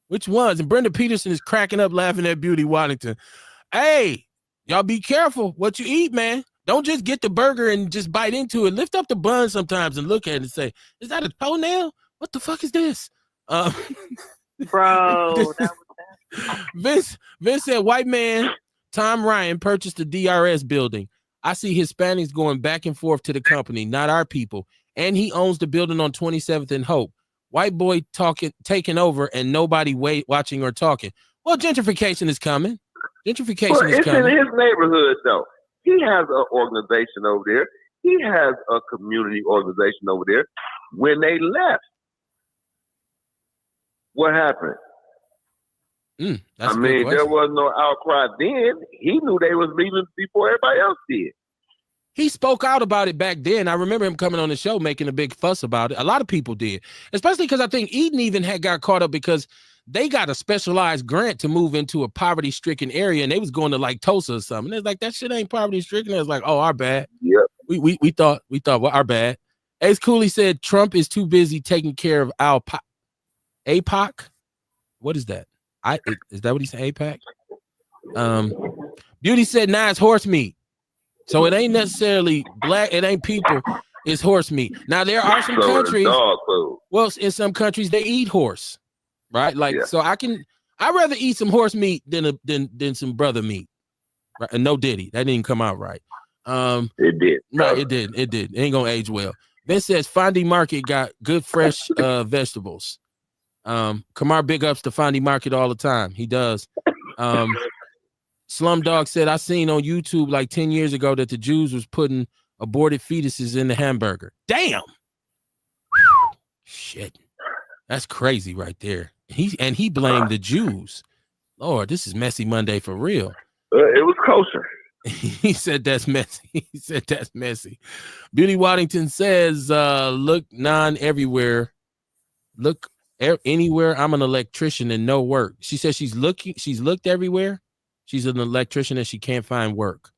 S1: And Brenda Peterson is cracking up laughing at Beauty Waddington. Hey, y'all be careful what you eat, man. Don't just get the burger and just bite into it. Lift up the bun sometimes and look at it and say, is that a toenail? What the fuck is this?
S7: Bro,
S1: Vince said, white man Tom Ryan purchased the DRS building. I see Hispanics going back and forth to the company, not our people. And he owns the building on 27th and Hope. White boy taking over and nobody watching or talking. Well, gentrification is coming. It's in his
S4: neighborhood, though. He has an organization over there. He has a community organization over there. When they left, what happened? There was no outcry then. He knew they was leaving before everybody else did.
S1: He spoke out about it back then. I remember him coming on the show making a big fuss about it. A lot of people did, especially because I think Eden even had got caught up because they got a specialized grant to move into a poverty-stricken area, and they was going to like Tulsa or something. It's like that shit ain't poverty-stricken. It's like, oh, our bad.
S4: Yeah.
S1: We thought, well, our bad. Ace Cooley said Trump is too busy taking care of APOC. What is that? Is that what he said? APAC? Beauty said, nah, it's horse meat. So it ain't necessarily black. It ain't people. It's horse meat. Now there are some countries. Well, in some countries they eat horse, right? Like so, I'd rather eat some horse meat than some brother meat. Right? And no Diddy, that didn't come out right.
S4: It did.
S1: Right, it did. It ain't gonna age well. Vince says Fondy Market got good fresh vegetables. Kamar big ups to Fondy Market all the time. He does. Slumdog said, I seen on YouTube like 10 years ago that the Jews was putting aborted fetuses in the hamburger. Damn. Shit. That's crazy right there. He blamed the Jews. Lord, this is Messy Monday for real.
S4: It was kosher.
S1: He said that's messy. Beauty Waddington says, look everywhere. Look anywhere. I'm an electrician and no work. She says she's looked everywhere. She's an electrician and she can't find work.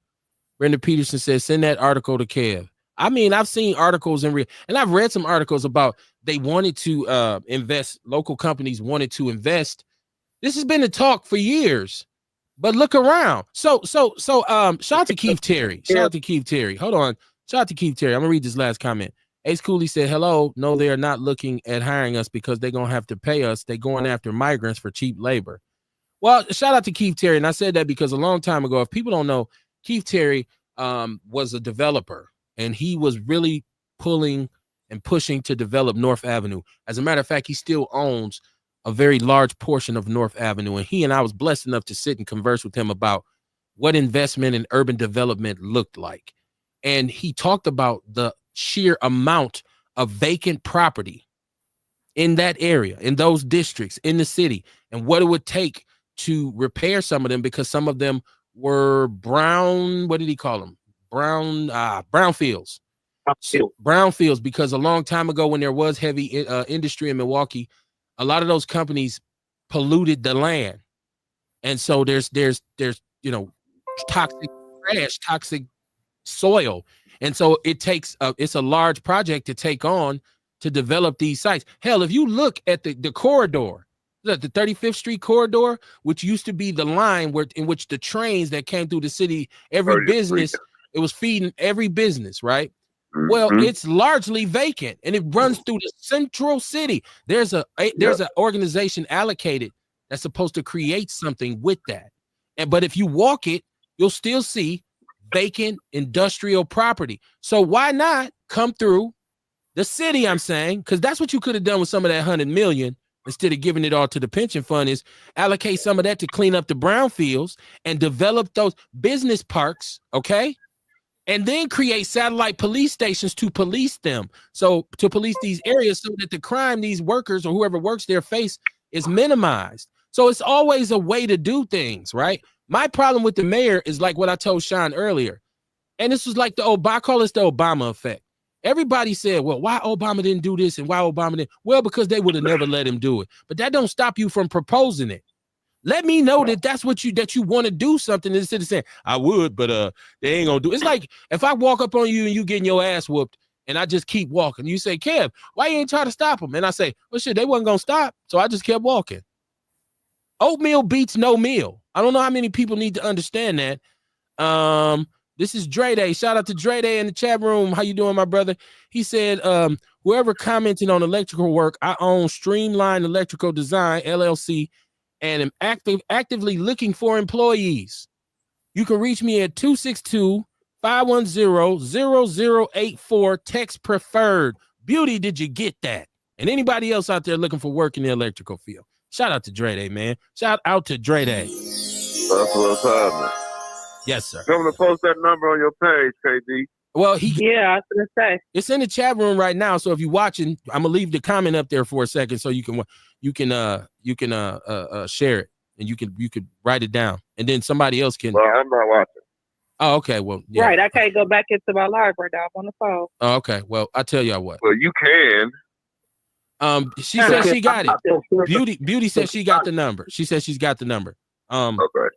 S1: Brenda Peterson says, send that article to Kev. I mean, I've seen articles and I've read some articles about they wanted to invest. Local companies wanted to invest. This has been a talk for years, but look around. So shout out to Keith Terry. Shout out to Keith Terry. Hold on. Shout out to Keith Terry. I'm gonna read this last comment. Ace Cooley said, hello. No, they are not looking at hiring us because they're gonna have to pay us. They're going after migrants for cheap labor. Well, shout out to Keith Terry. And I said that because a long time ago, if people don't know, Keith Terry was a developer and he was really pulling and pushing to develop North Avenue. As a matter of fact, he still owns a very large portion of North Avenue. And he and I was blessed enough to sit and converse with him about what investment in urban development looked like. And he talked about the sheer amount of vacant property in that area, in those districts, in the city, and what it would take to repair some of them, because some of them were brown, what did he call them? Brownfields. Brownfields, because a long time ago when there was heavy industry in Milwaukee, a lot of those companies polluted the land. And so there's toxic trash, toxic soil. And so it takes it's a large project to take on to develop these sites. Hell, if you look at the corridor, the 35th Street corridor, which used to be the line in which the trains that came through the city, every business, it was feeding every business, right? Well, it's largely vacant, and it runs through the central city. There's an organization allocated that's supposed to create something with that. But if you walk it, you'll still see vacant industrial property. So why not come through the city? I'm saying, because that's what you could have done with some of that $100 million instead of giving it all to the pension fund, is allocate some of that to clean up the brownfields and develop those business parks. Okay. And then create satellite police stations to police them. So to police these areas so that the crime these workers or whoever works there face is minimized. So it's always a way to do things, right? My problem with the mayor is like what I told Sean earlier. And this was like I call this the Obama effect. Everybody said, well, why Obama didn't do this and why Obama didn't? Well, because they would have never let him do it. But that don't stop you from proposing it. Let me know that that's what you want to do something instead of saying, I would, but they ain't gonna do it. It's like if I walk up on you and you getting your ass whooped and I just keep walking. You say, Kev, why you ain't try to stop them? And I say, well, shit, they wasn't gonna stop. So I just kept walking. Oatmeal beats no meal. I don't know how many people need to understand that. This is Dre Day. Shout out to Dre Day in the chat room. How you doing, my brother? He said, whoever commented on electrical work, I own Streamline Electrical Design, LLC, and am actively looking for employees. You can reach me at 262-510-0084, text preferred. Beauty, did you get that? And anybody else out there looking for work in the electrical field, shout out to Dre Day, man. Shout out to Dre Day.
S4: That's what's happening.
S1: Yes, sir.
S4: Come to post that number on your page, KD.
S1: Well,
S7: I was gonna say
S1: it's in the chat room right now. So if you're watching, I'm gonna leave the comment up there for a second so you can share it and you could write it down and then somebody else can.
S4: Well, I'm not watching.
S1: Oh, okay. Well, yeah.
S7: Right. I can't go back into my library now. I'm on the phone.
S1: Oh, okay. Well, I'll tell y'all what.
S4: Well, you can.
S1: She said she got it. Beauty said she got the number. She said she's got the number.
S4: Okay.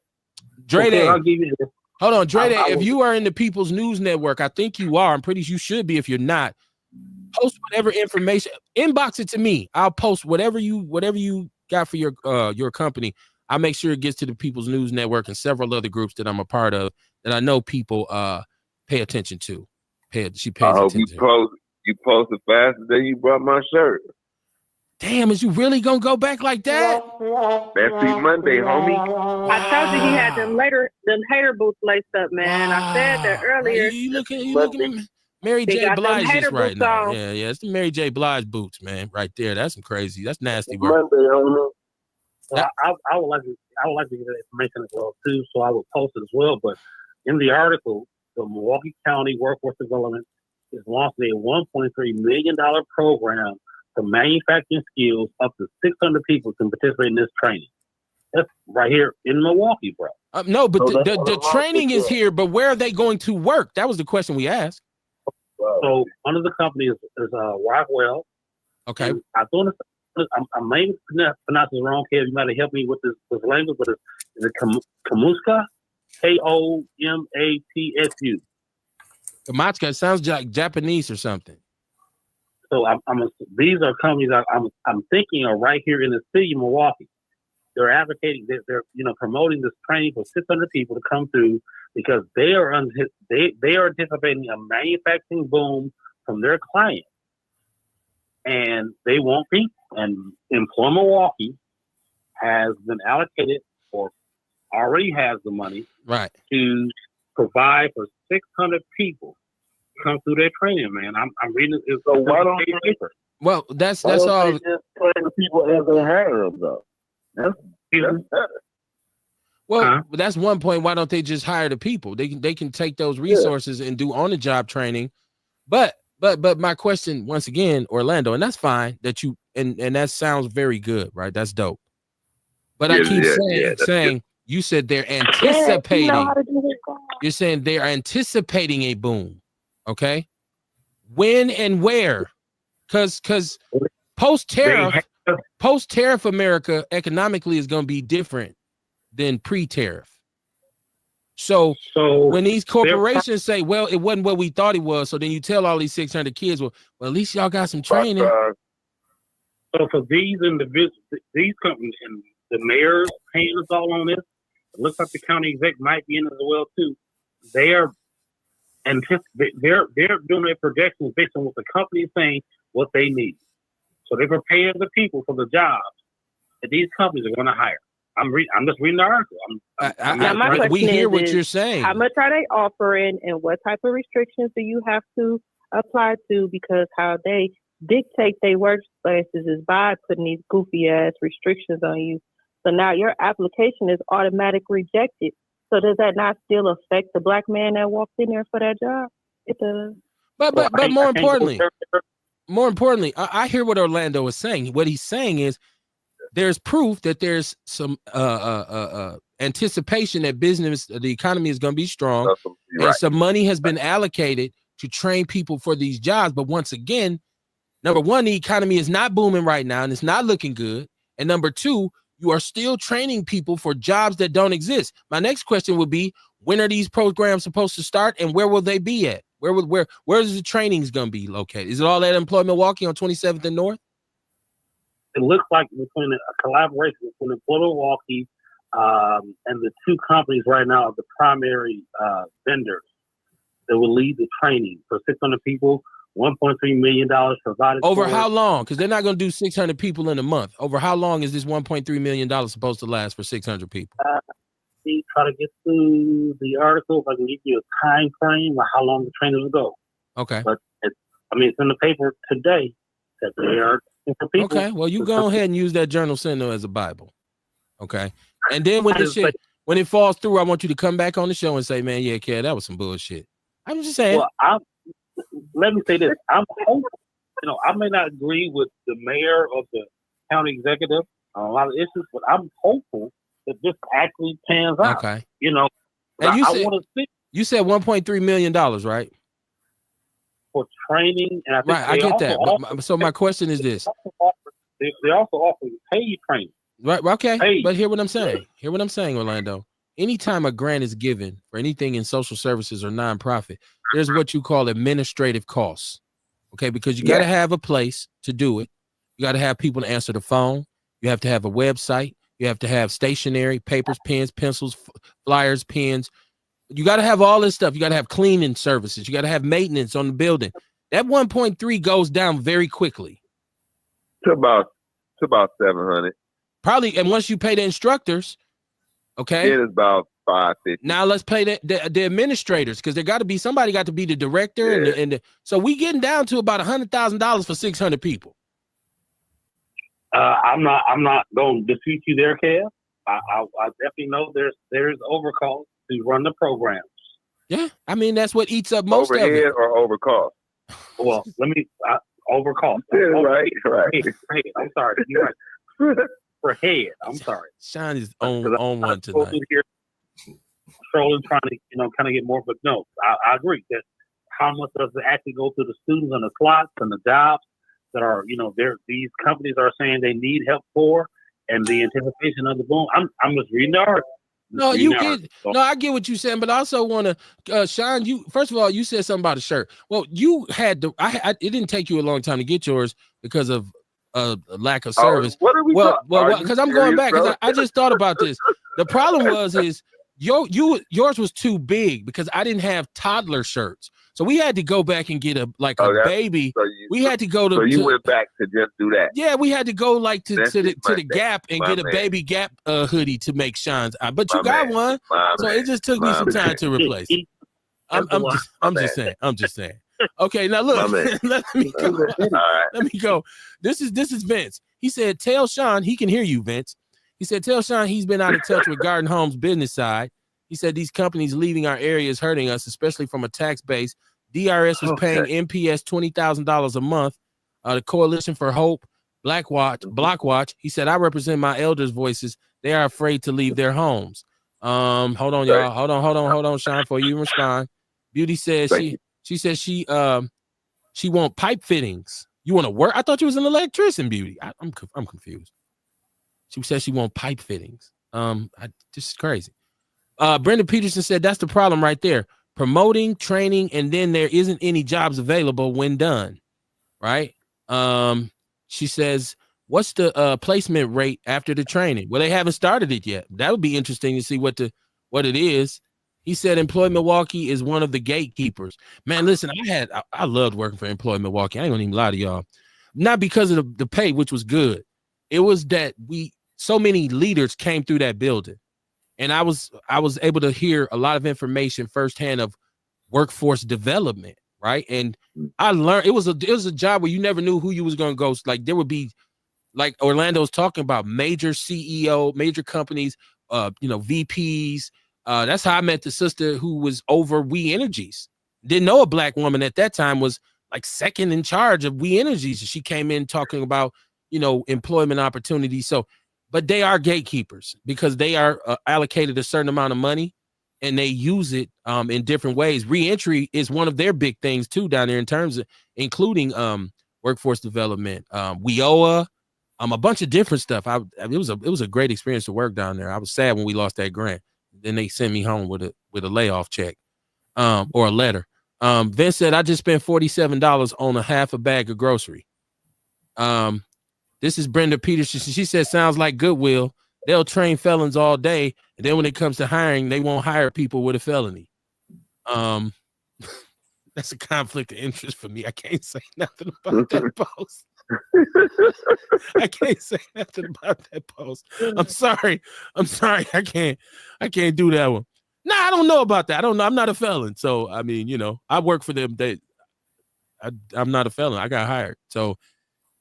S1: Dre Day.
S6: I'll give you this.
S1: Hold on, Dre Day. If you are in the People's News Network, I think you are. I'm pretty sure you should be. If you're not, post whatever information. Inbox it to me. I'll post whatever you got for your company. I'll make sure it gets to the People's News Network and several other groups that I'm a part of that I know people pay attention to. She pays attention.
S4: You posted faster than you brought my shirt.
S1: Damn, is you really gonna go back like that?
S4: That's Monday, homie.
S7: I told you he had them hater boots laced up, man. I said that earlier.
S1: You looking at Mary J. Blige right now. Yeah, it's the Mary J. Blige boots, man, right there. That's some crazy. That's nasty work.
S6: Monday, homie. Well, I would like to get that information as well too, so I would post it as well. But in the article, the Milwaukee County Workforce Development is launching a $1.3 million program for manufacturing skills. Up to 600 people can participate in this training. That's right here in Milwaukee, bro.
S1: No, but the training is here, but where are they going to work? That was the question we asked.
S6: So one of the companies is Rockwell.
S1: Okay.
S6: I may pronounce it wrong, Kev. You might have helped me with this language, but is it Kamuska? Komatsu.
S1: Kamatska sounds like Japanese or something.
S6: So these are companies I'm thinking are right here in the city of Milwaukee. They're advocating, they're promoting this training for 600 people to come through because they are anticipating a manufacturing boom from their clients, and they want people. And Employ Milwaukee has been allocated or already has the money
S1: right
S6: to provide for 600 people come through their training, man. I'm reading it.
S4: So why don't
S6: paper.
S1: Well, that's
S4: why don't
S1: all.
S4: they just train the people as they hire them though? That's better.
S1: Well, that's one point. Why don't they just hire the people? They can take those resources and do on the job training. But my question once again, Orlando, and that's fine that you and that sounds very good, right? That's dope. But I keep saying you said they're anticipating. You're saying they're anticipating a boom. Okay. When and where? Because post-tariff America economically is going to be different than pre-tariff. So when these corporations say, well, it wasn't what we thought it was, so then you tell all these 600 kids, well, at least y'all got some training.
S6: So for these individuals, these companies, and the mayor's paying us all on this, it looks like the county exec might be in it as well too. They're doing their projections based on what the company is saying, what they need. So they're preparing the people for the jobs that these companies are going to hire. I'm just reading the article.
S1: We hear what you're saying.
S7: How much are they offering, and what type of restrictions do you have to apply to? Because how they dictate their workplaces is by putting these goofy ass restrictions on you. So now your application is automatically rejected. So does that not still affect the black man that walked in there for that job? It does.
S1: But more importantly, I hear what Orlando is saying. What he's saying is there's proof that there's some anticipation that the economy is going to be strong, and some money has been allocated to train people for these jobs. But once again, number one, the economy is not booming right now, and it's not looking good. And number two, you are still training people for jobs that don't exist. My next question would be, when are these programs supposed to start, and where will they be at? Where's the trainings going to be located? Is it all at Employ Milwaukee on 27th and North?
S6: It looks like between a collaboration between Employ Milwaukee and the two companies right now are the primary vendors that will lead the training for 600 people. $1.3 million provided.
S1: Over how long? Because they're not going to do 600 people in a month. Over how long is this $1.3 million supposed to last for 600 people?
S6: Try to get through the article. If I can give you a time frame of how long the training will go.
S1: Okay.
S6: But it's in the paper today that they are for people.
S1: Okay. Well, you go ahead and use that Journal Sentinel as a Bible. Okay. And then when it falls through, I want you to come back on the show and say, man, yeah, Kat, that was some bullshit. I'm just saying.
S6: Well, let me say this. I'm hopeful. I may not agree with the mayor of the county executive on a lot of issues, but I'm hopeful that this actually pans out.
S1: Okay.
S6: And
S1: you said $1.3 million, right?
S6: For training, and I think
S1: I get that. So my question is this:
S6: they also offer paid training.
S1: Right. Okay. Paid. But hear what I'm saying. Hear what I'm saying, Orlando. Anytime a grant is given for anything in social services or nonprofit, there's what you call administrative costs. Okay, because you got to have a place to do it. You got to have people to answer the phone. You have to have a website. You have to have stationery, papers, pens, pencils, flyers, pens. You got to have all this stuff. You got to have cleaning services. You got to have maintenance on the building. That 1.3 goes down very quickly.
S4: To about 700.
S1: Probably, and once you pay the instructors, okay,
S4: it is about 550.
S1: Now let's pay the administrators, because somebody got to be the director, so we getting down to about $100,000 for 600 people.
S6: I'm not going to dispute you there, Kev. I definitely know there's overcost to run the programs.
S1: Yeah, I mean that's what eats up most
S4: overhead
S1: of it.
S4: Or overcost.
S6: Well, overcost.
S4: Yeah, right.
S6: I'm sorry. You're right. For head, I'm sorry.
S1: Sean is on one tonight.
S6: Trolling, trying to kind of get more, but no, I agree that how much does it actually go to the students and the slots and the jobs that are, these companies are saying they need help for, and the anticipation of the boom. I'm just reading the article.
S1: No, I get what you're saying, but I also want to, Sean, first of all, you said something about a shirt. Well, you had it didn't take you a long time to get yours because of lack of service.
S4: What are we
S1: well, because I'm going back, because I just thought about this. The problem is yours was too big because I didn't have toddler shirts. So we had to go back and get a baby. We had to go to.
S4: So you went back to just do that.
S1: Yeah, we had to go to the Gap and get a baby Gap hoodie to make Sean's. But you got one, so it just took me some time to replace it. I'm just saying. Okay, now look, let me go.
S4: All right.
S1: Let me go. This is Vince. He said, tell Sean, he can hear you, Vince. He said, tell Sean he's been out of touch with Garden Home's business side. He said these companies leaving our area is hurting us, especially from a tax base. DRS was paying MPS $20,000 a month. The Coalition for Hope, Blockwatch. He said, I represent my elders' voices. They are afraid to leave their homes. Hold on, y'all. Hold on, Sean, before you respond. Beauty says she says she want pipe fittings. You want to work? I thought you was an electrician, Beauty. I'm confused. She said she want pipe fittings. This is crazy. Brenda Peterson said that's the problem right there. Promoting, training, and then there isn't any jobs available when done. Right? She says, what's the placement rate after the training? Well, they haven't started it yet. That would be interesting to see what it is. He said Employ Milwaukee is one of the gatekeepers. Man, listen, I loved working for Employ Milwaukee. I ain't gonna even lie to y'all. Not because of the pay, which was good. It was that so many leaders came through that building. And I was able to hear a lot of information firsthand of workforce development, right? And I learned it was a job where you never knew who you was gonna go. Like there would be, like Orlando was talking about, major CEO, major companies, VPs. That's how I met the sister who was over We Energies. Didn't know a black woman at that time was like second in charge of We Energies. She came in talking about, employment opportunities. So, but they are gatekeepers because they are allocated a certain amount of money and they use it in different ways. Reentry is one of their big things too down there in terms of including workforce development, WIOA, a bunch of different stuff. It was a great experience to work down there. I was sad when we lost that grant. Then they sent me home with a layoff check or a letter. Vince said, I just spent $47 on a half a bag of grocery. This is Brenda Peterson. She said, sounds like Goodwill. They'll train felons all day. And then when it comes to hiring, they won't hire people with a felony. That's a conflict of interest for me. I can't say nothing about that post. I can't say nothing about that post. I'm sorry. I can't do that one. Nah, I don't know about that. I don't know. I'm not a felon. So, I mean, I work for them. I'm not a felon. I got hired. So,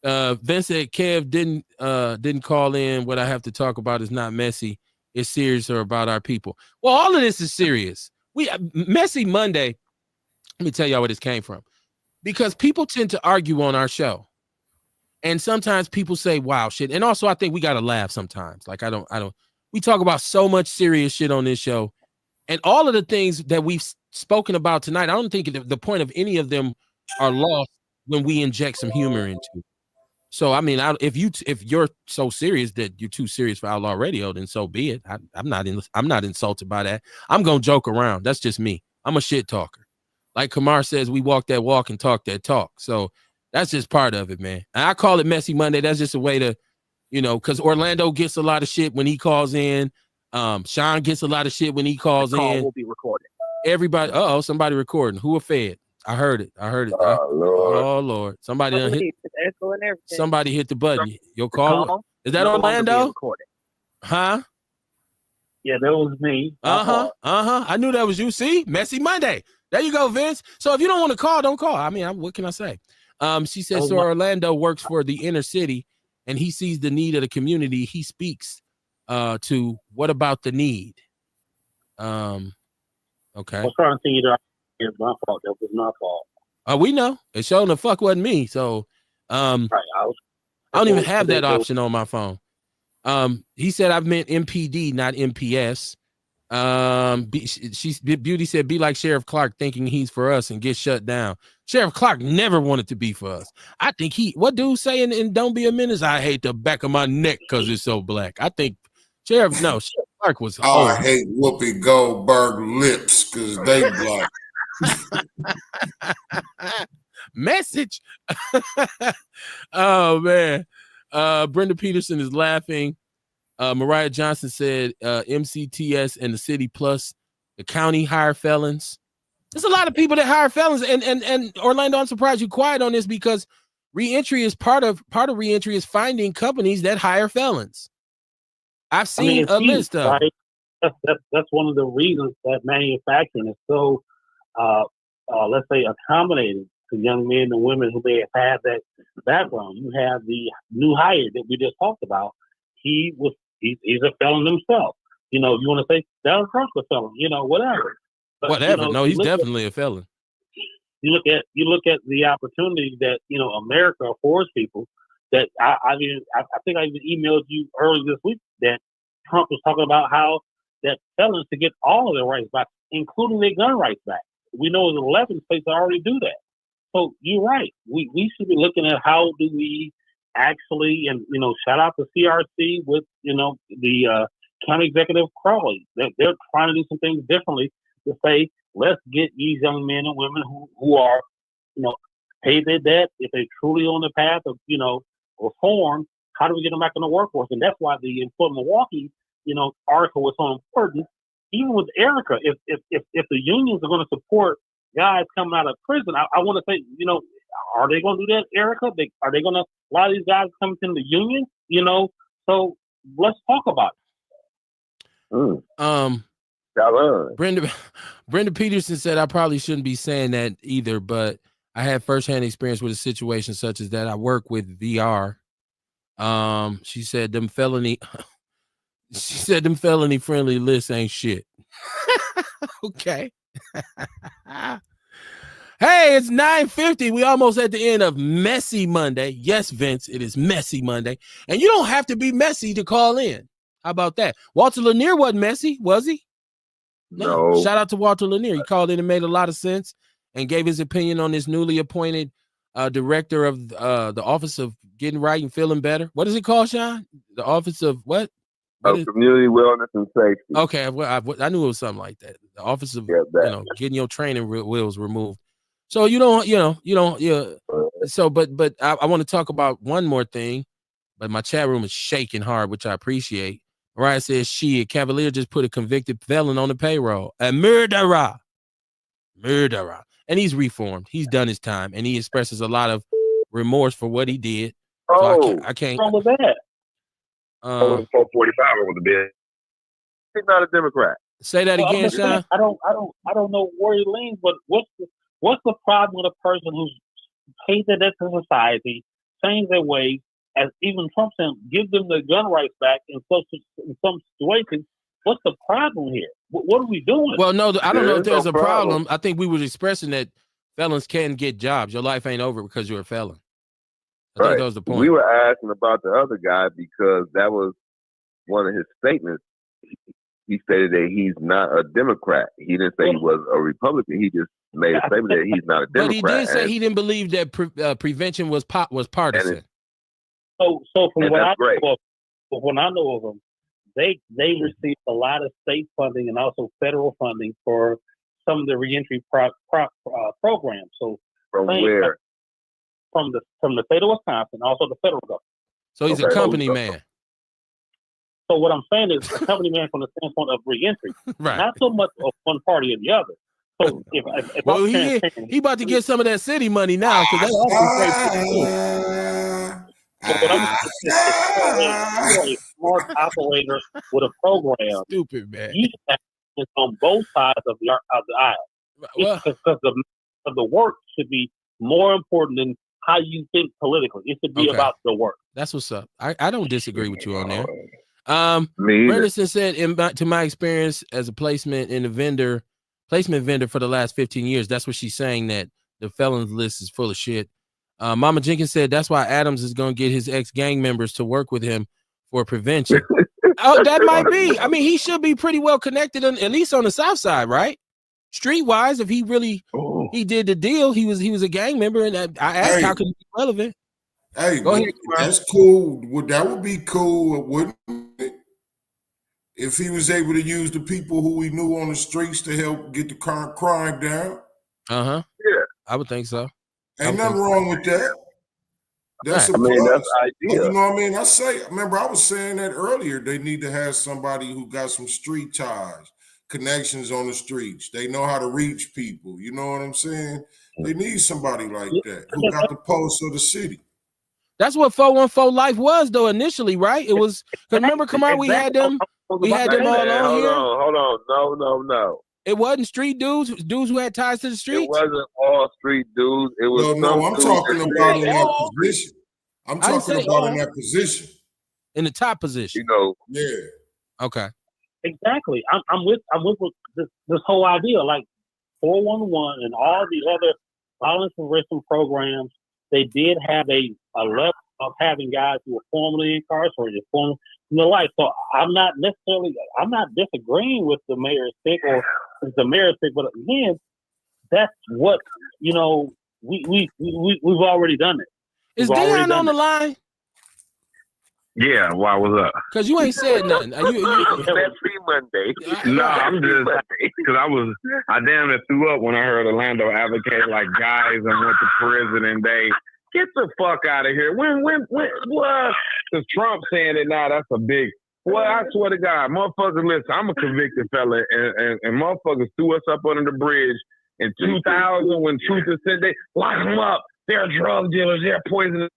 S1: Vince said Kev didn't call in. What I have to talk about is not messy. It's serious or about our people. Well, all of this is serious. Messy Monday. Let me tell y'all where this came from. Because people tend to argue on our show. And sometimes people say, wow, shit. And also I think we got to laugh sometimes. Like we talk about so much serious shit on this show. And all of the things that we've spoken about tonight, I don't think the point of any of them are lost when we inject some humor into it. So, I mean, if you're so serious that you're too serious for Outlaw Radio, then so be it. I'm not insulted by that. I'm going to joke around. That's just me. I'm a shit talker. Like Kamar says, we walk that walk and talk that talk. So that's just part of it, man. And I call it Messy Monday. That's just a way to, because Orlando gets a lot of shit when he calls in. Sean gets a lot of shit when he calls in. The call
S9: will be recorded.
S1: Everybody, somebody recording. Who are fed? I heard it. Oh Lord. Somebody hit the button. Your call? Is that Orlando? Huh?
S6: Yeah, that was me.
S1: I knew that was you. See? Messy Monday. There you go, Vince. So if you don't want to call, don't call. I mean, what can I say? She says, so Orlando works for the inner city and he sees the need of the community. He speaks to what about the need? Okay.
S6: I was trying to see that it's my fault. That was my fault.
S1: We know. It showing the fuck wasn't me. So I don't even have that option on my phone. He said I've meant MPD, not MPS. Beauty said, be like Sheriff Clark thinking he's for us and get shut down. Sheriff Clark never wanted to be for us. I think what dude saying in Don't Be a Menace? I hate the back of my neck because it's so black. I think Sheriff Clark was
S2: I hate Whoopi Goldberg lips because they black.
S1: Message. Oh man. Brenda Peterson is laughing. Mariah Johnson said MCTS and the city plus the county hire felons. There's a lot of people that hire felons, and Orlando, I'm surprised you're quiet on this because reentry is part of reentry is finding companies that hire felons. I've seen a list of.
S6: Right? That's one of the reasons that manufacturing is so let's say, accommodating to young men and women who may have had that background. You have the new hire that we just talked about. He's a felon himself. You know, you want to say Donald Trump's a felon, you know, whatever. But,
S1: Whatever.
S6: you know,
S1: No, he's definitely a felon.
S6: You look at the opportunity that, you know, America affords people. That I think I even emailed you earlier this week that Trump was talking about how that felons to get all of their rights back, including their gun rights back. We know there's 11 states that already do that. So you're right. We should be looking at how do we actually, and, you know, shout out to CRC with, you know, the county executive Crowley. They're trying to do some things differently to say, let's get these young men and women who are, you know, pay their debt. If they're truly on the path of, you know, reform, how do we get them back in the workforce? And that's why the Employment Milwaukee, you know, article was so important. Even with Erica, if the unions are going to support guys coming out of prison, I want to say, you know, are they going to do that, Erica? Are they going to allow these guys coming in the union? You know, so let's talk about it.
S1: Brenda Peterson said I probably shouldn't be saying that either, but I had firsthand experience with a situation such as that. I work with VR. She said them felony friendly lists ain't shit. Okay. Hey, it's 9:50. We almost at the end of Messy Monday. Yes, Vince, it is Messy Monday. And you don't have to be messy to call in. How about that? Walter Lanier wasn't messy, was he? No. Shout out to Walter Lanier. He called in and made a lot of sense and gave his opinion on this newly appointed director of the Office of Getting Right and Feeling Better. What is it called, Sean? The Office of what?
S4: Community Wellness and Safety.
S1: Okay, well, I knew it was something like that. The Office of getting your training wheels removed. So So, but I want to talk about one more thing. But my chat room is shaking hard, which I appreciate. Mariah says Cavalier just put a convicted felon on the payroll, a murderer, and he's reformed. He's done his time, and he expresses a lot of remorse for what he did. So I can't.
S6: What's wrong with that?
S4: 445 over the bed. He's not a Democrat.
S1: Say that again, Sean.
S6: I don't know where he leans, but what's the problem with a person who's paid their debt to society, changed their ways, as even Trump said, give them their gun rights back in some situations? What's the problem here? What are we doing?
S1: Well, no, I don't know if there's a problem. I think we were expressing that felons can get jobs. Your life ain't over because you're a felon. I think that was the point.
S4: We were asking about the other guy because that was one of his statements. He stated that he's not a Democrat. He didn't say he was a Republican. He just made a statement that he's not a Democrat.
S1: But he did say he didn't believe that prevention was partisan.
S6: So from what I know of them, they received a lot of state funding and also federal funding for some of the reentry programs. So
S4: from where?
S6: From the state of Wisconsin, also the federal government.
S1: So he's a company man.
S6: So what I'm saying is a company man from the standpoint of reentry,
S1: right?
S6: Not so much of one party or the other. So if
S1: well, he about to get some of that city money now because that's also
S6: So what I'm saying is, a smart operator with a program.
S1: Stupid man.
S6: He's on both sides of the aisle. Well, because the work should be more important than how you think politically. It should be about the work.
S1: That's what's up. I don't disagree with you on there.
S4: Me
S1: Brendan said, to my experience as a placement vendor for the last 15 years, that's what she's saying, that the felons list is full of shit. Mama Jenkins said that's why Adams is going to get his ex-gang members to work with him for prevention. Oh, that might be. I mean, he should be pretty well connected, at least on the South Side, right? Streetwise, if he really he did the deal, he was a gang member, and I asked how could he be relevant.
S2: Hey, go ahead. That's cool. That would be cool, wouldn't it? If he was able to use the people who he knew on the streets to help get the crime down.
S1: Yeah, I would think so.
S2: Ain't nothing wrong with that. That's a plus.
S4: That's ideal.
S2: You know what I mean? Remember I was saying that earlier. They need to have somebody who got some street ties, connections on the streets. They know how to reach people. You know what I'm saying? They need somebody like that who got the pulse of the city.
S1: That's what 414 Life was, though, initially, right? It was, because remember, come on, we had them all on here.
S4: Hold on. No.
S1: It wasn't street dudes who had ties to the
S4: It
S1: streets?
S4: wasn't all street dudes. It was
S2: No, I'm
S4: some
S2: talking
S4: dudes
S2: about in that
S8: all.
S2: position. I'm
S1: I didn't
S2: talking
S1: say
S2: about
S1: all.
S2: in that position.
S1: In the top position.
S4: you know,
S2: Yeah.
S1: Okay.
S6: Exactly. I'm with this whole idea. Like 411 and all the other violence prevention programs, they did have a level of having guys who were formerly incarcerated, and the like. So I'm not disagreeing with the mayor's pick or the mayor's pick, but again, that's what we've already done it.
S1: Is
S6: We've already
S1: Dion
S6: done
S1: on the
S6: it.
S1: line?
S4: yeah. Why was up?
S1: Because you ain't said nothing.
S4: That's free Monday.
S9: No, I'm just because I damn near threw up when I heard Orlando advocate like guys and went to prison and they get the fuck out of here. When what? Because Trump saying it now, that's a big. Well, I swear to God, motherfuckers, listen, I'm a convicted fella, and motherfuckers threw us up under the bridge in 2000 when Truth is said they lock them up. They're drug dealers. They're poisonous.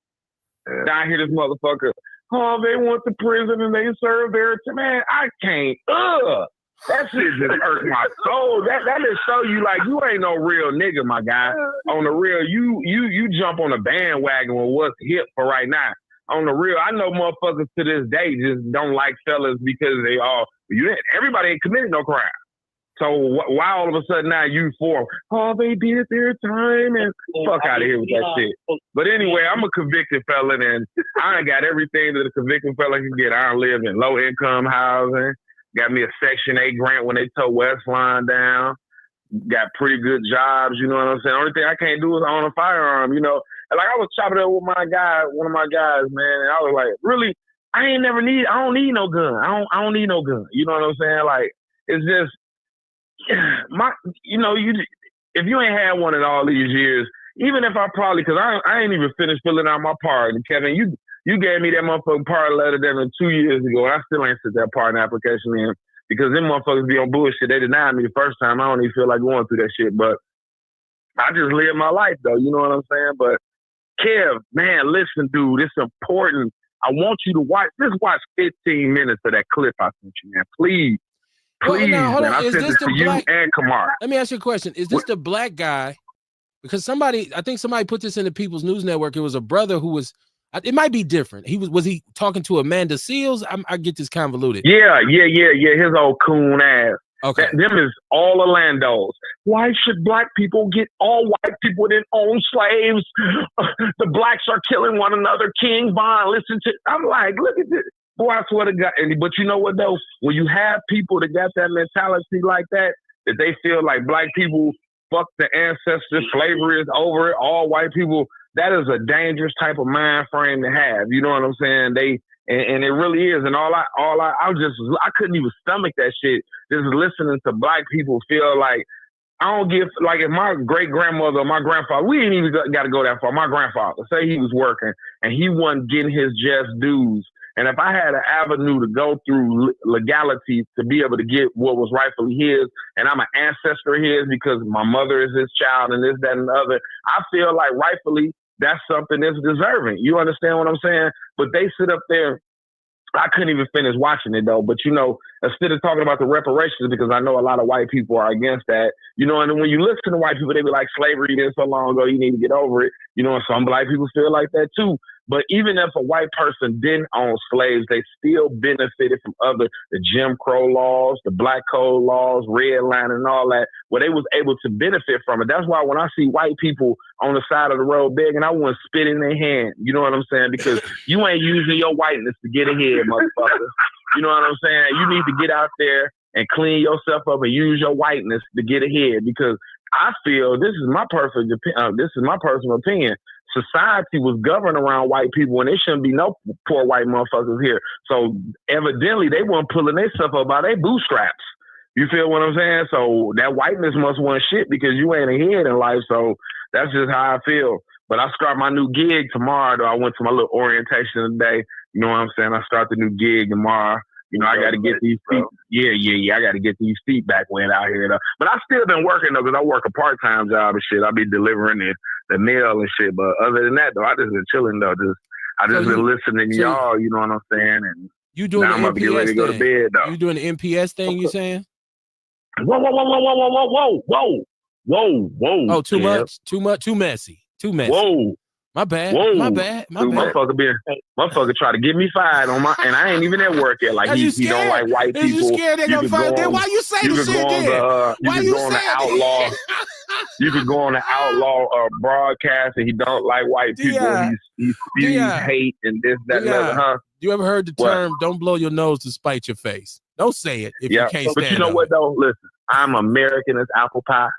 S9: I hear this motherfucker. Oh, they went to prison and they served their man. I can't. That shit just hurt my soul. That just show you like you ain't no real nigga, my guy. On the real, you jump on a bandwagon with what's hip for right now. On the real, I know motherfuckers to this day just don't like fellas because everybody ain't committed no crime. So why all of a sudden now you for, oh, they did their time and fuck out of here with that shit. But anyway, I'm a convicted felon and I ain't got everything that a convicted felon can get. I don't live in low income housing. Got me a Section 8 grant when they tore Westline down. Got pretty good jobs, you know what I'm saying? Only thing I can't do is own a firearm, you know. And like I was chopping it up with my guy, one of my guys, man, and I was like, really, I don't need no gun. I don't need no gun. You know what I'm saying? Like, it's just if you ain't had one in all these years, even if I probably, because I ain't even finished filling out my part. And Kevin, you gave me that motherfucking part letter than 2 years ago. And I still ain't sent that part application in because them motherfuckers be on bullshit. They denied me the first time. I don't even feel like going through that shit. But I just live my life though. You know what I'm saying? But Kev, man, listen, dude, it's important. I want you to watch 15 minutes of that clip I sent you, man. Please. Please,
S1: now, hold on.
S9: man. I
S1: Is
S9: sent
S1: this
S9: it
S1: the
S9: to you
S1: black-
S9: and Kamar.
S1: Let me ask you a question. Is this the black guy? Because I think somebody put this in the People's News Network. It was a brother who was, it might be different. Was he talking to Amanda Seals? I get this convoluted.
S9: Yeah. His old coon ass.
S1: Okay.
S9: Them is all Orlando's. Why should black people get all white people that own slaves? The blacks are killing one another. King Von, listen to. I'm like, look at this. Boy, I swear to God. But you know what though? When you have people that got that mentality like that they feel like black people fuck the ancestors, slavery is over it, all white people. That is a dangerous type of mind frame to have. You know what I'm saying? And it really is. And I couldn't even stomach that shit. Just listening to black people feel like I don't give, like if my great grandmother or my grandfather, we ain't even got to go that far. My grandfather, say he was working and he wasn't getting his just dues. And if I had an avenue to go through legality to be able to get what was rightfully his, and I'm an ancestor of his because my mother is his child and this, that, and the other, I feel like rightfully that's something that's deserving. You understand what I'm saying? But they sit up there. I couldn't even finish watching it though. But you know, instead of talking about the reparations, because I know a lot of white people are against that, you know, and then when you listen to white people, they be like, slavery did so long ago, you need to get over it. You know, and some black people feel like that too. But even if a white person didn't own slaves, they still benefited from the Jim Crow laws, the Black Code laws, redlining and all that, where they was able to benefit from it. That's why when I see white people on the side of the road begging, I want to spit in their hand. You know what I'm saying? Because you ain't using your whiteness to get ahead, motherfucker. You know what I'm saying? You need to get out there and clean yourself up and use your whiteness to get ahead. Because I feel this is my personal opinion. Society was governed around white people, and there shouldn't be no poor white motherfuckers here. So evidently, they weren't pulling themselves up by their bootstraps. You feel what I'm saying? So that whiteness must want shit because you ain't ahead in life. So that's just how I feel. But I start my new gig tomorrow. Though I went to my little orientation today. You know what I'm saying? I start the new gig tomorrow. You know, I got to get these feet. Yeah. I got to get these feet back wet out here, though. But I still been working, though, because I work a part-time job and shit. I be delivering the mail and shit. But other than that, though, I just been chilling, though. I just been listening to y'all, you know what I'm saying? And
S1: you doing
S9: now I'm about to get ready to go to bed, though.
S1: You doing the MPS thing, you saying?
S9: Whoa.
S1: Oh, too
S9: Kev.
S1: much, too messy.
S9: Whoa.
S1: My bad.
S9: Whoa.
S1: My bad.
S9: Motherfucker try to get me fired on my, and I ain't even at work yet. Like he don't like white people.
S1: You scared they gonna fire? Then why you say the shit then?
S9: You could go on the Outlaw. You could go on the Outlaw broadcast, and he don't like white people. He spews hate and this, that, and other. Huh?
S1: You ever heard the term "don't blow your nose to spite your face"? Don't say it if you can't stand it.
S9: But you know what though? Listen, I'm American as apple pie.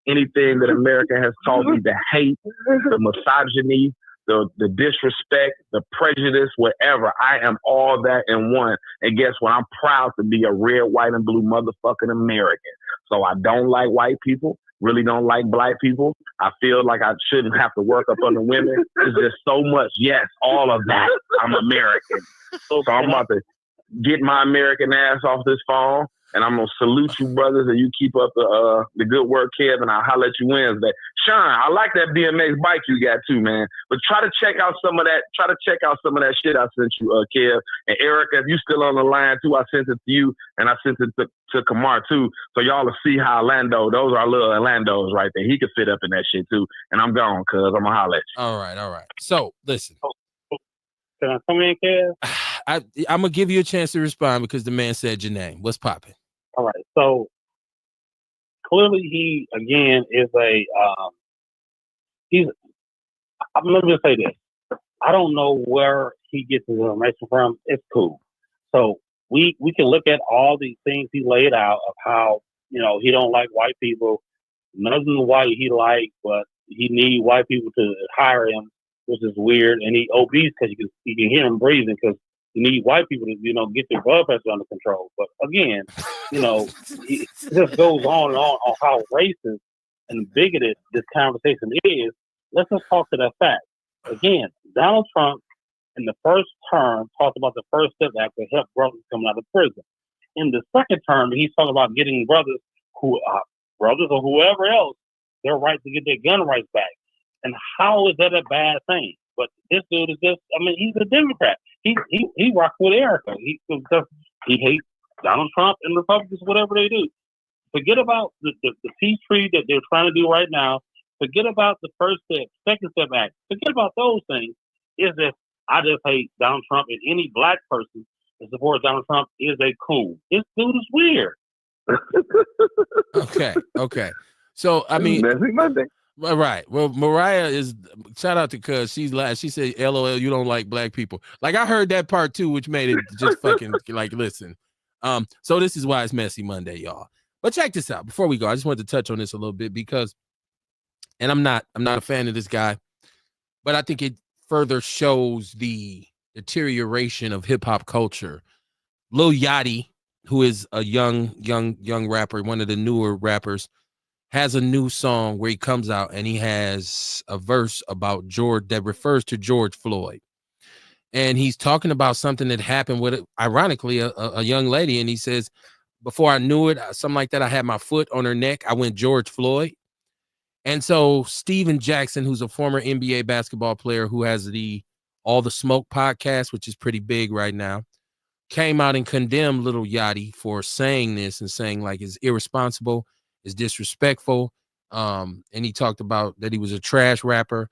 S9: Anything that America has taught me to hate, the misogyny, the disrespect, the prejudice, whatever. I am all that in one. And guess what? I'm proud to be a red, white, and blue motherfucking American. So I don't like white people, really don't like black people. I feel like I shouldn't have to work up under women. It's just so much. Yes, all of that. I'm American. So I'm about to get my American ass off this phone. And I'm gonna salute you, brothers, and you keep up the good work, Kev, and I'll holler at you Wednesday. Sean, I like that BMX bike you got too, man. But try to check out some of that. Try to check out some of that shit I sent you, Kev. And Erica, if you still on the line too, I sent it to you, and I sent it to Kamar too. So y'all will see how Orlando. Those are little Orlandos right there. He could fit up in that shit too. And I'm gone, cuz I'm gonna holler at you.
S1: All right. So listen.
S6: Can I come in, Kev?
S1: I'm gonna give you a chance to respond because the man said your name. What's popping?
S6: All right. So clearly, he again is I'm going to say this. I don't know where he gets his information from. It's cool. So we can look at all these things he laid out of how he don't like white people. Nothing white he like, but he need white people to hire him, which is weird. And he obese because you can hear him breathing because you need white people to, get their blood pressure under control. But again, it just goes on and on how racist and bigoted this conversation is. Let's just talk to that fact. Again, Donald Trump in the first term talked about the First Step Act to help brothers coming out of prison. In the second term, he's talking about getting brothers or whoever else their right to get their gun rights back. And how is that a bad thing? But this dude is he's a Democrat. He rocks with Erica. He hates Donald Trump and Republicans, whatever they do. Forget about the peace treaty that they're trying to do right now. Forget about the First Step, Second Step Act. Forget about those things. Is that I just hate Donald Trump, and any black person that supports Donald Trump is a coon. This dude is weird.
S1: Okay. So I mean, right. Well, Mariah is shout out to cuz she's she said, "LOL, you don't like black people." Like I heard that part too, which made it just fucking like listen. So this is why it's Messy Monday, y'all. But check this out. Before we go, I just wanted to touch on this a little bit because, and I'm not a fan of this guy, but I think it further shows the deterioration of hip hop culture. Lil Yachty, who is a young rapper, one of the newer rappers, has a new song where he comes out and he has a verse about George that refers to George Floyd. And he's talking about something that happened with, ironically, a young lady. And he says, before I knew it, something like that, I had my foot on her neck. I went George Floyd. And so Steven Jackson, who's a former NBA basketball player who has the All the Smoke podcast, which is pretty big right now, came out and condemned Lil Yachty for saying this and saying like it's irresponsible, it's disrespectful. And he talked about that he was a trash rapper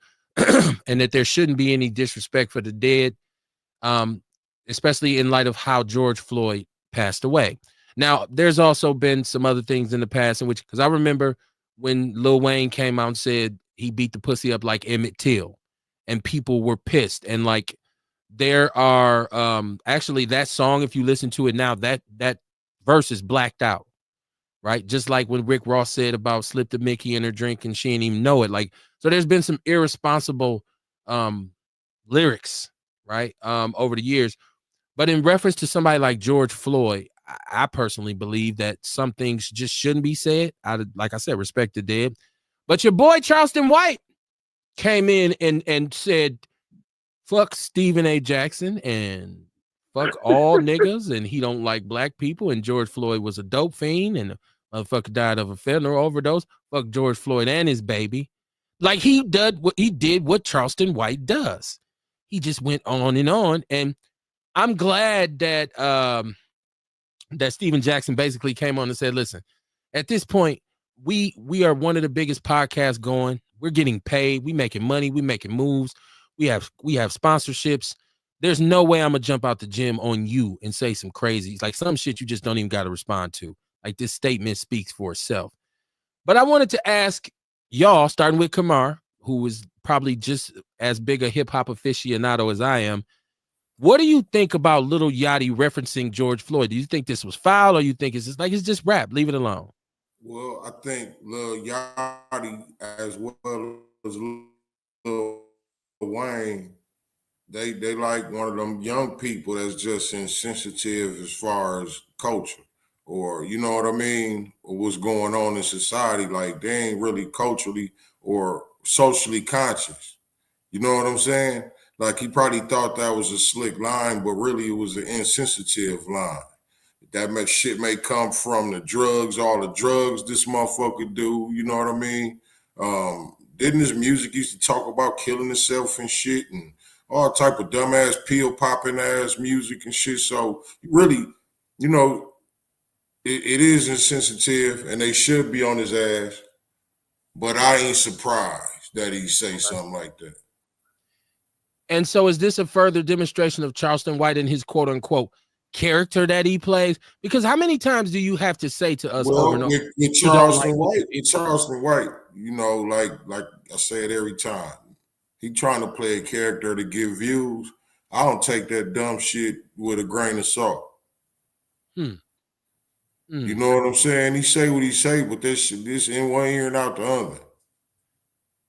S1: and that there shouldn't be any disrespect for the dead, especially in light of how George Floyd passed away. Now, there's also been some other things in the past in which, because I remember when Lil Wayne came out and said he beat the pussy up like Emmett Till, and people were pissed. And like there are actually that song, if you listen to it now, that verse is blacked out, right? Just like when Rick Ross said about slip the Mickey in her drink and she didn't even know it. Like, so there's been some irresponsible lyrics, right, over the years. But in reference to somebody like George Floyd, I personally believe that some things just shouldn't be said. Like I said, respect the dead. But your boy Charleston White came in and said, fuck Stephen A. Jackson and fuck all niggas, and he don't like black people, and George Floyd was a dope fiend, and the motherfucker died of a fentanyl overdose. Fuck George Floyd and his baby. Like he did what Charleston White does. He just went on, and I'm glad that that Steven Jackson basically came on and said, listen, at this point, we are one of the biggest podcasts going. We're getting paid. We making money. We making moves. We have sponsorships. There's no way I'm gonna jump out the gym on you and say some crazy, like some shit you just don't even got to respond to. Like this statement speaks for itself. But I wanted to ask y'all, starting with Kamar, who is probably just as big a hip hop aficionado as I am. What do you think about Lil Yachty referencing George Floyd? Do you think this was foul, or you think it's just rap? Leave it alone.
S2: Well, I think Lil Yachty as well as Lil Wayne, they like one of them young people that's just insensitive as far as culture, or you know what I mean, or what's going on in society. Like they ain't really culturally or socially conscious. You know what I'm saying? Like he probably thought that was a slick line, but really it was an insensitive line. That shit may come from the drugs, all the drugs this motherfucker do. You know what I mean? Didn't his music used to talk about killing himself and shit and all type of dumbass pill popping ass music and shit? So really, you know, it is insensitive and they should be on his ass. But I ain't surprised that he say something like that.
S1: And so is this a further demonstration of Charleston White and his quote unquote character that he plays? Because how many times do you have to say to us over and over?
S2: With Charleston White, you know, like I say it every time. He trying to play a character to get views. I don't take that dumb shit with a grain of salt. You know what I'm saying? He say what he say, but this in one ear and out the other.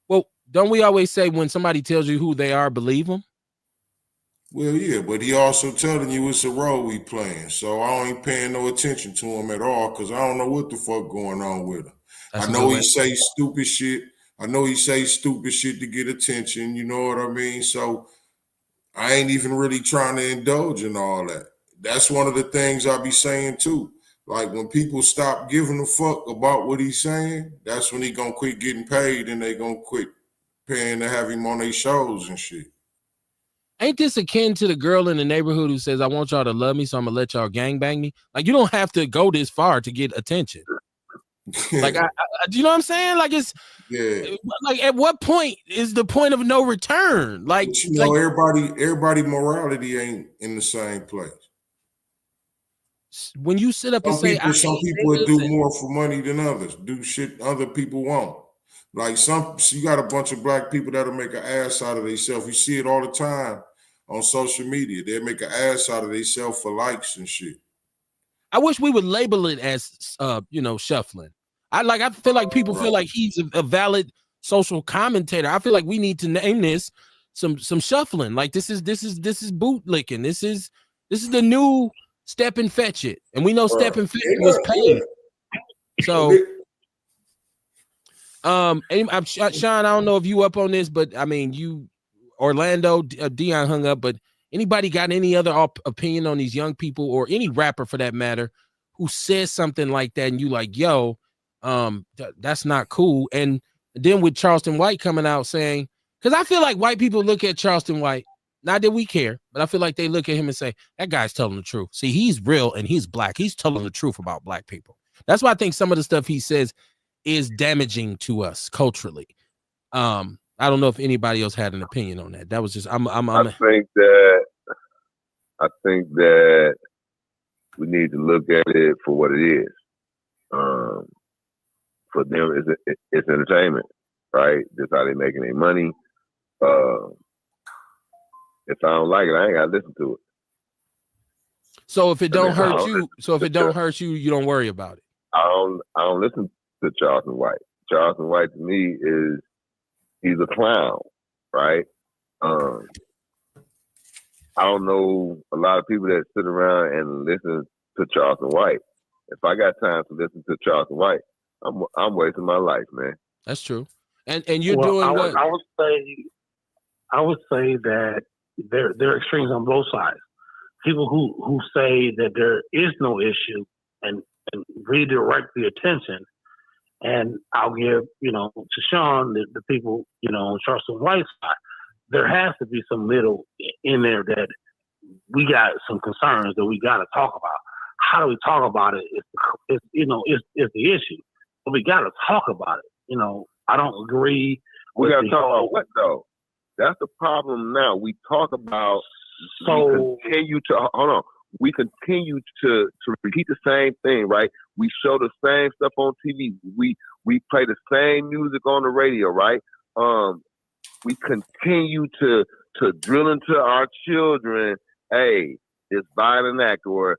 S1: Well, don't we always say when somebody tells you who they are, believe them?
S2: Well, yeah, but he also telling you it's a role we playing. So I ain't paying no attention to him at all because I don't know what the fuck going on with him. I know he say stupid shit. I know he say stupid shit to get attention. You know what I mean? So I ain't even really trying to indulge in all that. That's one of the things I be saying too. Like when people stop giving a fuck about what he's saying, that's when he gonna quit getting paid and they gonna quit paying to have him on their shows and shit.
S1: Ain't this akin to the girl in the neighborhood who says, I want y'all to love me, so I'm gonna let y'all gangbang me? Like, you don't have to go this far to get attention. Like, do you know what I'm saying? Like, it's like, at what point is the point of no return? Like,
S2: but you know, everybody morality ain't in the same place.
S1: When you sit up and say,
S2: some people would do more for money than others, do shit other people won't. Like you got a bunch of black people that'll make an ass out of themselves. You see it all the time on social media. They make an ass out of themselves for likes and shit.
S1: I wish we would label it as, shuffling. I feel like people feel like he's a valid social commentator. I feel like we need to name this some shuffling. Like this is bootlicking. This is the new Step and Fetch It, and we know Step and Fetch It was paid. So, Sean, I don't know if you up on this, but I mean, Orlando, Dion hung up, but anybody got any other opinion on these young people or any rapper for that matter who says something like that and you like, yo, that's not cool? And then with Charleston White coming out saying, because I feel like white people look at Charleston White, not that we care, but I feel like they look at him and say, that guy's telling the truth. See, he's real and he's black. He's telling the truth about black people. That's why I think some of the stuff he says is damaging to us culturally. I don't know if anybody else had an opinion on that. That was just I
S4: think that we need to look at it for what it is. For them, it's entertainment, right? That's how they making their money. If I don't like it, I ain't gotta listen to it.
S1: So if it don't hurt you, you don't worry about it.
S4: I don't listen to Charleston White. Charleston White to me he's a clown, right? I don't know a lot of people that sit around and listen to Charleston White. If I got time to listen to Charleston White, I'm wasting my life, man.
S1: That's true. And you're doing what?
S6: I would say that there are extremes on both sides. People who say that there is no issue and redirect the attention. And I'll give, to Sean, the people, on Charleston White's side, there has to be some middle in there that we got some concerns that we got to talk about. How do we talk about it is to is the issue. But we got to talk about it. I don't agree.
S4: We got to talk about what though? That's the problem now. We talk about.
S6: So
S4: we continue to repeat the same thing, right? We show the same stuff on TV. We play the same music on the radio, right? We continue to drill into our children, hey, this violent act or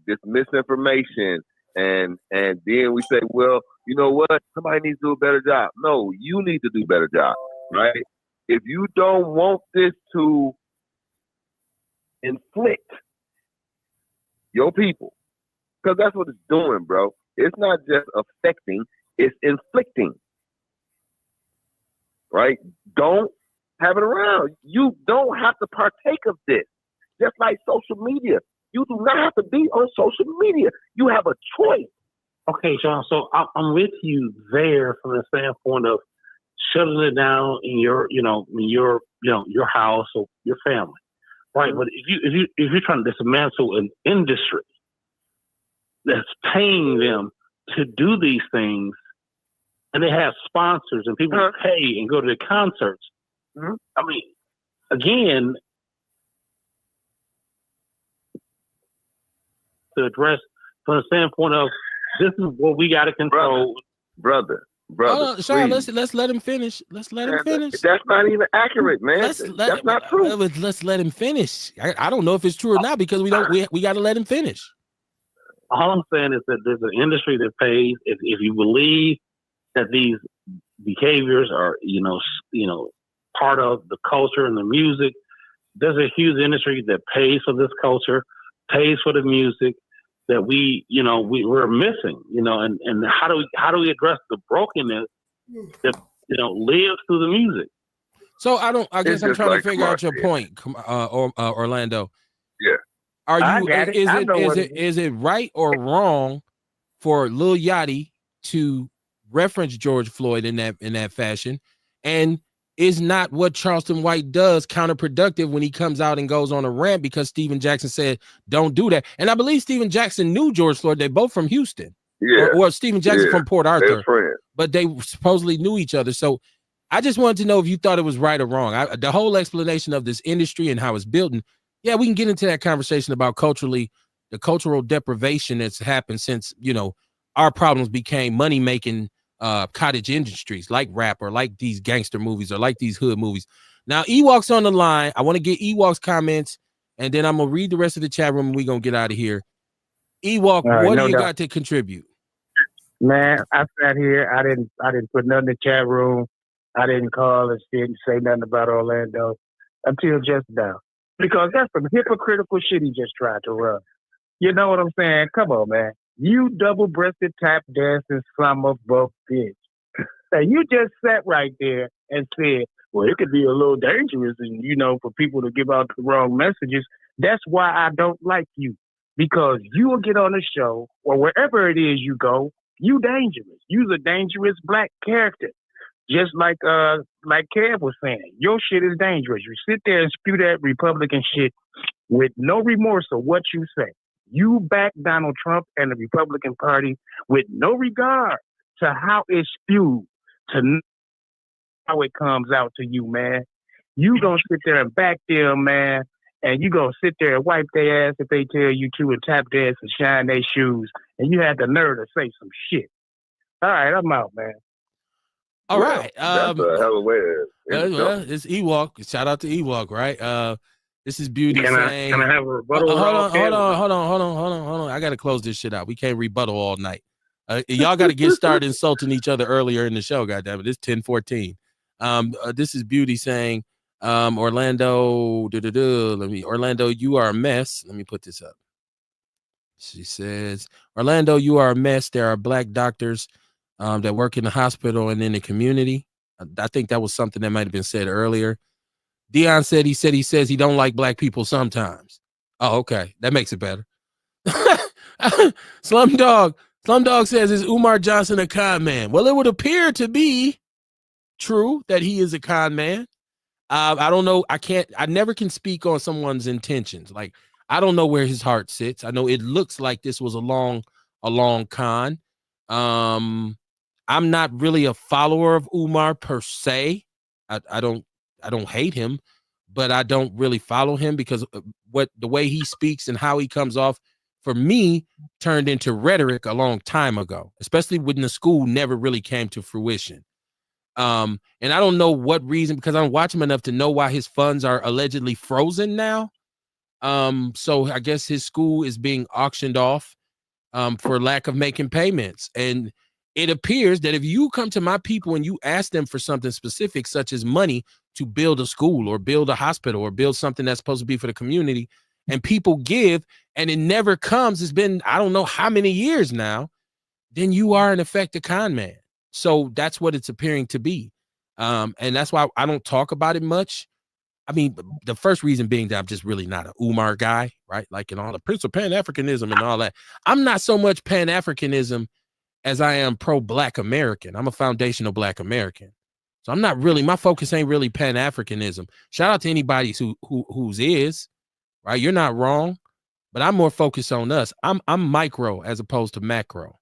S4: this misinformation, and then we say, well, you know what? Somebody needs to do a better job. No, you need to do a better job, right? If you don't want this to inflict your people, because that's what it's doing, bro. It's not just affecting, it's inflicting, right? Don't have it around. You don't have to partake of this. Just like social media. You do not have to be on social media. You have a choice.
S6: Okay, Sean, so I'm with you there from the standpoint of shutting it down in your house or your family. Right, but if you're trying to dismantle an industry that's paying them to do these things, and they have sponsors and people pay and go to the concerts, I mean, again, to address from the standpoint of this is what we got to control,
S4: brother.
S1: Sean, let's let him finish. Let's let him finish.
S4: That's not even accurate, man. That's not true.
S1: Let's let him finish. I don't know if it's true or not because we got to let him finish.
S6: All I'm saying is that there's an industry that pays. If you believe that these behaviors are part of the culture and the music, there's a huge industry that pays for this culture, pays for the music that we're missing, and how do we address the brokenness that lives through the music?
S1: So I guess I'm trying to figure out your point, Orlando.
S4: Yeah.
S1: Is it right or wrong for Lil Yachty to reference George Floyd in that fashion? And is not what Charleston White does counterproductive when he comes out and goes on a rant because Steven Jackson said, don't do that. And I believe Steven Jackson knew George Floyd. They're both from Houston.
S4: Yeah.
S1: Or Steven Jackson from Port Arthur.
S4: But
S1: they supposedly knew each other. So I just wanted to know if you thought it was right or wrong. The whole explanation of this industry and how it's built. And yeah, we can get into that conversation about the cultural deprivation that's happened since, our problems became money-making cottage industries like rap or like these gangster movies or like these hood movies. Now, Ewok's on the line. I want to get Ewok's comments, and then I'm going to read the rest of the chat room, and we're going to get out of here. Ewok, what do you got to contribute?
S10: Man, I sat here. I didn't put nothing in the chat room. I didn't call and didn't say nothing about Orlando until just now. Because that's some hypocritical shit he just tried to run. You know what I'm saying? Come on, man. You double-breasted tap dancing son of a bitch. And you just sat right there and said, well, it could be a little dangerous and, for people to give out the wrong messages. That's why I don't like you. Because you will get on a show or wherever it is you go, you dangerous. You's a dangerous black character. Just like Kev was saying, your shit is dangerous. You sit there and spew that Republican shit with no remorse of what you say. You back Donald Trump and the Republican Party with no regard to how it's spewed, to how it comes out to you, man. You gonna sit there and back them, man, and you gonna sit there and wipe their ass if they tell you to and tap dance and shine their shoes, and you had the nerve to say some shit. All right, I'm out, man.
S1: All right.
S4: That's a hell of a way.
S1: It's Ewok. Shout out to Ewok, right? This is Beauty saying.
S6: Can I have a rebuttal?
S1: Hold on. I got to close this shit out. We can't rebuttal all night. Y'all got to get started insulting each other earlier in the show. Goddammit, it's 10:14. This is Beauty saying, Orlando. Orlando, you are a mess. Let me put this up. She says, Orlando, you are a mess. There are black doctors that work in the hospital and in the community. I think that was something that might have been said earlier. Dion said he says he don't like black people sometimes. Oh, okay. That makes it better. Slumdog says, is Umar Johnson a con man? Well, it would appear to be true that he is a con man. I don't know. I never can speak on someone's intentions. Like, I don't know where his heart sits. I know it looks like this was a long con. I'm not really a follower of Umar per se. I don't hate him, but I don't really follow him because the way he speaks and how he comes off, for me, turned into rhetoric a long time ago, especially when the school never really came to fruition. And I don't know what reason, because I don't watch him enough to know why his funds are allegedly frozen now. So I guess his school is being auctioned off for lack of making payments. And it appears that if you come to my people and you ask them for something specific, such as money to build a school or build a hospital or build something that's supposed to be for the community, and people give and it never comes, it's been, I don't know how many years now, then you are in effect a con man. So that's what it's appearing to be. And that's why I don't talk about it much. I mean, the first reason being that I'm just really not an Umar guy, right? Like in all the Prince of Pan-Africanism and all that. I'm not so much Pan-Africanism as I am pro-Black American. I'm a foundational Black American. So I'm not really, my focus ain't really Pan-Africanism. Shout out to anybody who's is, right? You're not wrong, but I'm more focused on us. I'm micro as opposed to macro.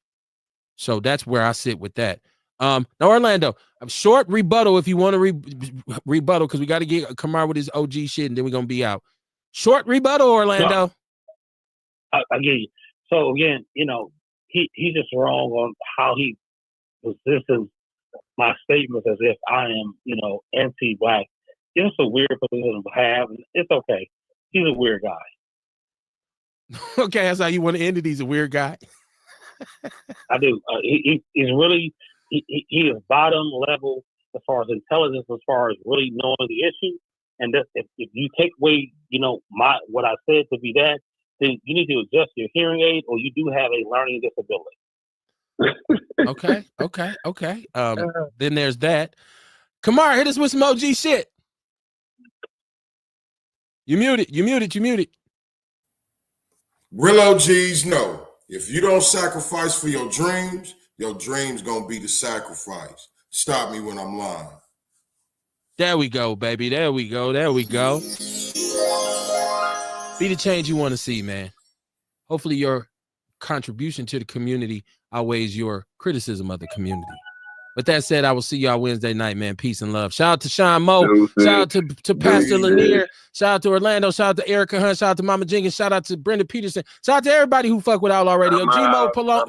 S1: So that's where I sit with that. Now, Orlando, a short rebuttal if you want to rebuttal, because we got to get Kamar with his OG shit and then we're going to be out. Short rebuttal, Orlando.
S6: I get you. So again, he's just wrong on how he positions my statements as if I am, anti-Black. It's a weird position to have. It's okay. He's a weird guy.
S1: Okay, that's how you want to end it. He's a weird guy.
S6: I do. He's really, he is bottom level as far as intelligence, as far as really knowing the issue. And if you take away, what I said to be that, then you need to adjust your hearing aid, or you do have a learning disability.
S1: Okay. Then there's that. Kamar, hit us with some OG shit. You muted.
S2: Real OGs know, if you don't sacrifice for your dreams gonna be the sacrifice. Stop me when I'm lying.
S1: There we go, baby. There we go. Be the change you want to see, man. Hopefully your contribution to the community outweighs your criticism of the community. With that said, I will see y'all Wednesday night, man. Peace and love. Shout out to Sean Moe. Shout out to Pastor Lanier. Shout out to Orlando. Shout out to Erica Hunt. Shout out to Mama Jenkins. Shout out to Brenda Peterson. Shout out to everybody who fuck with Outlaw Radio. Gmo Capone.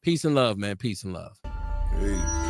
S1: Peace and love, man. Peace and love.
S2: Peace.